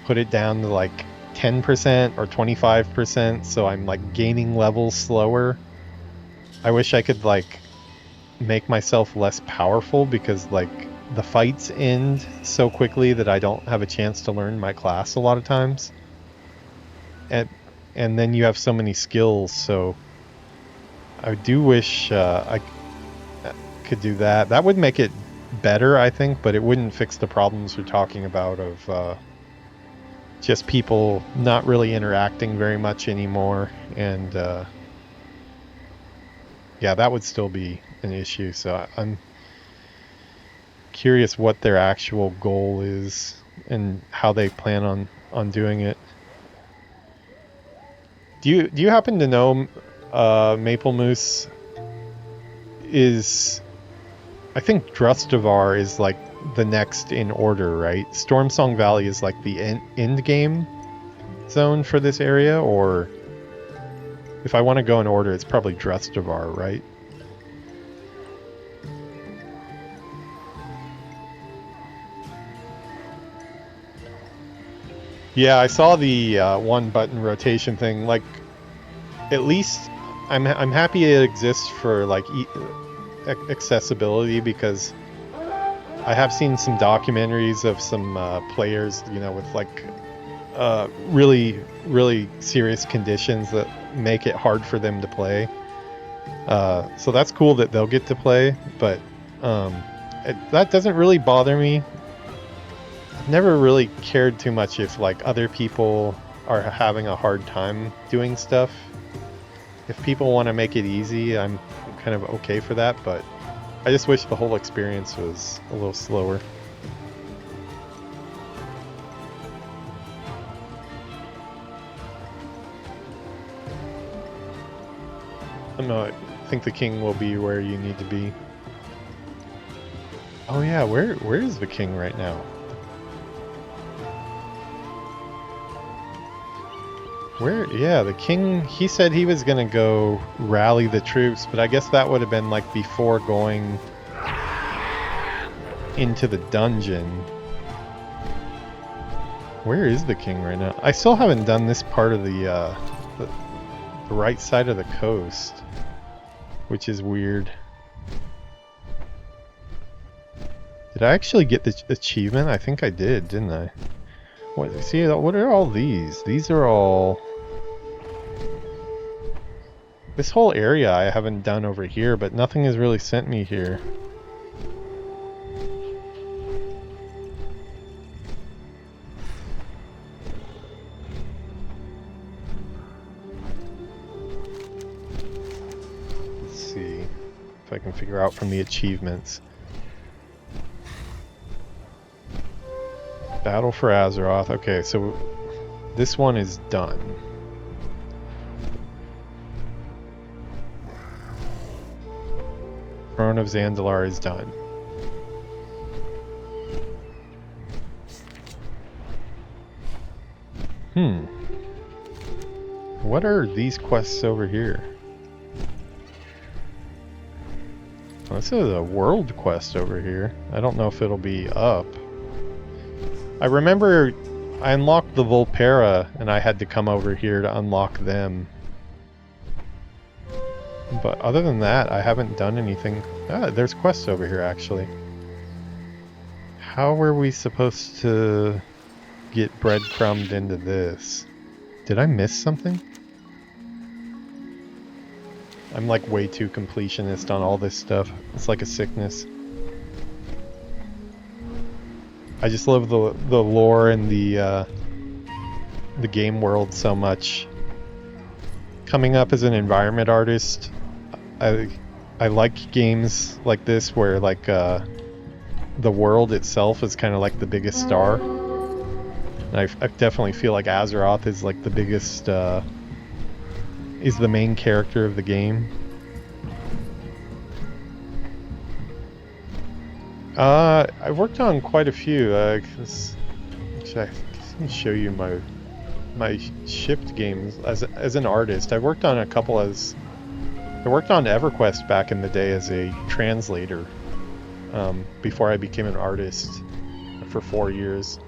put it down to, like, 10% or 25%, so I'm, like, gaining levels slower. I wish I could, like, make myself less powerful, because, like, the fights end so quickly that I don't have a chance to learn my class a lot of times. And then you have so many skills, so I do wish I could do that. That would make it better, I think, but it wouldn't fix the problems we're talking about of just people not really interacting very much anymore. And yeah, that would still be an issue. So I'm curious what their actual goal is and how they plan on doing it. Do you happen to know Maple Moose is... I think Drustavar is like the next in order, right? Stormsong Valley is like the end game zone for this area, or if I want to go in order, it's probably Drustavar, right? Yeah, I saw the one button rotation thing. Like, at least I'm happy it exists for like accessibility, because I have seen some documentaries of some players, you know, with like really, really serious conditions that make it hard for them to play. So that's cool that they'll get to play, but that doesn't really bother me. I've never really cared too much if like other people are having a hard time doing stuff. If people want to make it easy, I'm kind of okay for that, but I just wish the whole experience was a little slower. No, I think the king will be where you need to be. Oh yeah, where is the king right now? Yeah, the king, he said he was gonna go rally the troops, but I guess that would have been like before going into the dungeon. Where is the king right now? I still haven't done this part of the right side of the coast, which is weird. Did I actually get the achievement? I think I did, didn't I? See, what are all these? These are all... This whole area I haven't done over here, but nothing has really sent me here. Let's see if I can figure out from the achievements. Battle for Azeroth. Okay, so this one is done. Throne of Zandalar is done. What are these quests over here? Well, this is a world quest over here. I don't know if it'll be up. I remember I unlocked the Volpera and I had to come over here to unlock them. But other than that, I haven't done anything. Ah, there's quests over here actually. How were we supposed to get breadcrumbed into this? Did I miss something? I'm like way too completionist on all this stuff. It's like a sickness. I just love the lore and the game world so much. Coming up as an environment artist, I like games like this where like the world itself is kind of like the biggest star. And I definitely feel like Azeroth is like the biggest, is the main character of the game. I've worked on quite a few. Actually, I can show you my shipped games as an artist. I've worked on a couple I worked on EverQuest back in the day as a translator before I became an artist for 4 years.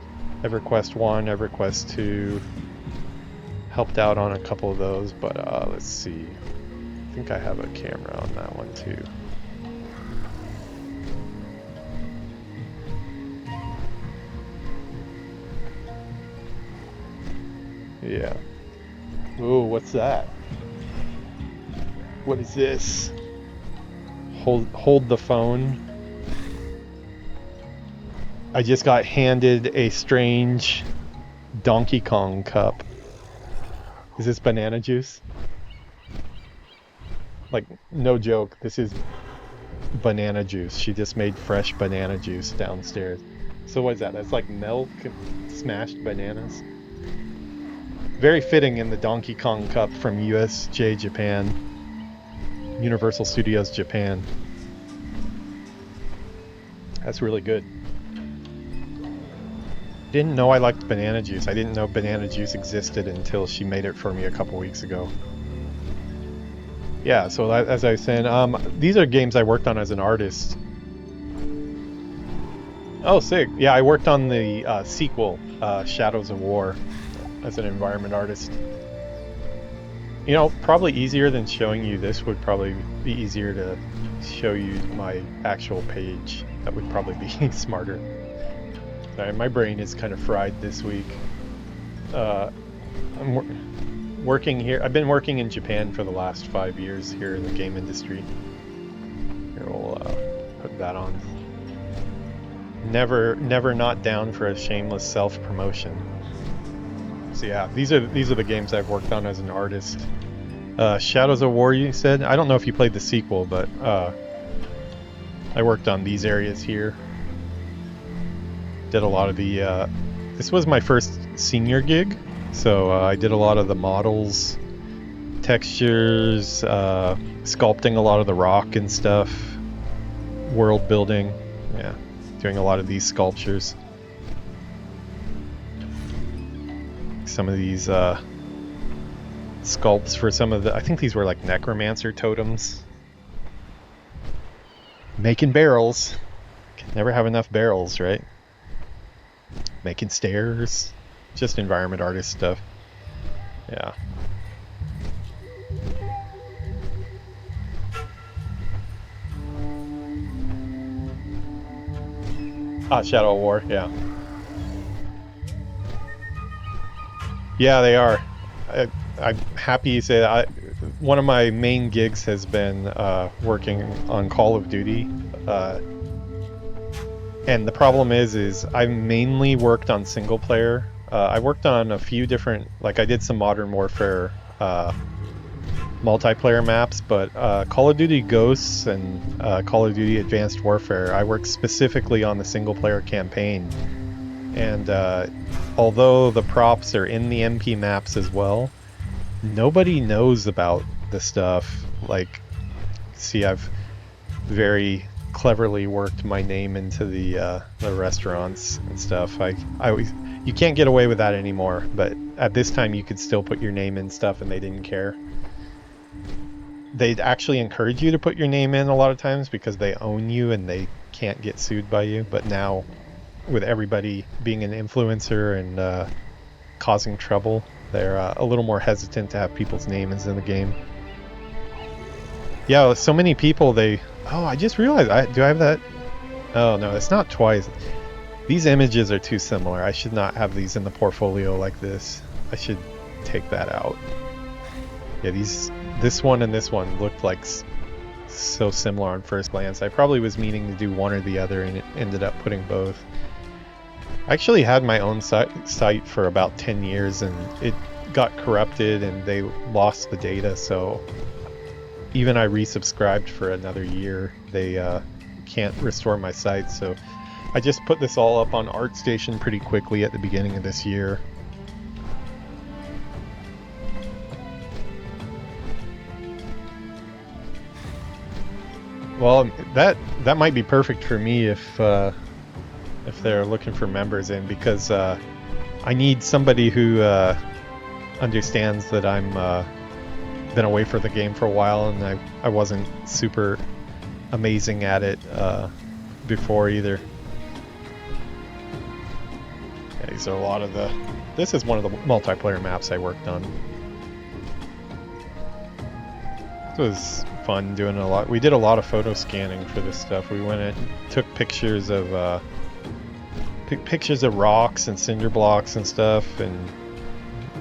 EverQuest 1, EverQuest 2. Helped out on a couple of those, but let's see. I think I have a camera on that one too. Yeah. Ooh, what's that? What is this? Hold the phone. I just got handed a strange Donkey Kong cup. Is this banana juice? Like, no joke, this is banana juice. She just made fresh banana juice downstairs. So what is that? That's like milk and smashed bananas. Very fitting in the Donkey Kong cup from USJ Japan. Universal Studios Japan. That's really good. Didn't know I liked banana juice. I didn't know banana juice existed until she made it for me a couple weeks ago. Yeah, so as I was saying, these are games I worked on as an artist. Oh, sick. Yeah, I worked on the sequel, Shadows of War, as an environment artist. You know, probably easier than showing you this would probably be easier to show you my actual page. That would probably be smarter. Sorry, my brain is kind of fried this week. I'm working here. I've been working in Japan for the last 5 years here in the game industry. Here, we'll put that on. Never not down for a shameless self-promotion. So yeah, these are the games I've worked on as an artist. Shadows of War, you said? I don't know if you played the sequel, but I worked on these areas here. Did a lot of the... this was my first senior gig, so I did a lot of the models, textures, sculpting a lot of the rock and stuff, world building, yeah, doing a lot of these sculptures. Some of these sculpts for some of the... I think these were like necromancer totems. Making barrels. Can never have enough barrels, right? Making stairs. Just environment artist stuff. Yeah. Ah, Shadow of War, yeah. Yeah, they are. I'm happy you say that. One of my main gigs has been working on Call of Duty. And the problem is I've mainly worked on single player. I worked on a few different, like I did some Modern Warfare multiplayer maps, but Call of Duty Ghosts and Call of Duty Advanced Warfare, I worked specifically on the single player campaign. And although the props are in the MP maps as well, nobody knows about the stuff. Like, see, I've very cleverly worked my name into the restaurants and stuff. You can't get away with that anymore, but at this time you could still put your name in stuff and they didn't care. They'd actually encourage you to put your name in a lot of times because they own you and they can't get sued by you. But now, with everybody being an influencer and causing trouble, they're a little more hesitant to have people's names in the game. Yeah, so many people, oh, I just realized, do I have that? Oh no, it's not twice. These images are too similar. I should not have these in the portfolio like this. I should take that out. Yeah, this one and this one looked like so similar on first glance. I probably was meaning to do one or the other and it ended up putting both. I actually had my own site for about 10 years and it got corrupted and they lost the data, so even I resubscribed for another year, they can't restore my site, so I just put this all up on ArtStation pretty quickly at the beginning of this year. Well, that might be perfect for me if they're looking for members in, because I need somebody who understands that I'm been away for the game for a while and I wasn't super amazing at it before either. Yeah, these are a lot of this is one of the multiplayer maps I worked on. It was fun doing a lot. We did a lot of photo scanning for this stuff. We went and took pictures of rocks and cinder blocks and stuff, and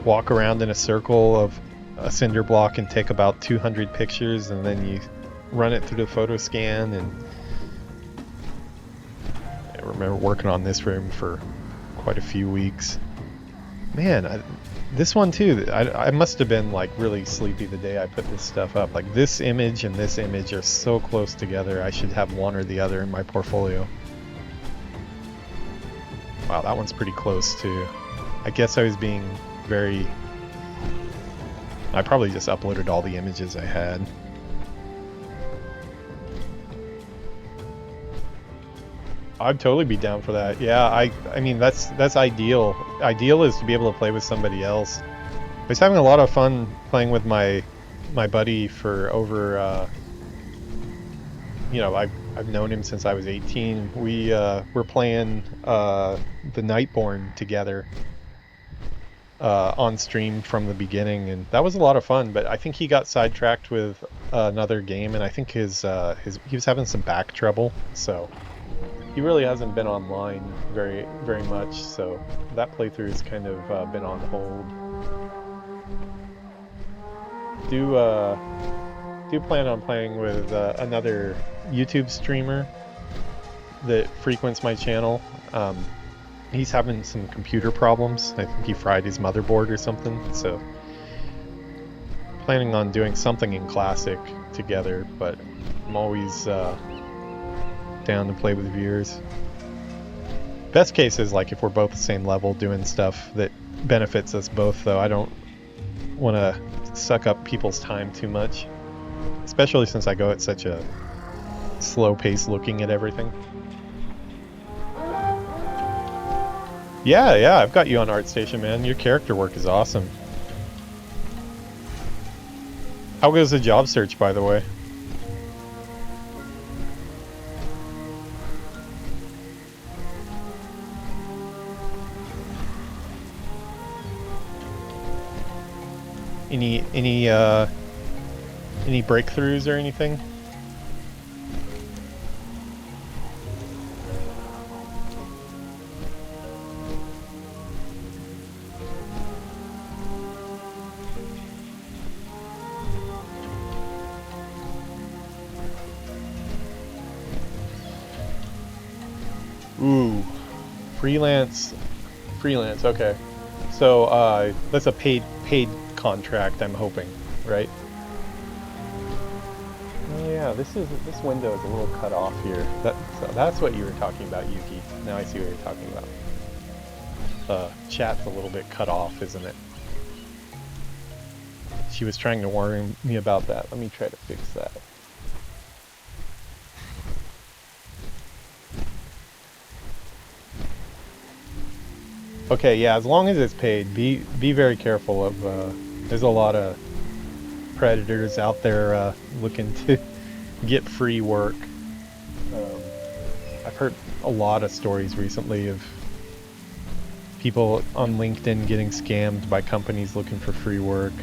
walk around in a circle of a cinder block and take about 200 pictures, and then you run it through the photo scan. And I remember working on this room for quite a few weeks. Man, this one too, I must have been like really sleepy the day I put this stuff up. Like this image and this image are so close together. I should have one or the other in my portfolio. Wow, that one's pretty close too. I guess I was being very... I probably just uploaded all the images I had. I'd totally be down for that. Yeah, I mean that's ideal. Ideal is to be able to play with somebody else. I was having a lot of fun playing with my buddy for over you know, I've known him since I was 18. We were playing the Nightborn together on stream from the beginning, and that was a lot of fun. But I think he got sidetracked with another game, and I think he was having some back trouble, so he really hasn't been online very much. So that playthrough has kind of been on hold. Do plan on playing with another YouTube streamer that frequents my channel. He's having some computer problems. I think he fried his motherboard or something, so planning on doing something in Classic together, but I'm always down to play with viewers. Best case is like if we're both the same level doing stuff that benefits us both, though. I don't want to suck up people's time too much, especially since I go at such a slow pace looking at everything. Yeah, I've got you on ArtStation, man. Your character work is awesome. How goes the job search, by the way? Any breakthroughs or anything? Ooh, freelance, okay. So that's a paid contract, I'm hoping, right? Oh yeah, this window is a little cut off here. So that's what you were talking about, Yuki. Now I see what you're talking about. Chat's a little bit cut off, isn't it? She was trying to warn me about that. Let me try to fix that. Okay, yeah, as long as it's paid, be very careful of, there's a lot of predators out there looking to get free work. I've heard a lot of stories recently of people on LinkedIn getting scammed by companies looking for free work.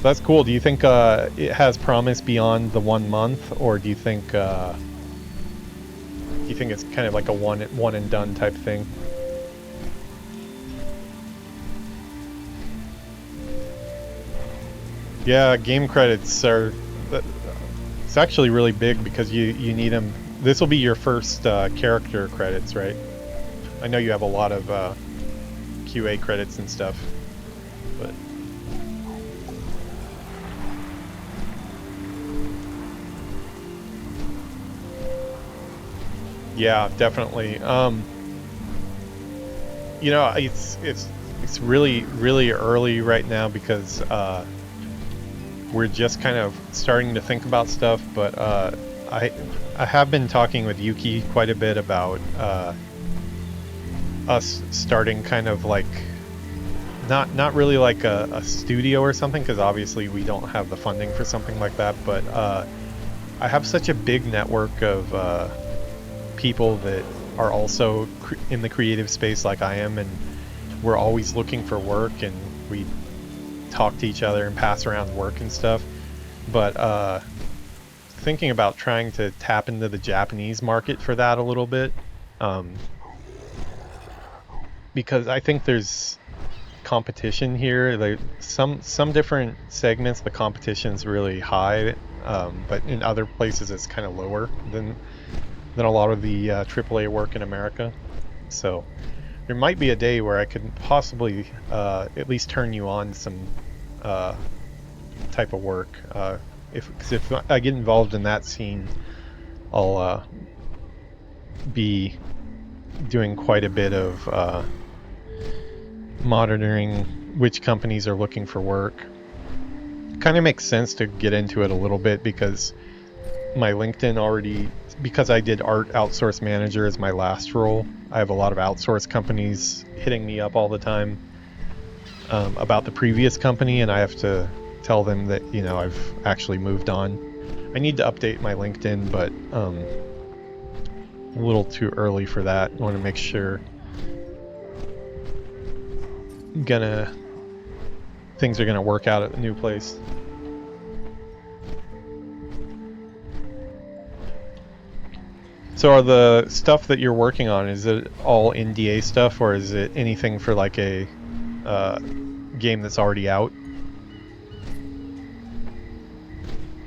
That's cool. Do you think it has promise beyond the 1 month, or do you think it's kind of like a one and done type thing? Yeah, game credits are, it's actually really big because you need them. This will be your first character credits, right? I know you have a lot of QA credits and stuff, but yeah, definitely. You know, it's really early right now because we're just kind of starting to think about stuff, but I have been talking with Yuki quite a bit about us starting kind of like not really like a studio or something, because obviously we don't have the funding for something like that, but I have such a big network of people that are also in the creative space like I am, and we're always looking for work, and we talk to each other and pass around work and stuff. But thinking about trying to tap into the Japanese market for that a little bit, because I think there's competition here. Like some different segments the competition's really high, but in other places it's kind of lower than a lot of the AAA work in America. So there might be a day where I could possibly at least turn you on some type of work. If I get involved in that scene, I'll be doing quite a bit of monitoring which companies are looking for work. Kind of makes sense to get into it a little bit because my LinkedIn already, because I did Art Outsource Manager as my last role, I have a lot of outsource companies hitting me up all the time about the previous company, and I have to tell them that, you know, I've actually moved on. I need to update my LinkedIn, but a little too early for that. I want to make sure things are gonna work out at the new place. So are the stuff that you're working on, is it all NDA stuff, or is it anything for like a game that's already out?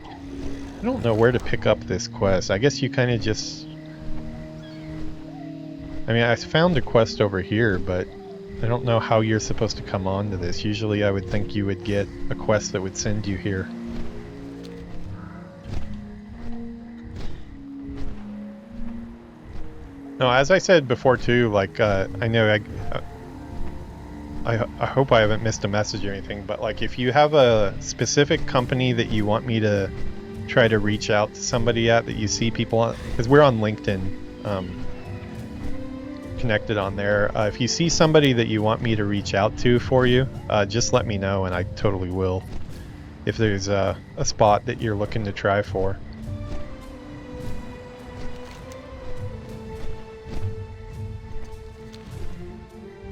I don't know where to pick up this quest. I guess you kind of just... I mean, I found a quest over here, but I don't know how you're supposed to come on to this. Usually I would think you would get a quest that would send you here. No, as I said before too, like, I know I hope I haven't missed a message or anything, but like if you have a specific company that you want me to try to reach out to somebody at, that you see people on, because we're on LinkedIn, connected on there. If you see somebody that you want me to reach out to for you, just let me know and I totally will, if there's a spot that you're looking to try for.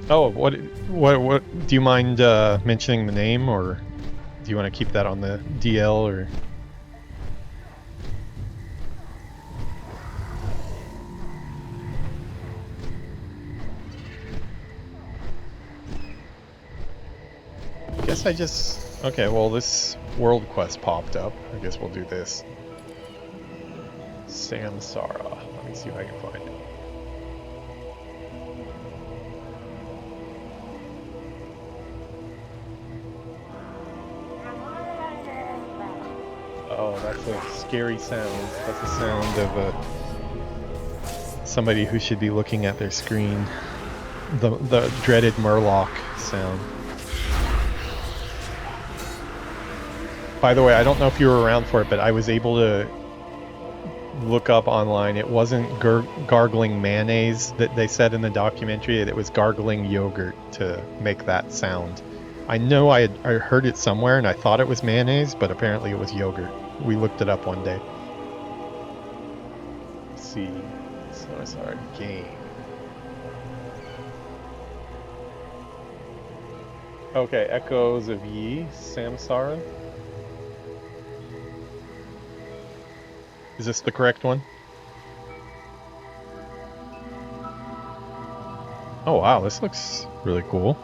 Oh, what do you mind mentioning the name, or do you want to keep that on the DL, or? I guess I just... Okay, well this world quest popped up. I guess we'll do this. Samsara. Let me see if I can find it. Oh, that's a scary sound. That's the sound of somebody who should be looking at their screen. The dreaded Murloc sound. By the way, I don't know if you were around for it, but I was able to look up online. It wasn't gargling mayonnaise that they said in the documentary. It was gargling yogurt to make that sound. I know I heard it somewhere and I thought it was mayonnaise, but apparently it was yogurt. We looked it up one day. Let's see. So it's our game. Okay, Echoes of Yi, Samsara. Is this the correct one? Oh wow, this looks really cool.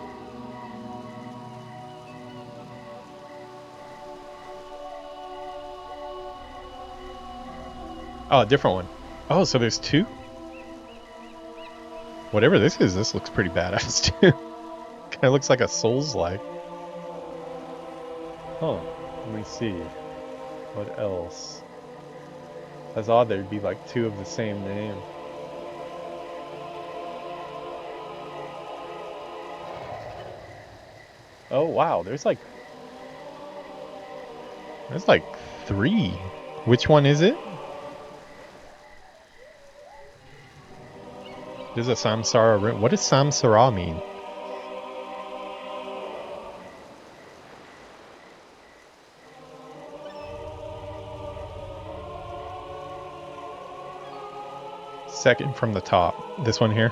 Oh, a different one. Oh, so there's two? Whatever this is, this looks pretty badass too. Kinda looks like a Souls-like. Huh, let me see. What else? That's odd there'd be like two of the same name. Oh wow, there's like three. Which one is it? There's a Samsara. What does Samsara mean? Second from the top. This one here.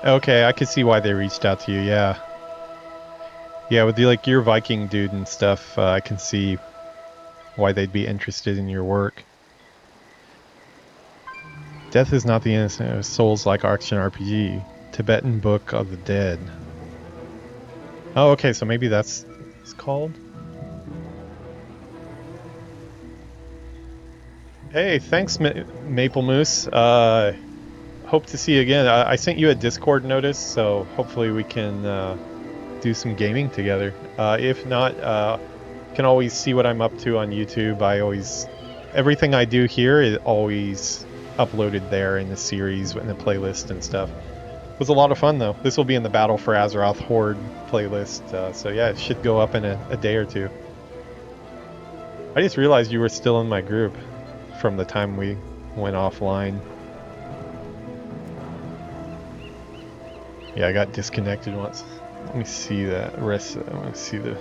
Okay, I could see why they reached out to you, yeah. Yeah, with like your Viking dude and stuff, I can see why they'd be interested in your work. Death is not the innocent of souls like action RPG. Tibetan Book of the Dead. Oh, okay, so maybe that's what it's called. Hey, thanks, Maple Moose. Hope to see you again. I sent you a Discord notice, so hopefully we can do some gaming together. If not, you can always see what I'm up to on YouTube. Everything I do here is always uploaded there in the series, in the playlist and stuff. It was a lot of fun though. This will be in the Battle for Azeroth Horde playlist, so yeah, it should go up in a day or two. I just realized you were still in my group from the time we went offline. Yeah, I got disconnected once. Let me see that rest. I want to see the.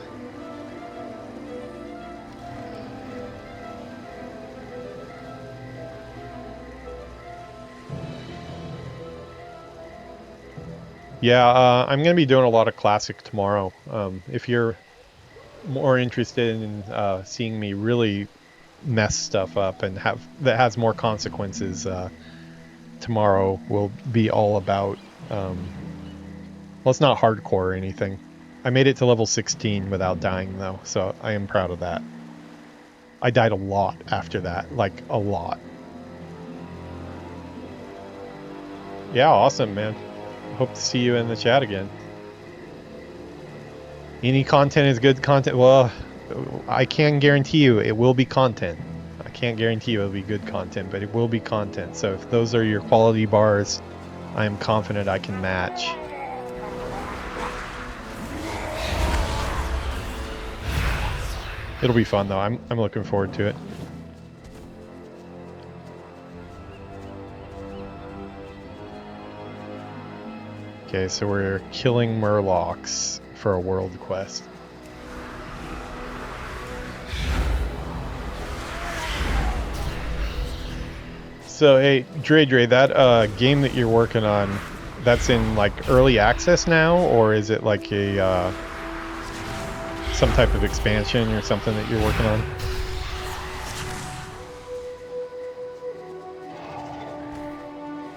Yeah, I'm going to be doing a lot of Classic tomorrow. If you're more interested in seeing me really mess stuff up and that has more consequences, tomorrow will be all about. Well, it's not hardcore or anything. I made it to level 16 without dying though, so I am proud of that. I died a lot after that, like a lot. Yeah, awesome, man. Hope to see you in the chat again. Any content is good content. Well, I can guarantee you it will be content. I can't guarantee you it'll be good content, but it will be content. So if those are your quality bars, I am confident I can match. It'll be fun though. I'm looking forward to it. Okay, so we're killing Murlocs for a world quest. So hey, Dre, that game that you're working on, that's in like early access now, or is it like a some type of expansion or something that you're working on?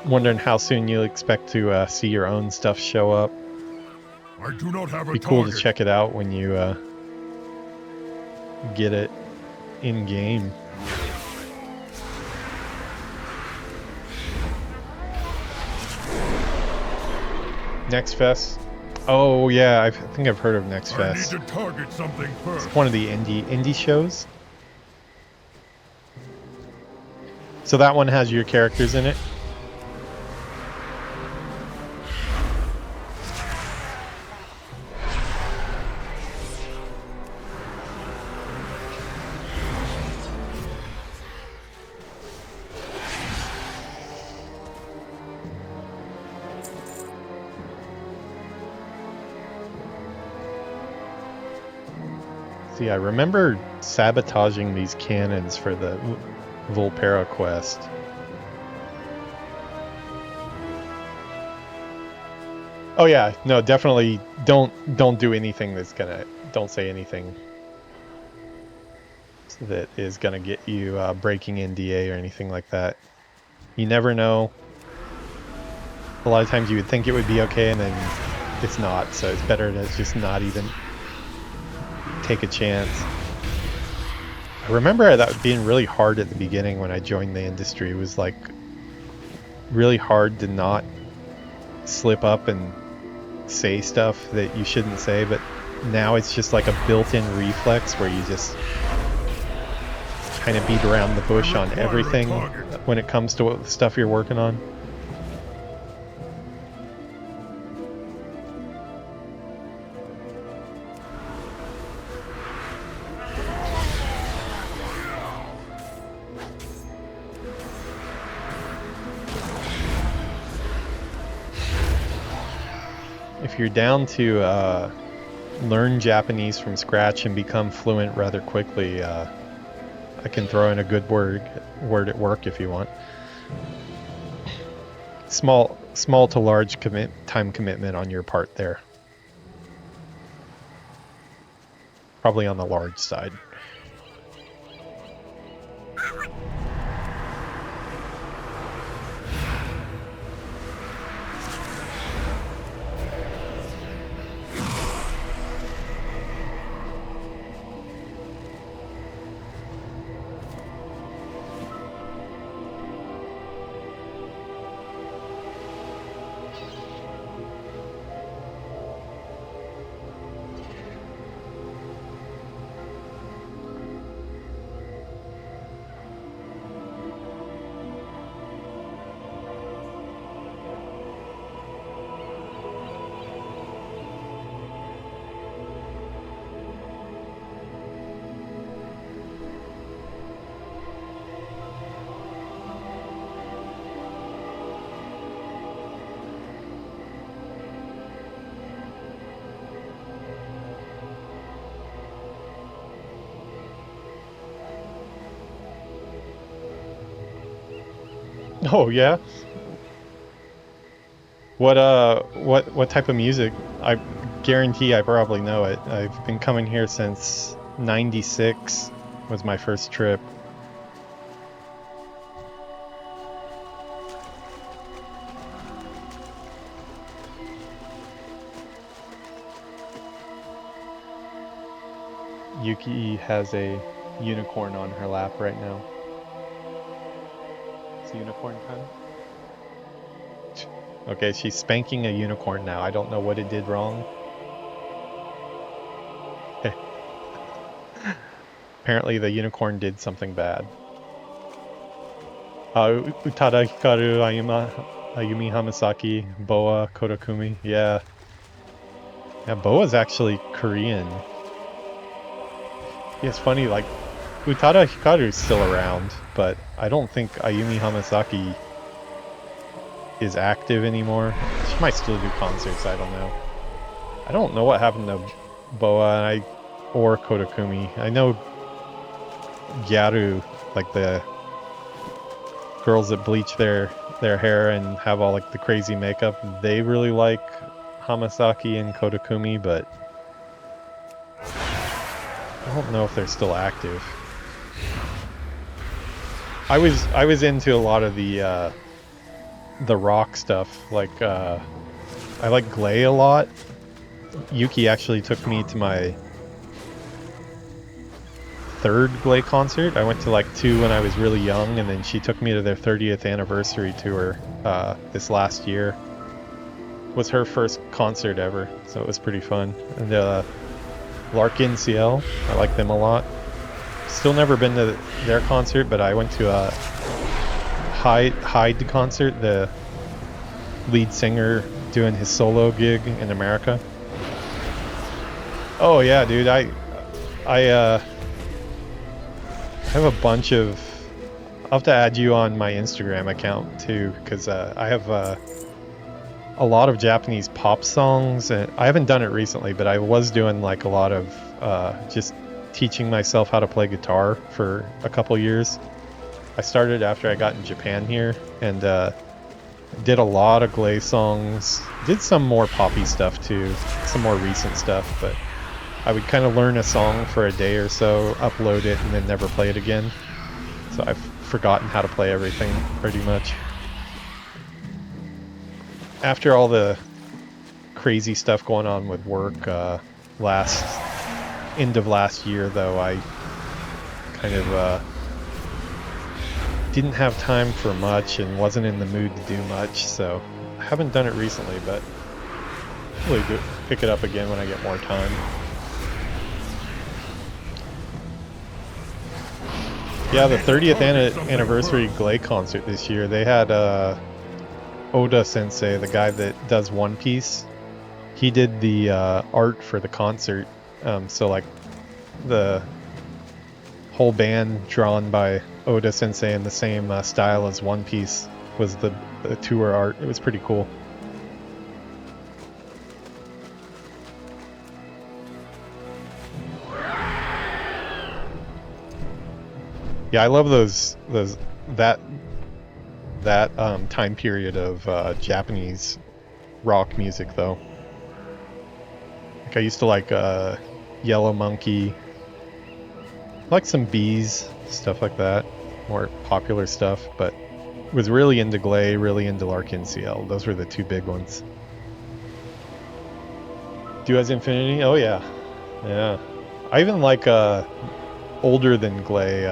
Wondering how soon you'll expect to see your own stuff show up. I do not have a Be cool to target. check it out when you get it in game. Next Fest. Oh yeah, I think I've heard of Next Fest. I need to target something first. It's one of the indie shows. So that one has your characters in it. See, I remember sabotaging these cannons for the Volpera quest. Oh yeah, no, definitely don't do anything that's gonna, don't say anything that is gonna get you breaking NDA or anything like that. You never know. A lot of times you would think it would be okay and then it's not, so it's better to just not even take a chance. I remember that being really hard at the beginning when I joined the industry. It was like really hard to not slip up and say stuff that you shouldn't say, but now it's just like a built-in reflex where you just kind of beat around the bush on everything when it comes to what stuff you're working on. If you're down to learn Japanese from scratch and become fluent rather quickly, I can throw in a good word at work if you want. Small to large time commitment on your part there. Probably on the large side. Oh yeah. What type of music? I guarantee I probably know it. I've been coming here since '96 was my first trip. Yuki has a unicorn on her lap right now. Unicorn time? Okay, she's spanking a unicorn now. I don't know what it did wrong. Apparently the unicorn did something bad. Utada Hikaru, Ayumi Hamasaki, Boa, Kodakumi. Yeah. Yeah, Boa's actually Korean. Yeah, it's funny, like, Utada Hikaru is still around, but I don't think Ayumi Hamasaki is active anymore. She might still do concerts, I don't know. I don't know what happened to Boa or Kodakumi. I know Gyaru, like the girls that bleach their hair and have all like the crazy makeup, they really like Hamasaki and Kodakumi, but I don't know if they're still active. I was into a lot of the rock stuff, like I like Glay a lot, Yuki actually took me to my third Glay concert. I went to like 2 when I was really young, and then she took me to their 30th anniversary tour this last year. It was her first concert ever, so it was pretty fun. And Larkin CL, I like them a lot. Still never been to their concert, but I went to a Hyde concert, the lead singer doing his solo gig in America. Oh yeah, dude, I have a bunch of... I'll have to add you on my Instagram account too, because I have a lot of Japanese pop songs, and I haven't done it recently, but I was doing like a lot of just teaching myself how to play guitar for a couple years. I started after I got in Japan here, and did a lot of Glay songs. Did some more poppy stuff too, some more recent stuff, but I would kind of learn a song for a day or so, upload it, and then never play it again. So I've forgotten how to play everything pretty much. After all the crazy stuff going on with work end of last year, though, I kind of didn't have time for much and wasn't in the mood to do much, so I haven't done it recently, but really pick it up again when I get more time. Yeah, the 30th anniversary Glay concert this year, they had Oda Sensei, the guy that does One Piece. He did the art for the concert, so like the whole band drawn by Oda Sensei in the same style as One Piece was the tour art. It was pretty cool. Yeah, I love that time period of Japanese rock music, though. Like I used to like Yellow Monkey, like some Bees, stuff like that, more popular stuff. But was really into Glay, really into Larkin CL. Those were the 2 big ones. Do as Infinity? Oh yeah, yeah. I even like older than Glay,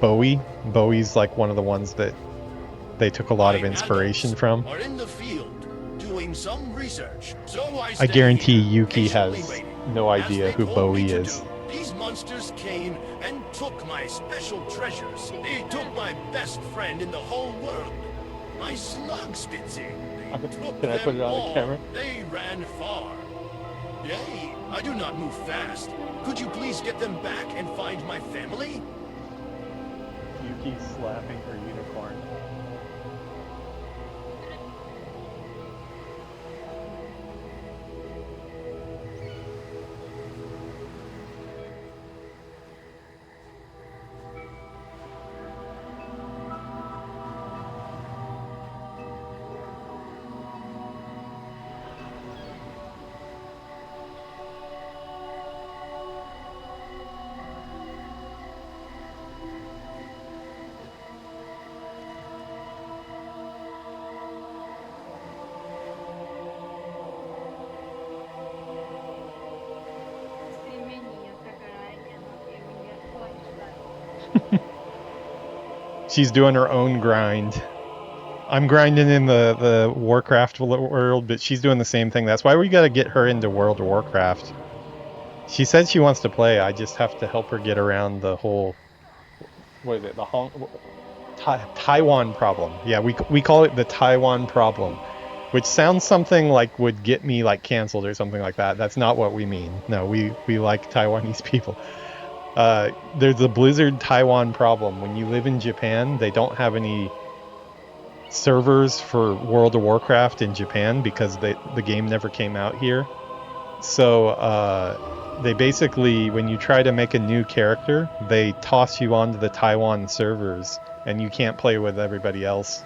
Bowie. Bowie's like one of the ones that they took a lot of inspiration from. Are in the field doing some research, so I guarantee Yuki has no idea who Bowie is. These monsters came and took my special treasures. They took my best friend in the whole world, my slug Spitzy. Can I put it on the camera? They ran far. Yay, I do not move fast. Could you please get them back and find my family? Yuki slapping her unicorn. She's doing her own grind. I'm grinding in the Warcraft world, but she's doing the same thing. That's why we gotta get her into World of Warcraft. She said she wants to play. I just have to help her get around the whole... What is it? The Taiwan problem. Yeah, we call it the Taiwan problem, which sounds something like would get me like canceled or something like that. That's not what we mean. No, we like Taiwanese people. There's the Blizzard Taiwan problem. When you live in Japan, they don't have any servers for World of Warcraft in Japan because the game never came out here. So they basically, when you try to make a new character, they toss you onto the Taiwan servers and you can't play with everybody else.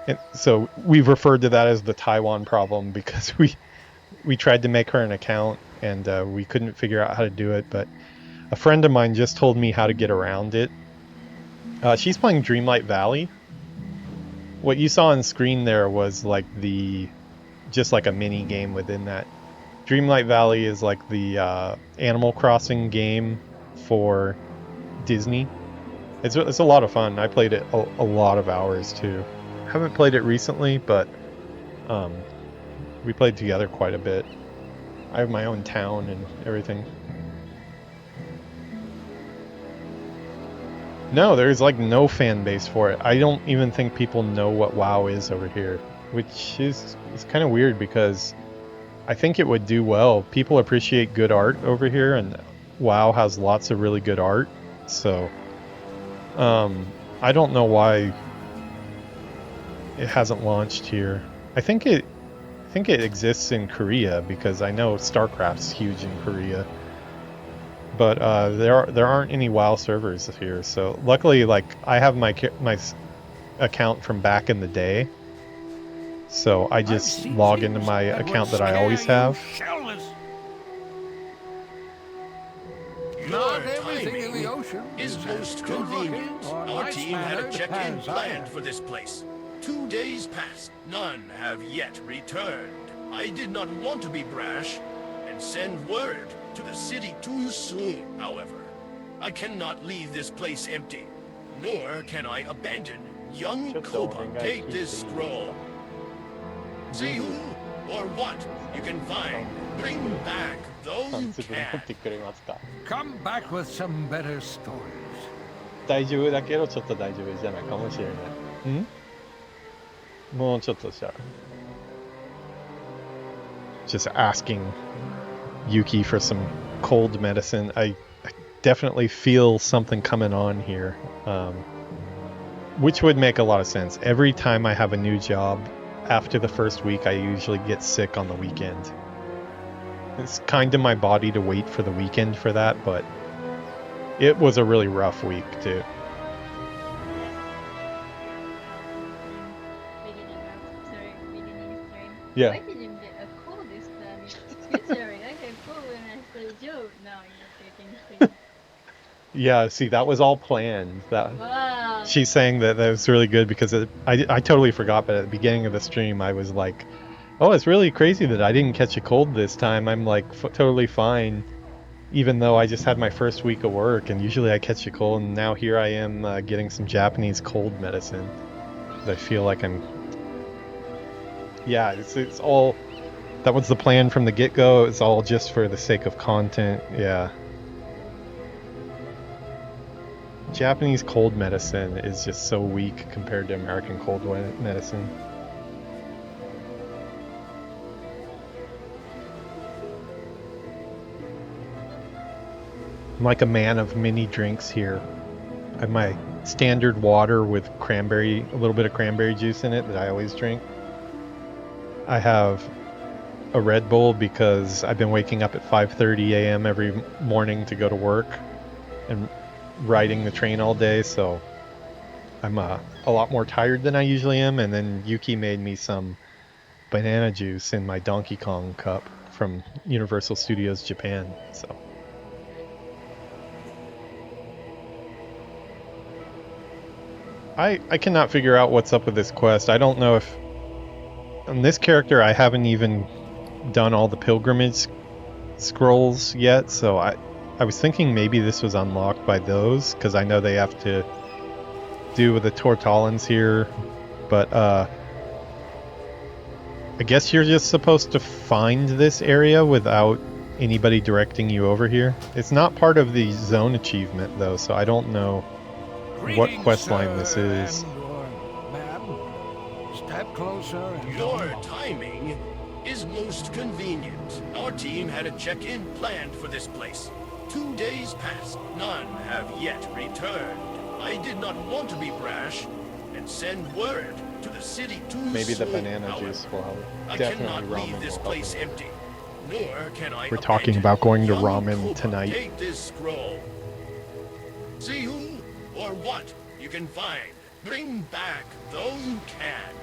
And so we've referred to that as the Taiwan problem because we tried to make her an account and we couldn't figure out how to do it, but a friend of mine just told me how to get around it. She's playing Dreamlight Valley. What you saw on screen there was like just like a mini game within that Dreamlight Valley is like the Animal Crossing game for Disney. It's a lot of fun. I played it a lot of hours too. Haven't played it recently, but we played together quite a bit. I have my own town and everything. No, there's like no fan base for it. I don't even think people know what WoW is over here, which is kind of weird because I think it would do well. People appreciate good art over here, and WoW has lots of really good art. So, I don't know why it hasn't launched here. I think it exists in Korea because I know StarCraft's huge in Korea. But there aren't any WoW servers here. So luckily, like I have my account from back in the day. So I just log into my account that I always have. Not everything in the ocean is most convenient. Our team had a check-in planned for this place. 2 days passed. None have yet returned. I did not want to be brash and send word to the city too soon, however. I cannot leave this place empty, nor can I abandon young Koba. Take this scroll. See who or what you can find. Bring back those you can. Come back with some better stories. 大丈夫だけどちょっと大丈夫じゃないかもしれない。ん？もうちょっとしたら。Just asking Yuki for some cold medicine. I definitely feel something coming on here, which would make a lot of sense. Every time I have a new job, after the first week, I usually get sick on the weekend. It's kind of my body to wait for the weekend for that, but it was a really rough week too. Yeah. Why did you get a cold this time? Usually I get cold when I play Joe. Now you're taking things. Yeah, see, that was all planned. Wow. She's saying that was really good because I totally forgot, but at the beginning of the stream, I was like, oh, it's really crazy that I didn't catch a cold this time. I'm like totally fine, even though I just had my first week of work, and usually I catch a cold, and now here I am getting some Japanese cold medicine. I feel like I'm... Yeah, it's all... That was the plan from the get-go. It's all just for the sake of content. Yeah. Japanese cold medicine is just so weak compared to American cold medicine. I'm like a man of many drinks here. I have my standard water with a little bit of cranberry juice in it that I always drink. I have a Red Bull because I've been waking up at 5:30 a.m. every morning to go to work and riding the train all day, so I'm a lot more tired than I usually am. And then Yuki made me some banana juice in my Donkey Kong cup from Universal Studios Japan. So I cannot figure out what's up with this quest. I don't know if on this character I haven't even done all the pilgrimage scrolls yet, so I was thinking maybe this was unlocked by those, because I know they have to do with the Tortallans here, but I guess you're just supposed to find this area without anybody directing you over here. It's not part of the zone achievement though, so I don't know what questline this is. Step closer and your timing is most convenient. Our team had a check-in planned for this place. 2 days passed. None have yet returned. I did not want to be brash and send word to the city too soon. Maybe the banana juice will help. Definitely I cannot ramen leave this will place help. empty. Nor can I We're talking about going to ramen Koba. tonight. Take this scroll. See who or what you can find. Bring back those you can.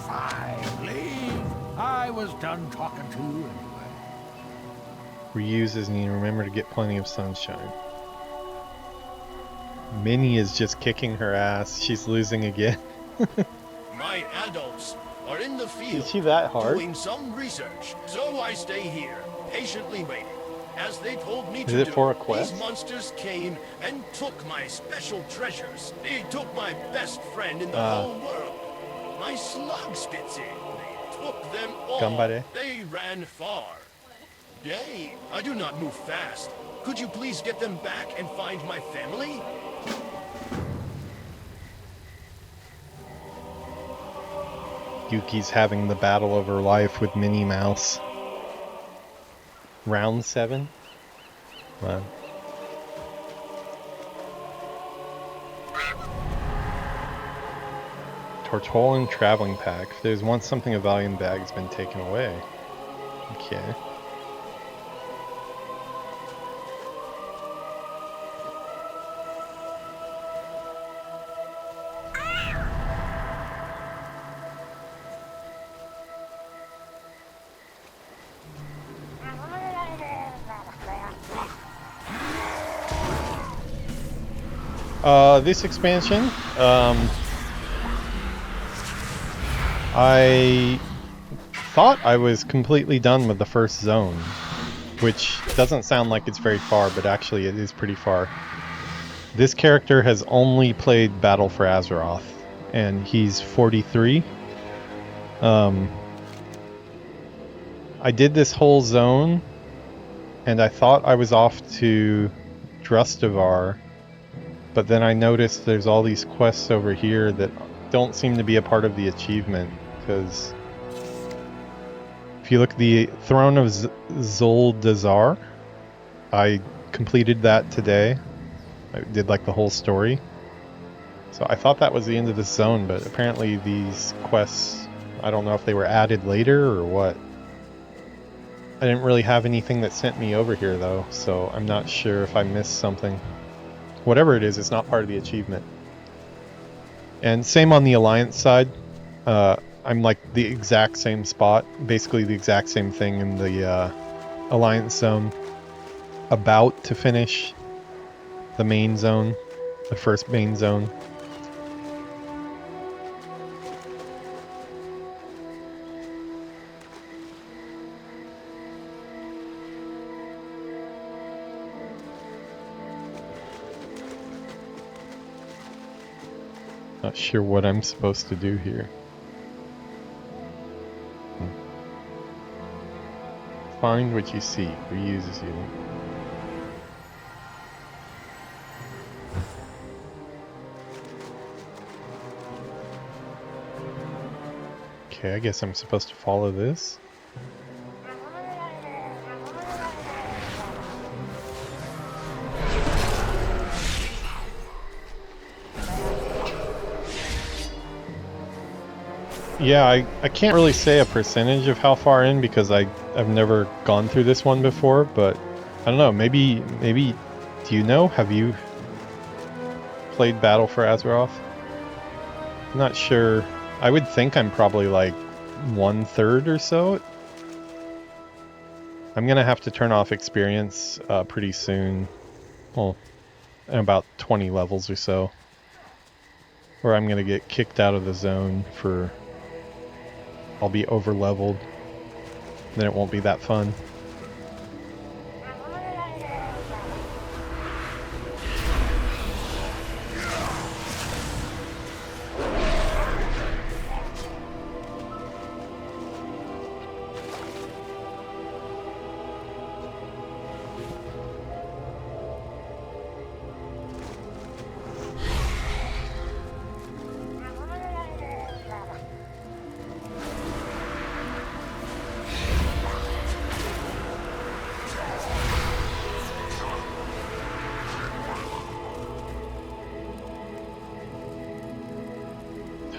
Fine, leave. I was done talking to you anyway. Reuse is needed. Remember to get plenty of sunshine. Minnie is just kicking her ass. She's losing again. My adults are in the field Is she that hard? doing some research. So I stay here, patiently waiting. As they told me Is to it do, for a quest? these monsters came and took my special treasures. They took my best friend in the whole world, my slug spitzy. They took them all. Gambare. They ran far. Nay, I do not move fast. Could you please get them back and find my family? Yuki's having the battle of her life with Minnie Mouse. Round 7? Wow. Tortolan traveling pack. If there's once something of value in the bag, it's been taken away. Okay. This expansion, I thought I was completely done with the first zone, which doesn't sound like it's very far, but actually it is pretty far. This character has only played Battle for Azeroth, and he's 43. I did this whole zone, and I thought I was off to Drustivar, but then I noticed there's all these quests over here that don't seem to be a part of the achievement, because if you look at the Throne of Zuldazar, I completed that today. I did like the whole story. So I thought that was the end of this zone, but apparently these quests, I don't know if they were added later or what. I didn't really have anything that sent me over here though, so I'm not sure if I missed something. Whatever it is, it's not part of the achievement. And same on the Alliance side. I'm like the exact same spot, basically the exact same thing in the Alliance zone. About to finish the main zone, the first main zone. Not sure what I'm supposed to do here. Find what you seek, reuses you. Okay, I guess I'm supposed to follow this. Yeah, I can't really say a percentage of how far in because I've never gone through this one before, but I don't know, maybe do you know? Have you played Battle for Azeroth? I'm not sure. I would think I'm probably like 1/3 or so. I'm gonna have to turn off experience pretty soon. Well, in about 20 levels or so. Or I'm gonna get kicked out of the zone for... I'll be over leveled. Then it won't be that fun.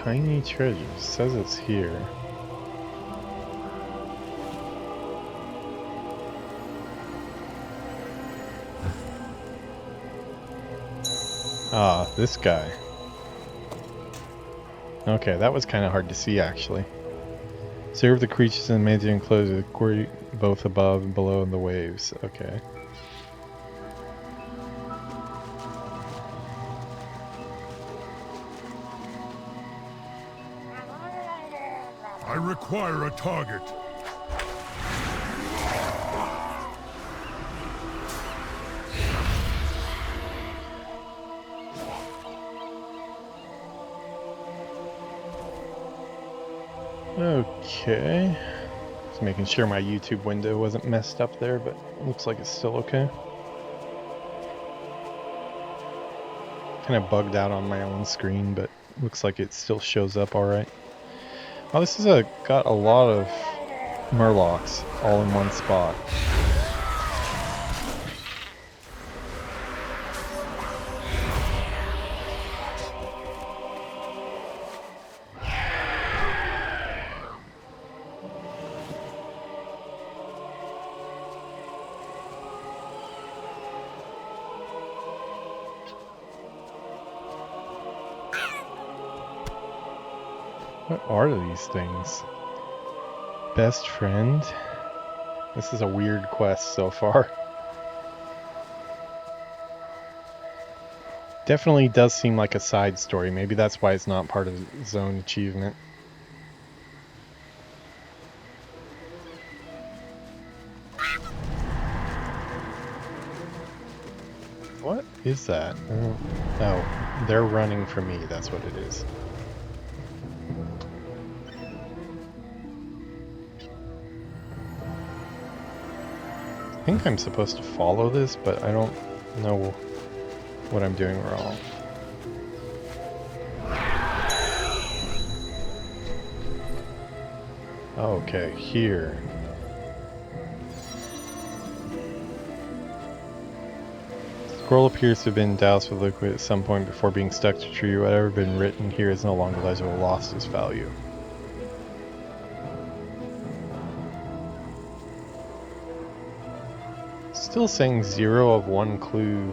Tiny treasure, says it's here. Ah, this guy. Okay, that was kind of hard to see actually. Serve the creatures in the major enclosure, both above and below in the waves. Okay. I require a target. Okay. Just making sure my YouTube window wasn't messed up there, but it looks like it's still okay. Kind of bugged out on my own screen, but looks like it still shows up alright. Oh, this is got a lot of murlocs all in one spot. What are these things? Best friend? This is a weird quest so far. Definitely does seem like a side story. Maybe that's why it's not part of zone achievement. What is that? Oh, they're running from me. That's what it is. I think I'm supposed to follow this, but I don't know what I'm doing wrong. Okay, here. Scroll appears to have been doused with liquid at some point before being stuck to a tree. Whatever been written here is no longer legible, lost its value. Still saying 0 of 1 clue.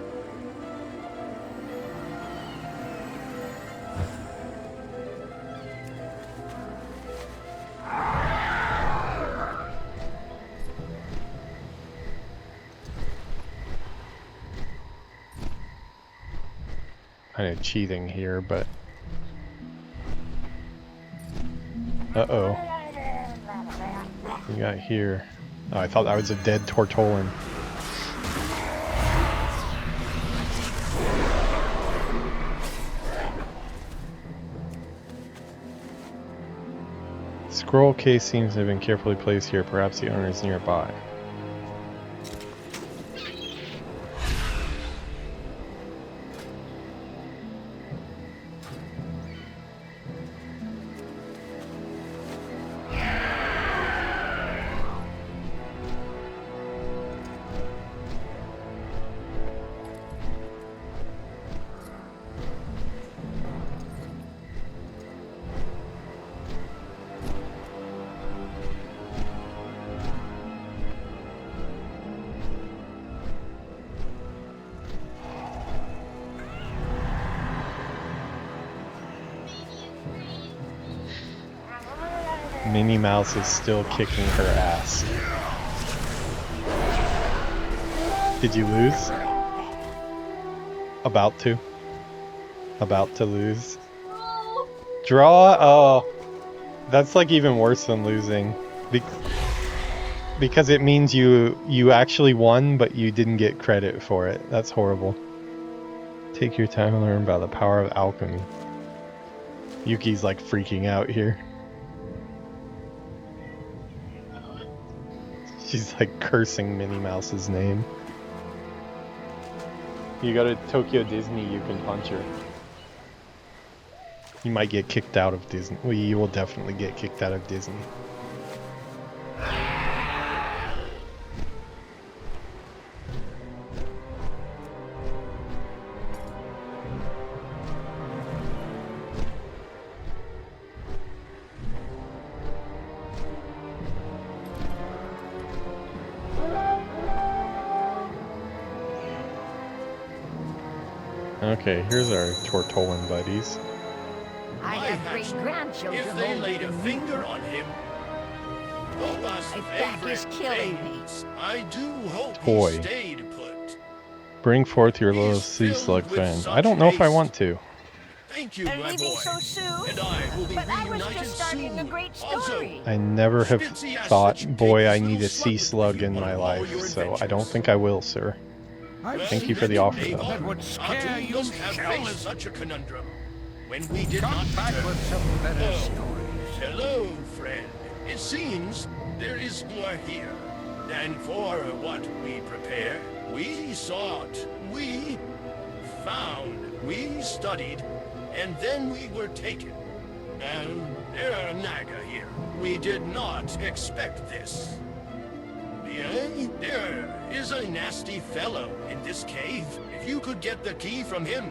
Kind of cheating here, but uh-oh. What we got here? Oh, I thought that was a dead Tortolan. Scroll case seems to have been carefully placed here. Perhaps the owner is nearby. Minnie Mouse is still kicking her ass. Did you lose? About to? About to lose? Draw? Oh. That's like even worse than losing. Because it means you actually won, but you didn't get credit for it. That's horrible. Take your time and learn about the power of alchemy. Yuki's like freaking out here. She's like cursing Minnie Mouse's name. You go to Tokyo Disney, you can punch her. You might get kicked out of Disney. Well, you will definitely get kicked out of Disney. Okay, here's our Tortolan buddies. I have great-grandchildren. If they laid a finger on him, my back is killing me. I do hope Toy. he stayed put. Bring forth your little sea slug friend. I don't know if I want to. Thank you, And my leaving boy. so soon? And I will be But I was reunited just starting soon. a great Also, story. I never have Spitzy asked thought, that you boy, take I this need little a sea slug slug with you in on my all life, your so I adventures. don't think I will, sir. Thank you for the offer, though. That would scare you must have faced shellless. such a conundrum when we did Come not back return. with some better Oh, stories. hello, friend. It seems there is more here. And for what we prepare, we sought, we found, we studied, and then we were taken. And Naga here. We did not expect this. Yeah, there is a nasty fellow in this cave. If you could get the key from him,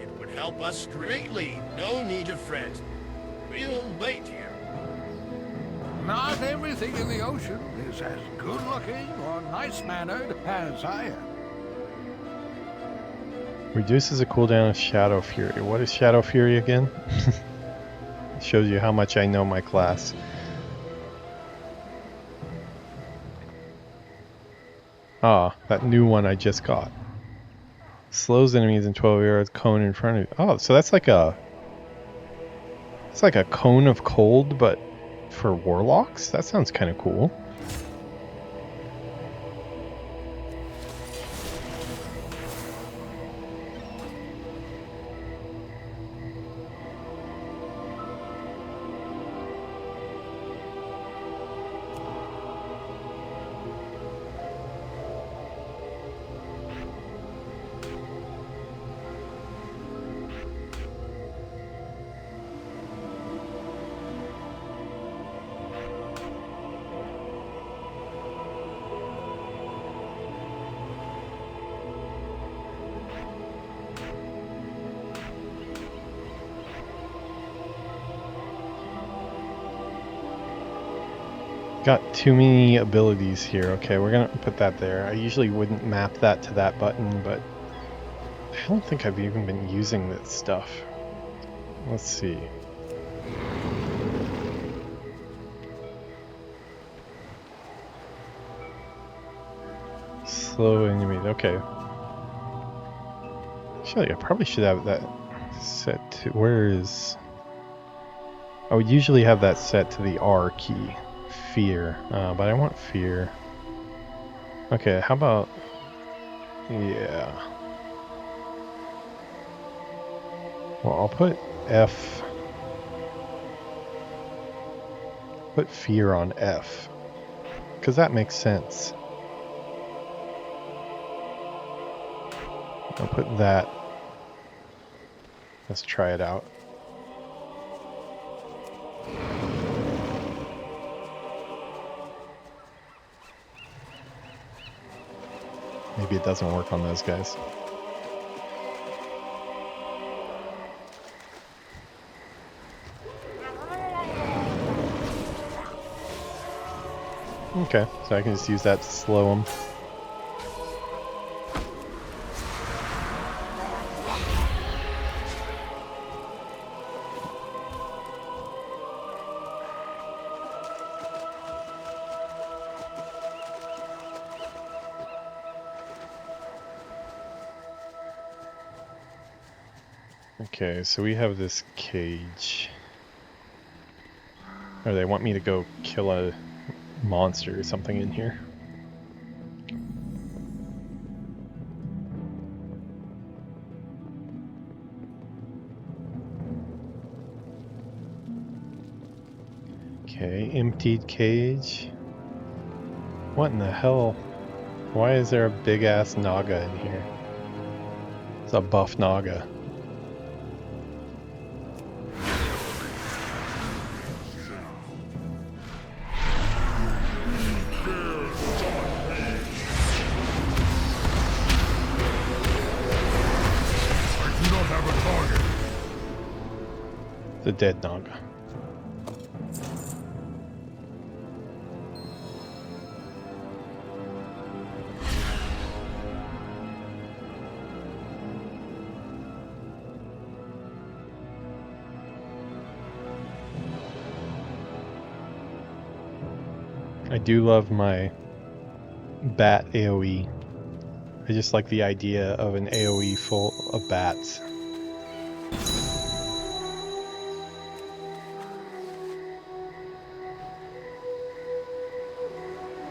it would help us greatly. No need to fret. We'll wait here. Not everything in the ocean is as good-looking or nice-mannered as I am. Reduces the cooldown of Shadow Fury. What is Shadow Fury again? It shows you how much I know my class. Ah, that new one I just got. Slows enemies in 12 yards, cone in front of you. Oh, so that's like a... It's like a cone of cold, but for warlocks? That sounds kind of cool. Got too many abilities here. Okay, we're gonna put that there. I usually wouldn't map that to that button, but I don't think I've even been using this stuff. Let's see. Slow enemies. Okay. Actually, I probably should have that set to... Where is... I would usually have that set to the R key. Fear. But I want fear. Okay, how about... Yeah. Well, I'll put F. Put fear on F. Because that makes sense. I'll put that. Let's try it out. Maybe it doesn't work on those guys. Okay, so I can just use that to slow them. Okay, so we have this cage. Or they want me to go kill a monster or something in here. Okay, emptied cage. What in the hell? Why is there a big ass Naga in here? It's a buff Naga. The dead Naga. I do love my bat AoE. I just like the idea of an AoE full of bats.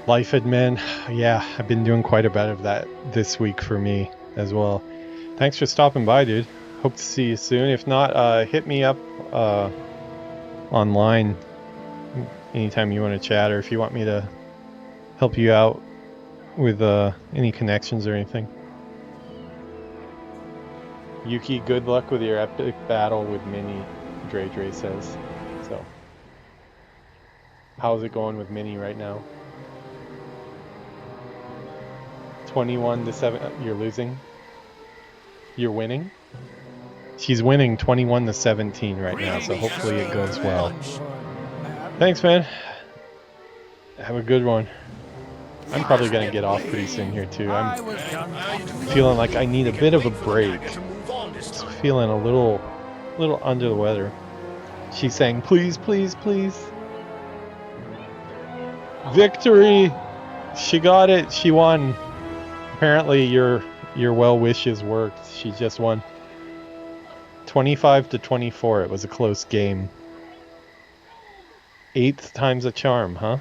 Life admin. Yeah, I've been doing quite a bit of that this week for me as well. Thanks for stopping by, dude. Hope to see you soon. If not, hit me up online anytime you want to chat, or if you want me to help you out with any connections or anything. Yuki, good luck with your epic battle with Minnie, Dre says. So, how's it going with Minnie right now? 21 to 7. You're losing? You're winning? She's winning 21 to 17 right now, so hopefully it goes well. Thanks, man. Have a good one. I'm probably gonna get off pretty soon here too. I'm feeling like I need a bit of a break. Just feeling a little under the weather. She's saying, please, please, please. Victory! She got it. She won. Apparently your well wishes worked. She just won. 25 to 24. It was a close game. 8th time's a charm, huh?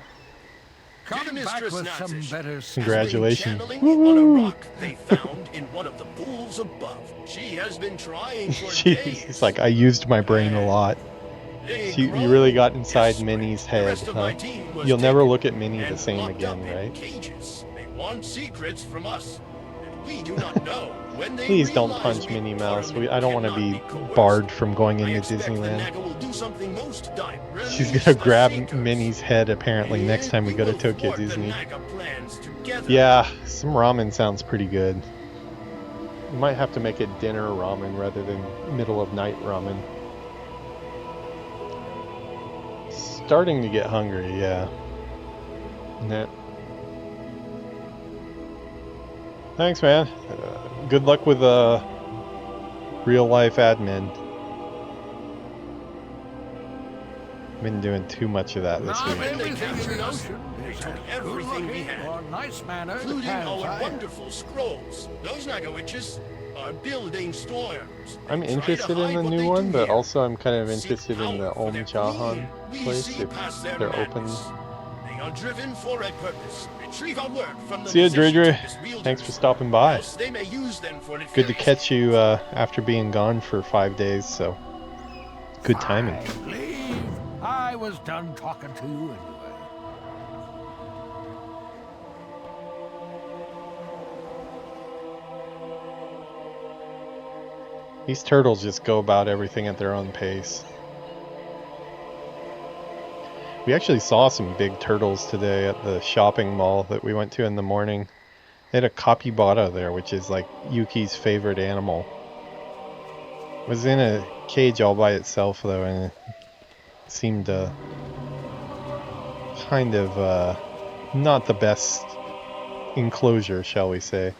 Come back with some better Congratulations. On a rock they found in one of the pools above. She has been trying for days. She's like, I used my brain a lot. You really got inside Minnie's head, huh? You'll never look at Minnie the same again, right? They want secrets from us. We do not know when they Please don't punch Minnie Mouse. I don't want to be barred from going into Disneyland. She's gonna grab Minnie's head apparently next time we go to Tokyo Disney. Yeah, some ramen sounds pretty good. You might have to make it dinner ramen rather than middle of night ramen. Starting to get hungry, yeah. Nah. Thanks, man. Good luck with real life admin. Been doing too much of that this week. They took everything we had, including our wonderful scrolls. Those Naga witches are building storms. I'm interested in the new one, but also I'm kind of interested in the Om Chahan place if they're open. They are driven for a purpose. Retrieve our work from the See ya, Dredre. Thanks for stopping by. They may use them for Good to catch you after being gone for 5 days, so good timing. I was done talking to you anyway. These turtles just go about everything at their own pace. We actually saw some big turtles today at the shopping mall that we went to in the morning. They had a capybara there, which is like Yuki's favorite animal. It was in a cage all by itself though, and it seemed kind of not the best enclosure, shall we say.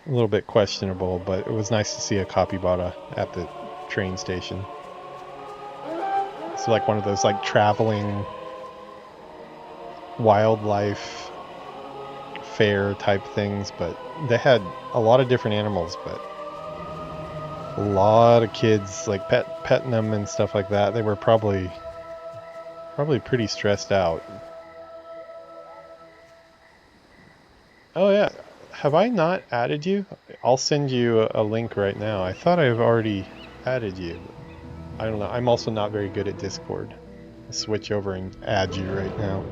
A little bit questionable, but it was nice to see a capybara at the train station. It's like one of those like traveling wildlife fair type things, but they had a lot of different animals, but a lot of kids like petting them and stuff like that. They were probably pretty stressed out. Oh yeah. Have I not added you? I'll send you a link right now. I thought I've already added you. I don't know. I'm also not very good at Discord. I'll switch over and add you right now.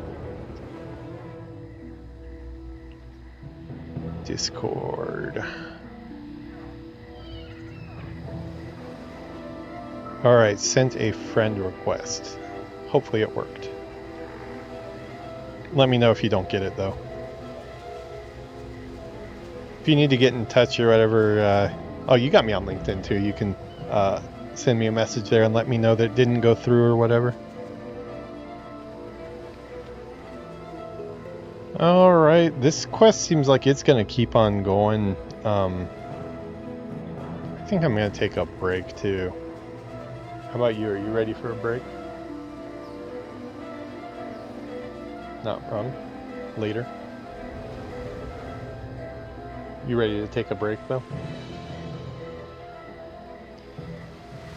Discord. Alright, sent a friend request. Hopefully it worked. Let me know if you don't get it though. If you need to get in touch or whatever, oh, you got me on LinkedIn too. You can send me a message there and let me know that it didn't go through or whatever. Alright, this quest seems like it's going to keep on going. I think I'm going to take a break too. How about you? Are you ready for a break? Not wrong. Later. You ready to take a break though?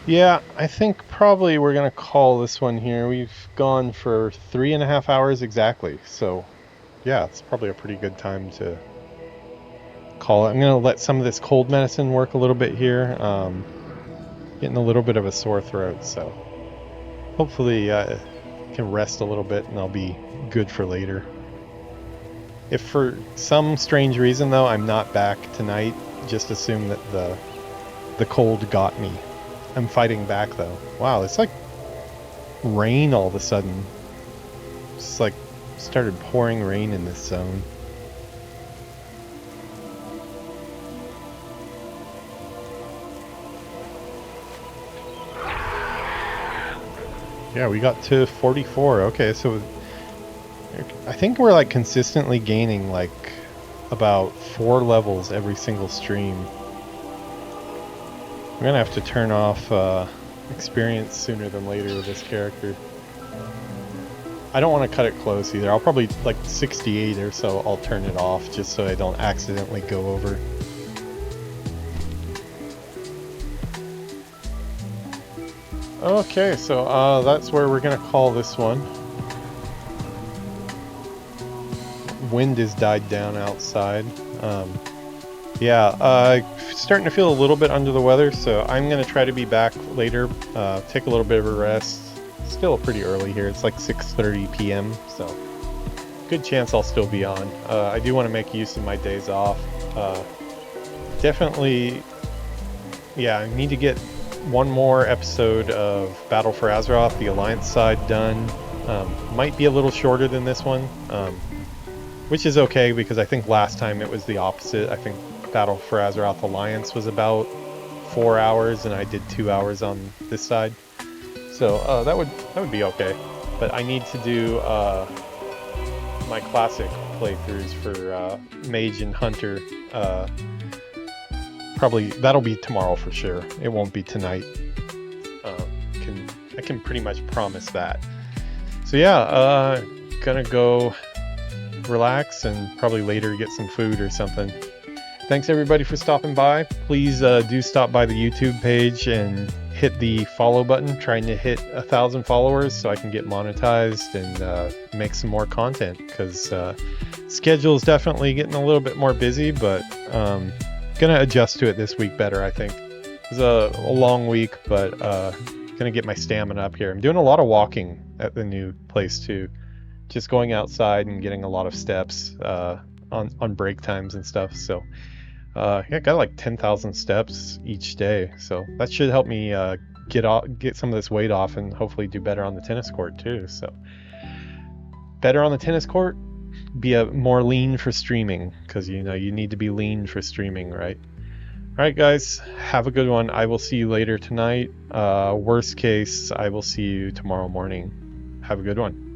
Yeah, I think probably we're gonna call this one here. We've gone for 3.5 hours exactly, so yeah, it's probably a pretty good time to call it. I'm gonna let some of this cold medicine work a little bit here. Getting a little bit of a sore throat, so hopefully I can rest a little bit and I'll be good for later. If for some strange reason though I'm not back tonight, just assume that the cold got me. I'm fighting back though. Wow, it's like rain all of a sudden. Just like started pouring rain in this zone. Yeah, we got to 44. Okay, so I think we're like consistently gaining like about 4 levels every single stream. I'm gonna have to turn off experience sooner than later with this character. I don't want to cut it close either. I'll probably, like 68 or so, I'll turn it off just so I don't accidentally go over. Okay, so that's where we're gonna call this one. Wind has died down outside. Yeah, starting to feel a little bit under the weather, so I'm gonna try to be back later, take a little bit of a rest. Still pretty early here, it's like 6:30 p.m, so good chance I'll still be on. I do want to make use of my days off. Definitely, yeah, I need to get one more episode of Battle for Azeroth, the Alliance side, done. Might be a little shorter than this one, which is okay because I think last time it was the opposite. I think Battle for Azeroth Alliance was about 4 hours and I did 2 hours on this side. So that would be okay. But I need to do my classic playthroughs for Mage and Hunter. Probably that'll be tomorrow for sure. It won't be tonight. I can pretty much promise that. So yeah, gonna go relax and probably later get some food or something. Thanks everybody for stopping by. Please do stop by the YouTube page and hit the follow button. Trying to hit 1,000 followers so I can get monetized and make some more content, because schedule is definitely getting a little bit more busy, but gonna adjust to it this week better, I think. It was a long week, but gonna get my stamina up here. I'm doing a lot of walking at the new place too, just going outside and getting a lot of steps on break times and stuff. So yeah, I got like 10,000 steps each day, so that should help me get some of this weight off and hopefully do better on the tennis court too. So better on the tennis court, be a more lean for streaming, because you know you need to be lean for streaming, right? All right guys, have a good one. I will see you later tonight. Worst case, I will see you tomorrow morning. Have a good one.